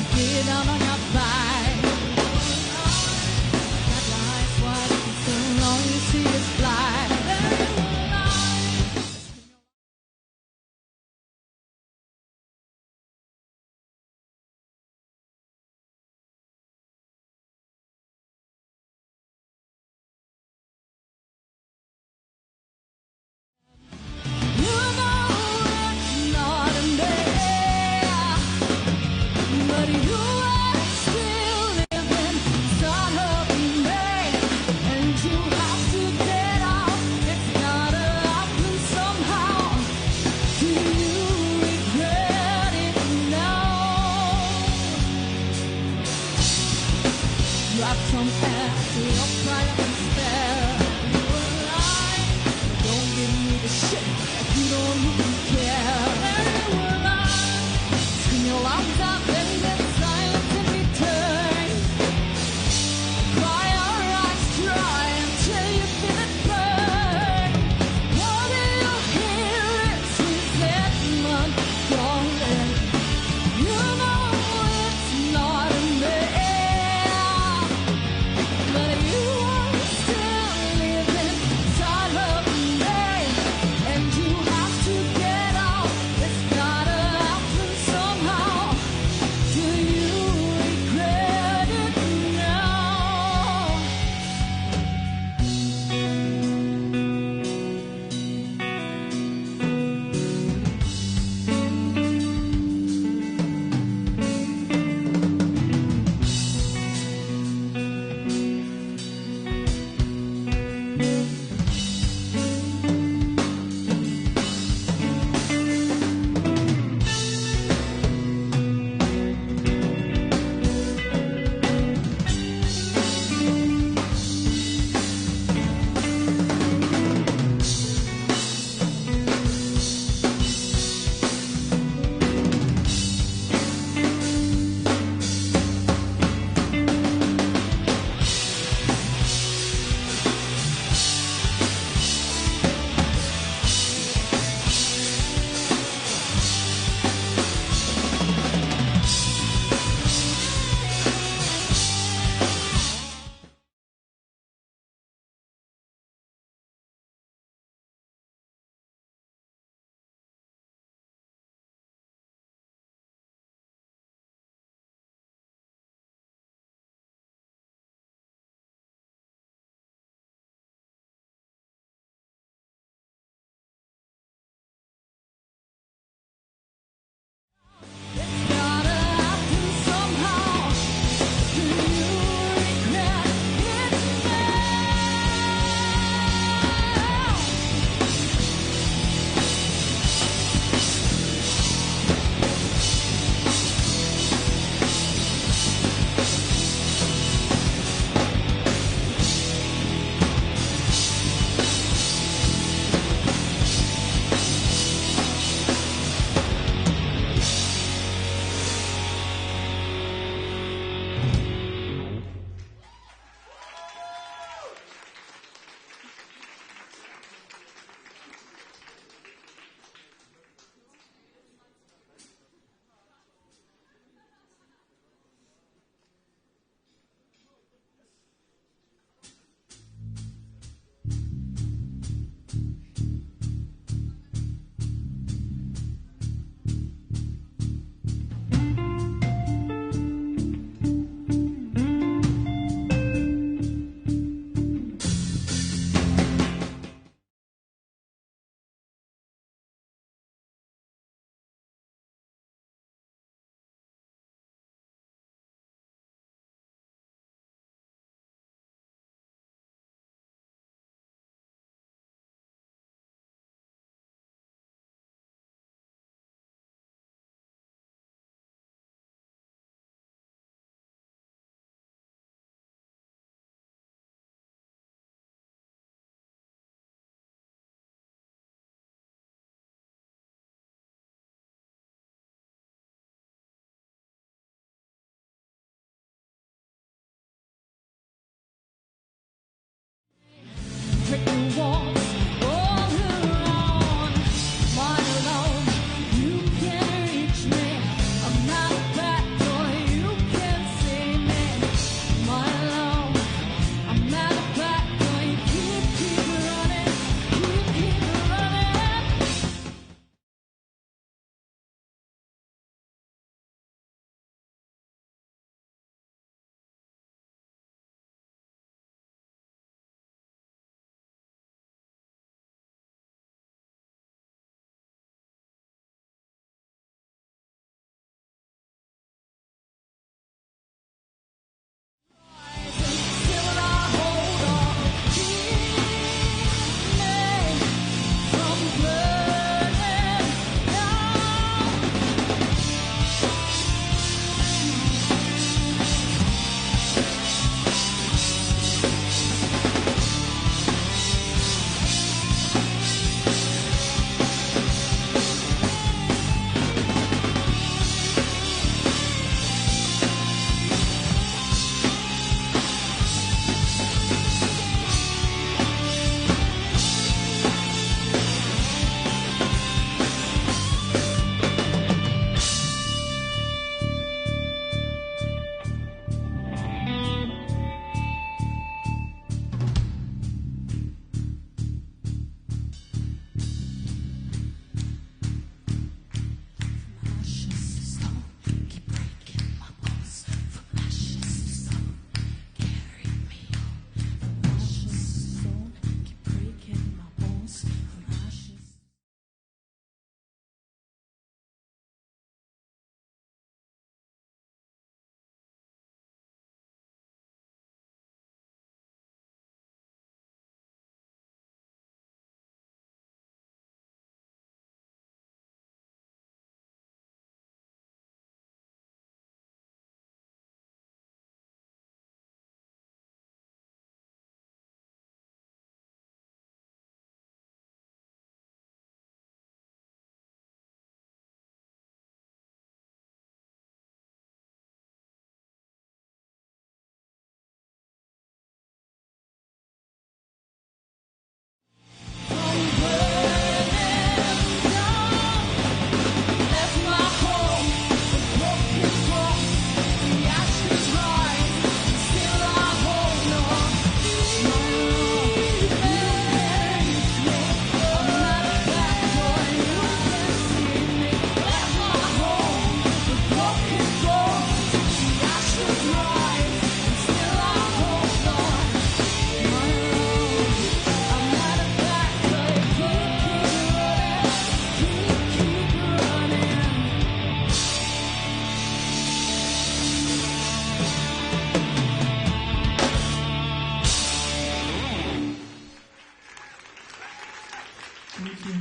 Thank you.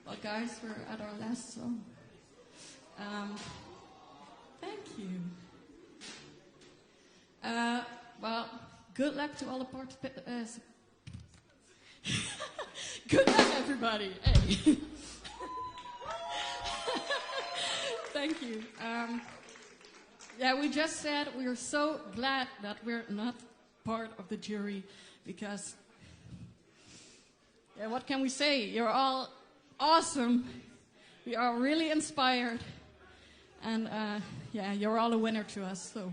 Well, guys, we're at our last song. Thank you. Well, good luck to all the participants. Good luck, everybody. Hey. Thank you. Yeah, we just said we are so glad that we're not part of the jury because, yeah, what can we say? You're all awesome. We are really inspired. And, yeah, you're all a winner to us, so.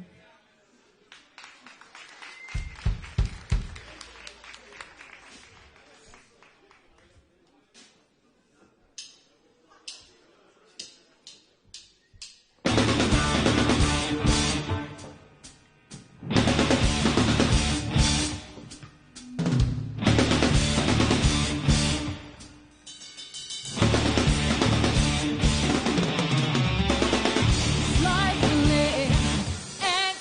Lightning and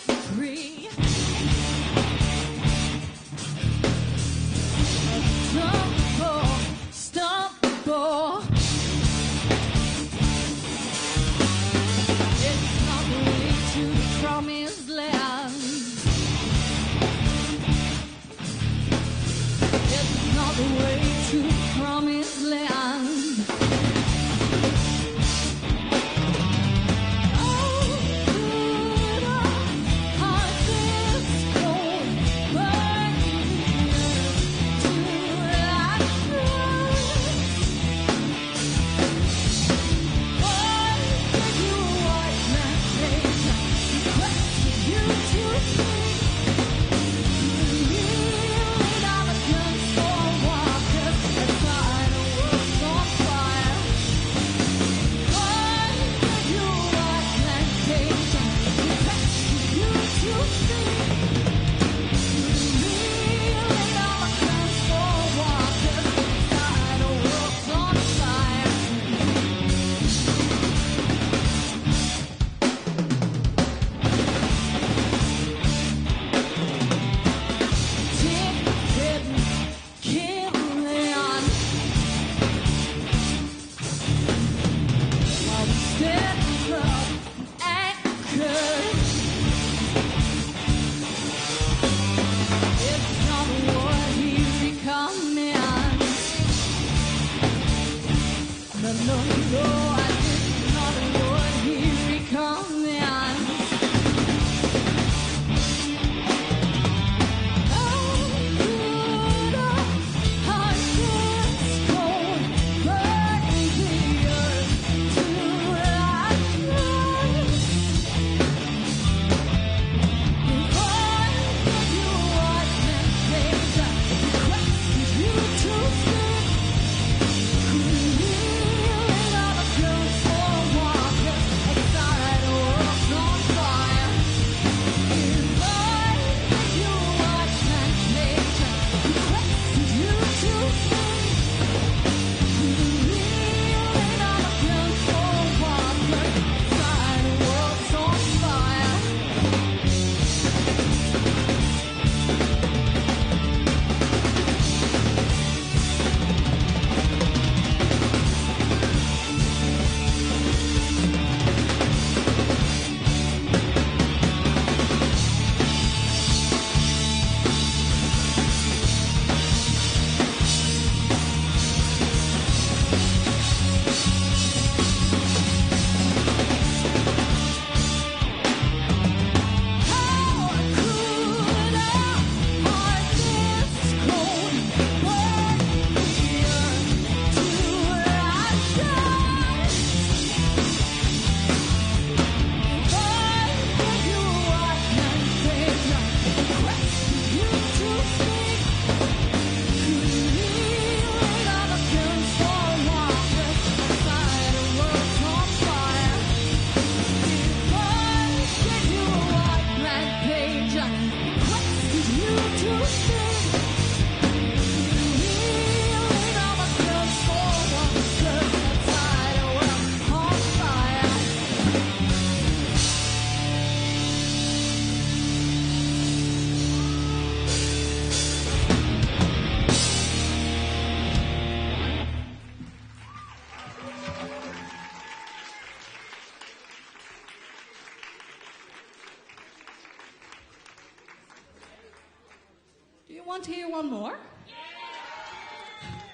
you want to hear one more?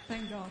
Thank God.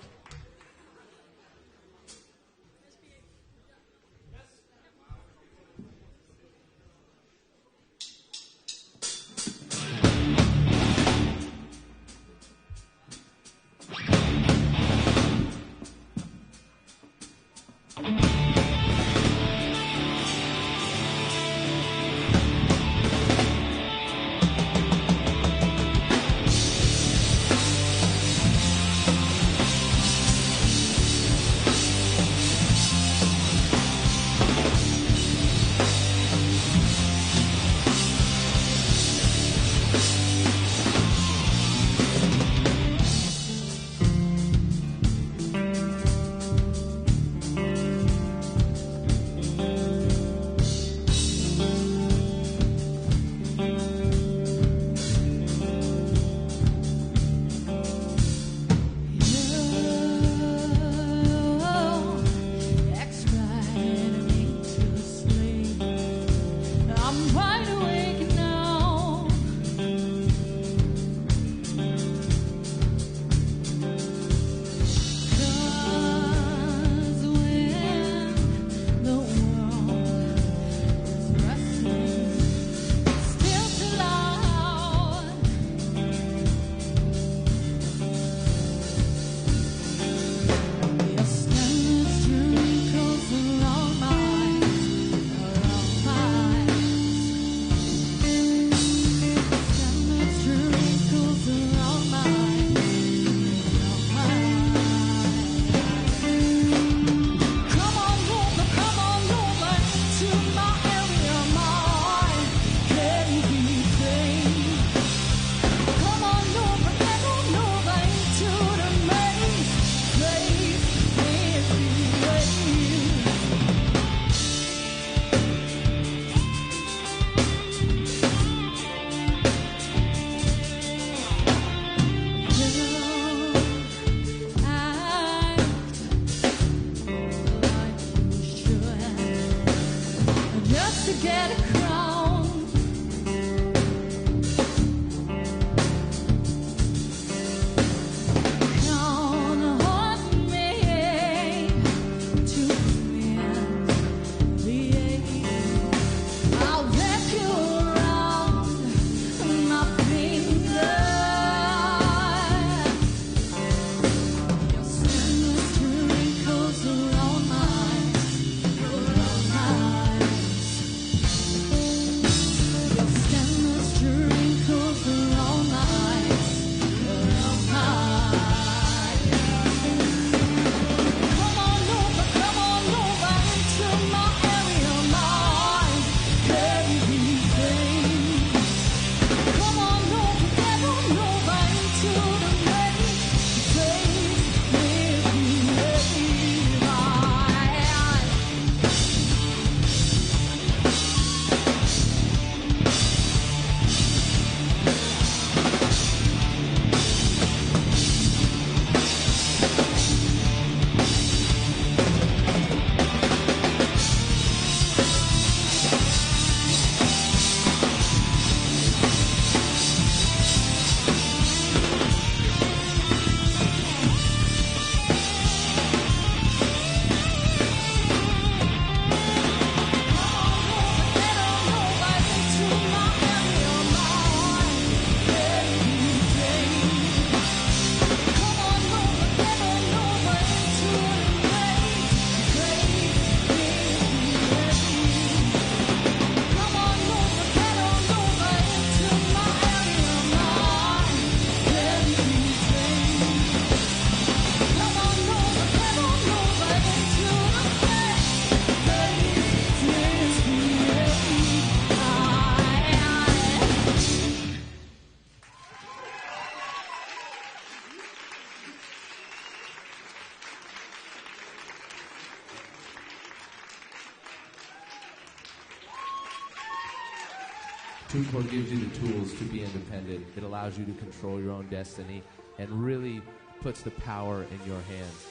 TuneCore gives you the tools to be independent. It allows you to control your own destiny and really puts the power in your hands.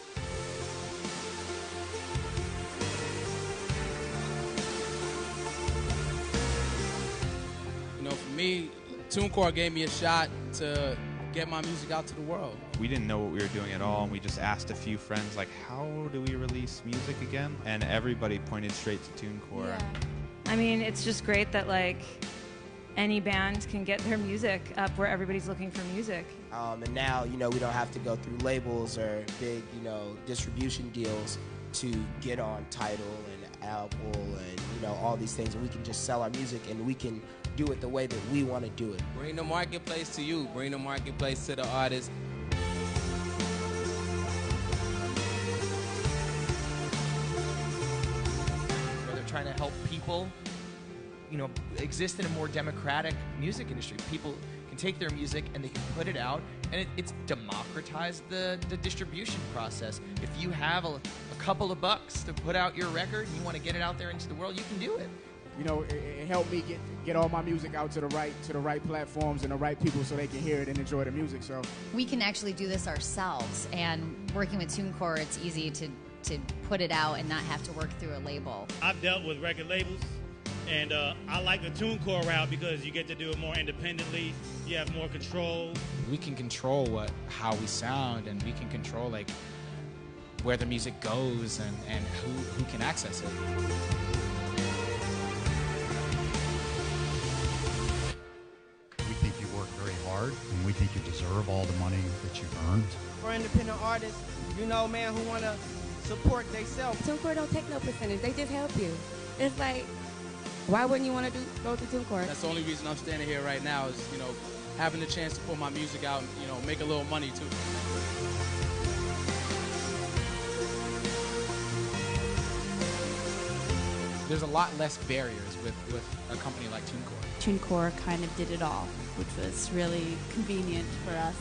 You know, for me, TuneCore gave me a shot to get my music out to the world. We didn't know what we were doing at all, and we just asked a few friends, like, how do we release music again? And everybody pointed straight to TuneCore. Yeah. I mean, it's just great that, like, any band can get their music up where everybody's looking for music. And now, you know, we don't have to go through labels or big, you know, distribution deals to get on Tidal and Apple and, you know, all these things. And we can just sell our music and we can do it the way that we want to do it. Bring the marketplace to you. Bring the marketplace to the artists. They're trying to help people, you know, exist in a more democratic music industry. People can take their music and they can put it out, and it's democratized the distribution process. If you have a couple of bucks to put out your record and you want to get it out there into the world, you can do it. You know, it helped me get all my music out to the right platforms and the right people so they can hear it and enjoy the music. So we can actually do this ourselves, and working with TuneCore, it's easy to put it out and not have to work through a label. I've dealt with record labels, and I like the TuneCore route because you get to do it more independently. You have more control. We can control how we sound, and we can control like where the music goes and who can access it. We think you work very hard, and we think you deserve all the money that you've earned. For independent artists, you know, man, who want to support themselves. TuneCore don't take no percentage. They just help you. It's like, why wouldn't you want to go to TuneCore? That's the only reason I'm standing here right now is, you know, having the chance to put my music out and, you know, make a little money too. There's a lot less barriers with a company like TuneCore. TuneCore kind of did it all, which was really convenient for us.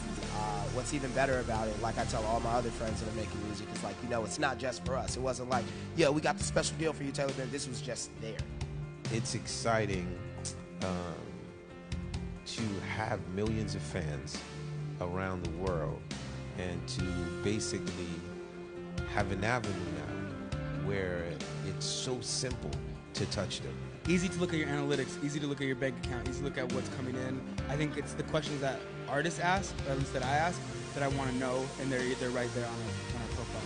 What's even better about it, like I tell all my other friends that are making music, it's like, you know, it's not just for us. It wasn't like, yeah, we got the special deal for you, Taylor. This was just there. It's exciting to have millions of fans around the world and to basically have an avenue now where it's so simple to touch them. Easy to look at your analytics, easy to look at your bank account, easy to look at what's coming in. I think it's the questions that artists ask, or at least that I ask, that I want to know, and they're right there on our profile.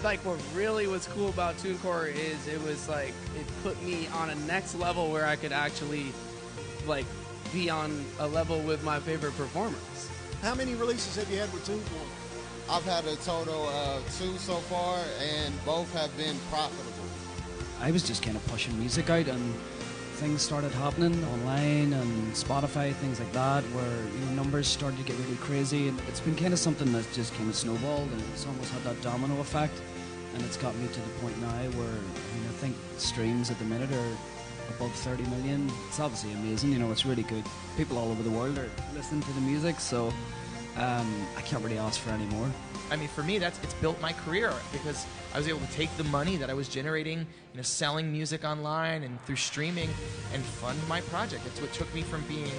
Like, what really was cool about TuneCore is it was like, it put me on a next level where I could actually, like, be on a level with my favorite performers. How many releases have you had with TuneCore? I've had a total of 2 so far, and both have been profitable. I was just kind of pushing music out, and things started happening online and Spotify, things like that, where, you know, numbers started to get really crazy, and it's been kind of something that's just kind of snowballed, and it's almost had that domino effect, and it's got me to the point now where, I mean, I think streams at the minute are above 30 million. It's obviously amazing, you know, it's really good. People all over the world are listening to the music, so I can't really ask for any more. I mean, for me, it's built my career because I was able to take the money that I was generating, you know, selling music online and through streaming, and fund my project. It's what took me from being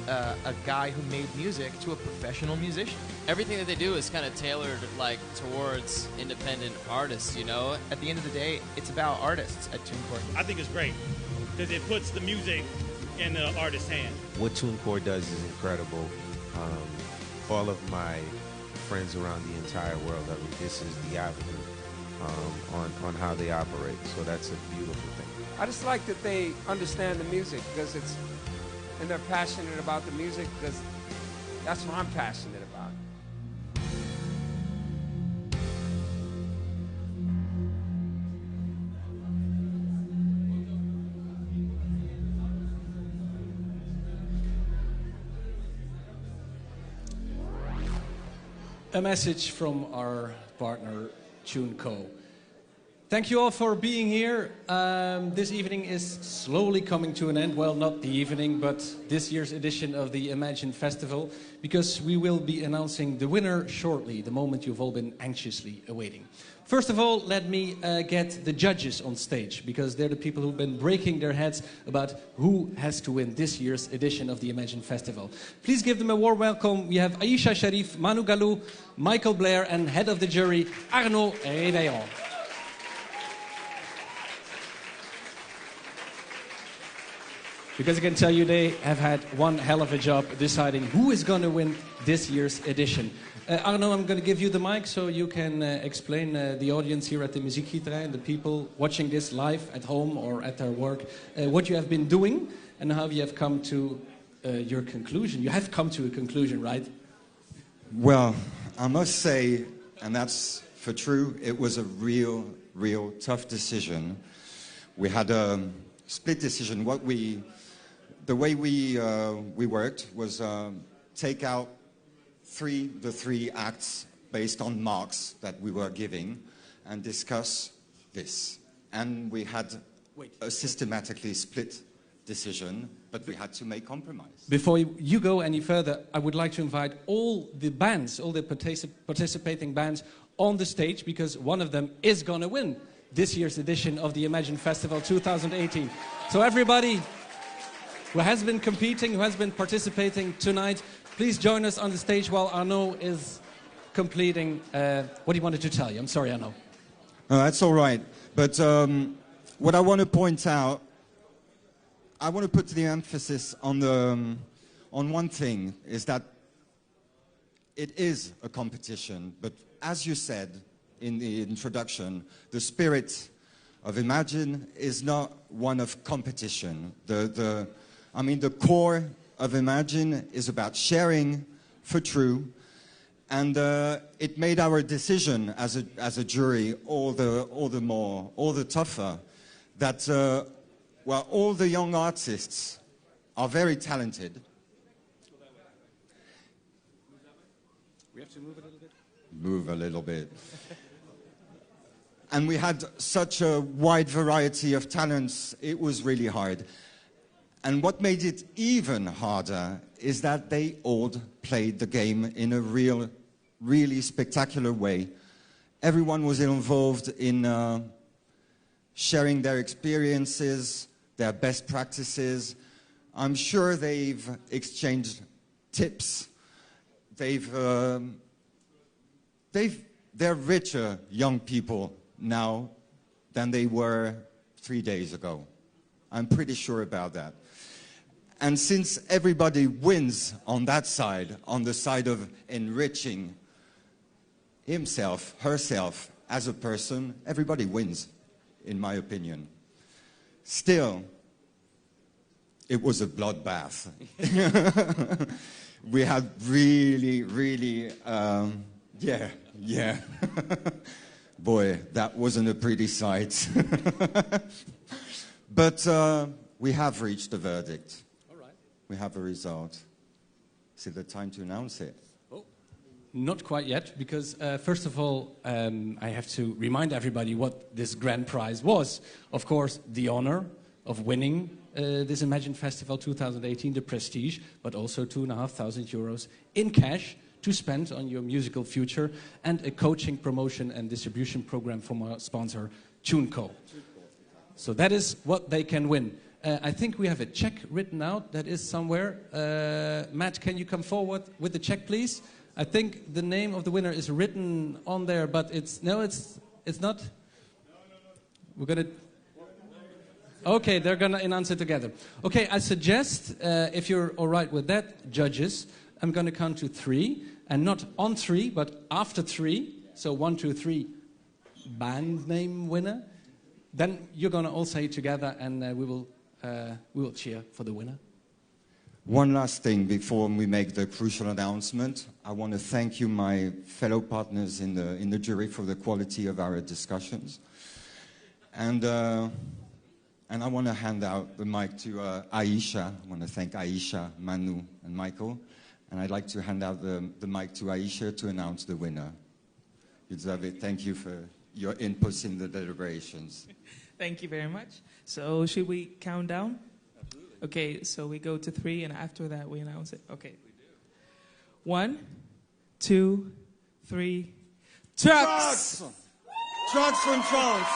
a guy who made music to a professional musician. Everything that they do is kind of tailored like towards independent artists, you know? At the end of the day, it's about artists at TuneCore. I think it's great because it puts the music in the artist's hand. What TuneCore does is incredible. All of my friends around the entire world, I mean, this is the avenue on how they operate, so that's a beautiful thing. I just like that they understand the music because and they're passionate about the music because that's what I'm passionate about. A message from our partner, TuneCore. Thank you all for being here. This evening is slowly coming to an end. Well, not the evening, but this year's edition of the Imagine Festival, because we will be announcing the winner shortly, the moment you've all been anxiously awaiting. First of all, let me get the judges on stage, because they're the people who've been breaking their heads about who has to win this year's edition of the Imagine Festival. Please give them a warm welcome. We have Aisha Sharif, Manu Galou, Michael Blair, and head of the jury, Arnaud Réveillon. because I can tell you they have had one hell of a job deciding who is going to win this year's edition. Arno, I'm going to give you the mic so you can explain the audience here at the Muziekgieterij and the people watching this live at home or at their work what you have been doing and how you have come to your conclusion. You have come to a conclusion, right? Well, I must say, and that's for true, it was a real tough decision. We had a split decision. The way we worked was take out the three acts based on marks that we were giving and discuss this. And we had a systematically split decision, but we had to make compromise. Before you go any further, I would like to invite all the bands, all the participating bands on the stage, because one of them is going to win this year's edition of the Imagine Festival 2018. So everybody who has been competing, who has been participating tonight, please join us on the stage while Arno is completing what he wanted to tell you. I'm sorry, Arno. That's all right. But what I want to point out, I want to put the emphasis on one thing, is that it is a competition. But as you said in the introduction, the spirit of Imagine is not one of competition. The core of Imagine is about sharing for true, and it made our decision as a jury all the tougher. That all the young artists are very talented. We have to move a little bit. Move a little bit. And we had such a wide variety of talents, it was really hard. And what made it even harder is that they all played the game in a really spectacular way. Everyone was involved in sharing their experiences, their best practices. I'm sure they've exchanged tips. They're richer young people now than they were 3 days ago. I'm pretty sure about that. And since everybody wins on that side, on the side of enriching himself, herself as a person, everybody wins, in my opinion. Still, it was a bloodbath. We had really, boy, that wasn't a pretty sight. But we have reached a verdict. All right. We have a result. Is it the time to announce it? Oh, not quite yet, because first of all, I have to remind everybody what this grand prize was. Of course, the honor of winning this Imagine Festival 2018, the prestige, but also €2,500 in cash to spend on your musical future, and a coaching, promotion and distribution program from our sponsor, TuneCo. So that is what they can win. I think we have a check written out that is somewhere. Matt, can you come forward with the check, please? I think the name of the winner is written on there, but it's not. We're gonna. Okay, they're gonna announce it together. Okay, I suggest if you're all right with that, judges, I'm gonna count to 3, and not on 3, but after 3. So 1, 2, 3. Band name winner. Then you're going to all say it together, and we will cheer for the winner. One last thing before we make the crucial announcement. I want to thank you, my fellow partners in the jury, for the quality of our discussions. And I want to hand out the mic to Aisha. I want to thank Aisha, Manu, and Michael. And I'd like to hand out the mic to Aisha to announce the winner. Yudzavit, thank you for your inputs in the deliberations. Thank you very much. So should we count down? Absolutely. Okay, so we go to 3, and after that we announce it. Okay. 1, 2, 3. Trucks! Trucks from France!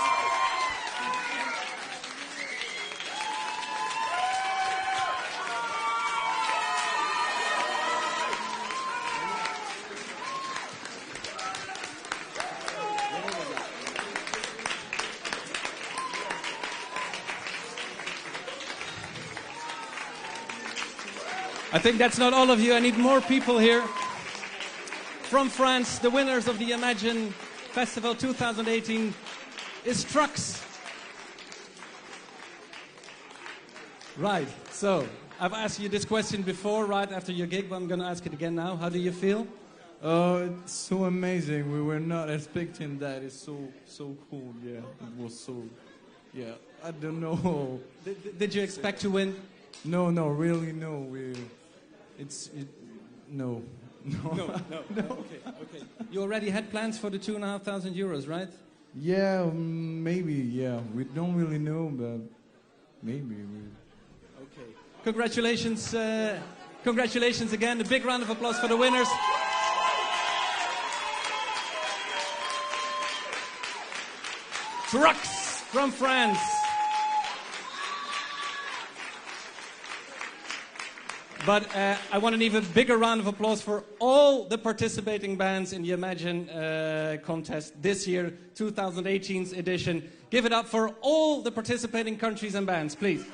I think that's not all of you. I need more people here. From France, the winners of the Imagine Festival 2018 is Trucks. Right, so I've asked you this question before, right after your gig, but I'm going to ask it again now. How do you feel? It's so amazing. We were not expecting that. It's so cool. Yeah, it was so. Yeah, I don't know. Did you expect to win? No, really, no. No. No. Okay. You already had plans for the €2,500, right? Yeah, maybe. Yeah, we don't really know, but maybe. Okay. Congratulations! Congratulations again. A big round of applause for the winners. Trucks from France. But I want an even bigger round of applause for all the participating bands in the Imagine contest this year, 2018's edition. Give it up for all the participating countries and bands, please.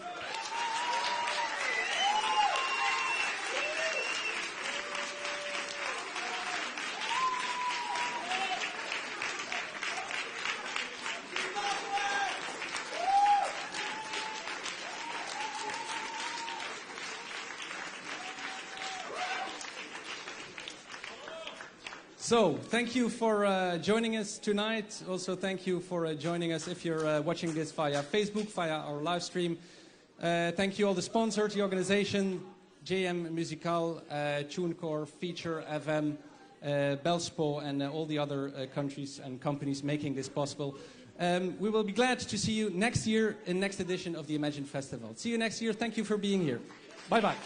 So, thank you for joining us tonight. Also, thank you for joining us if you're watching this via Facebook, via our live stream. Thank you all the sponsors, the organization, JM Musical, TuneCore, Feature, FM, Belspo, and all the other countries and companies making this possible. We will be glad to see you next year in next edition of the Imagine Festival. See you next year. Thank you for being here. Bye-bye.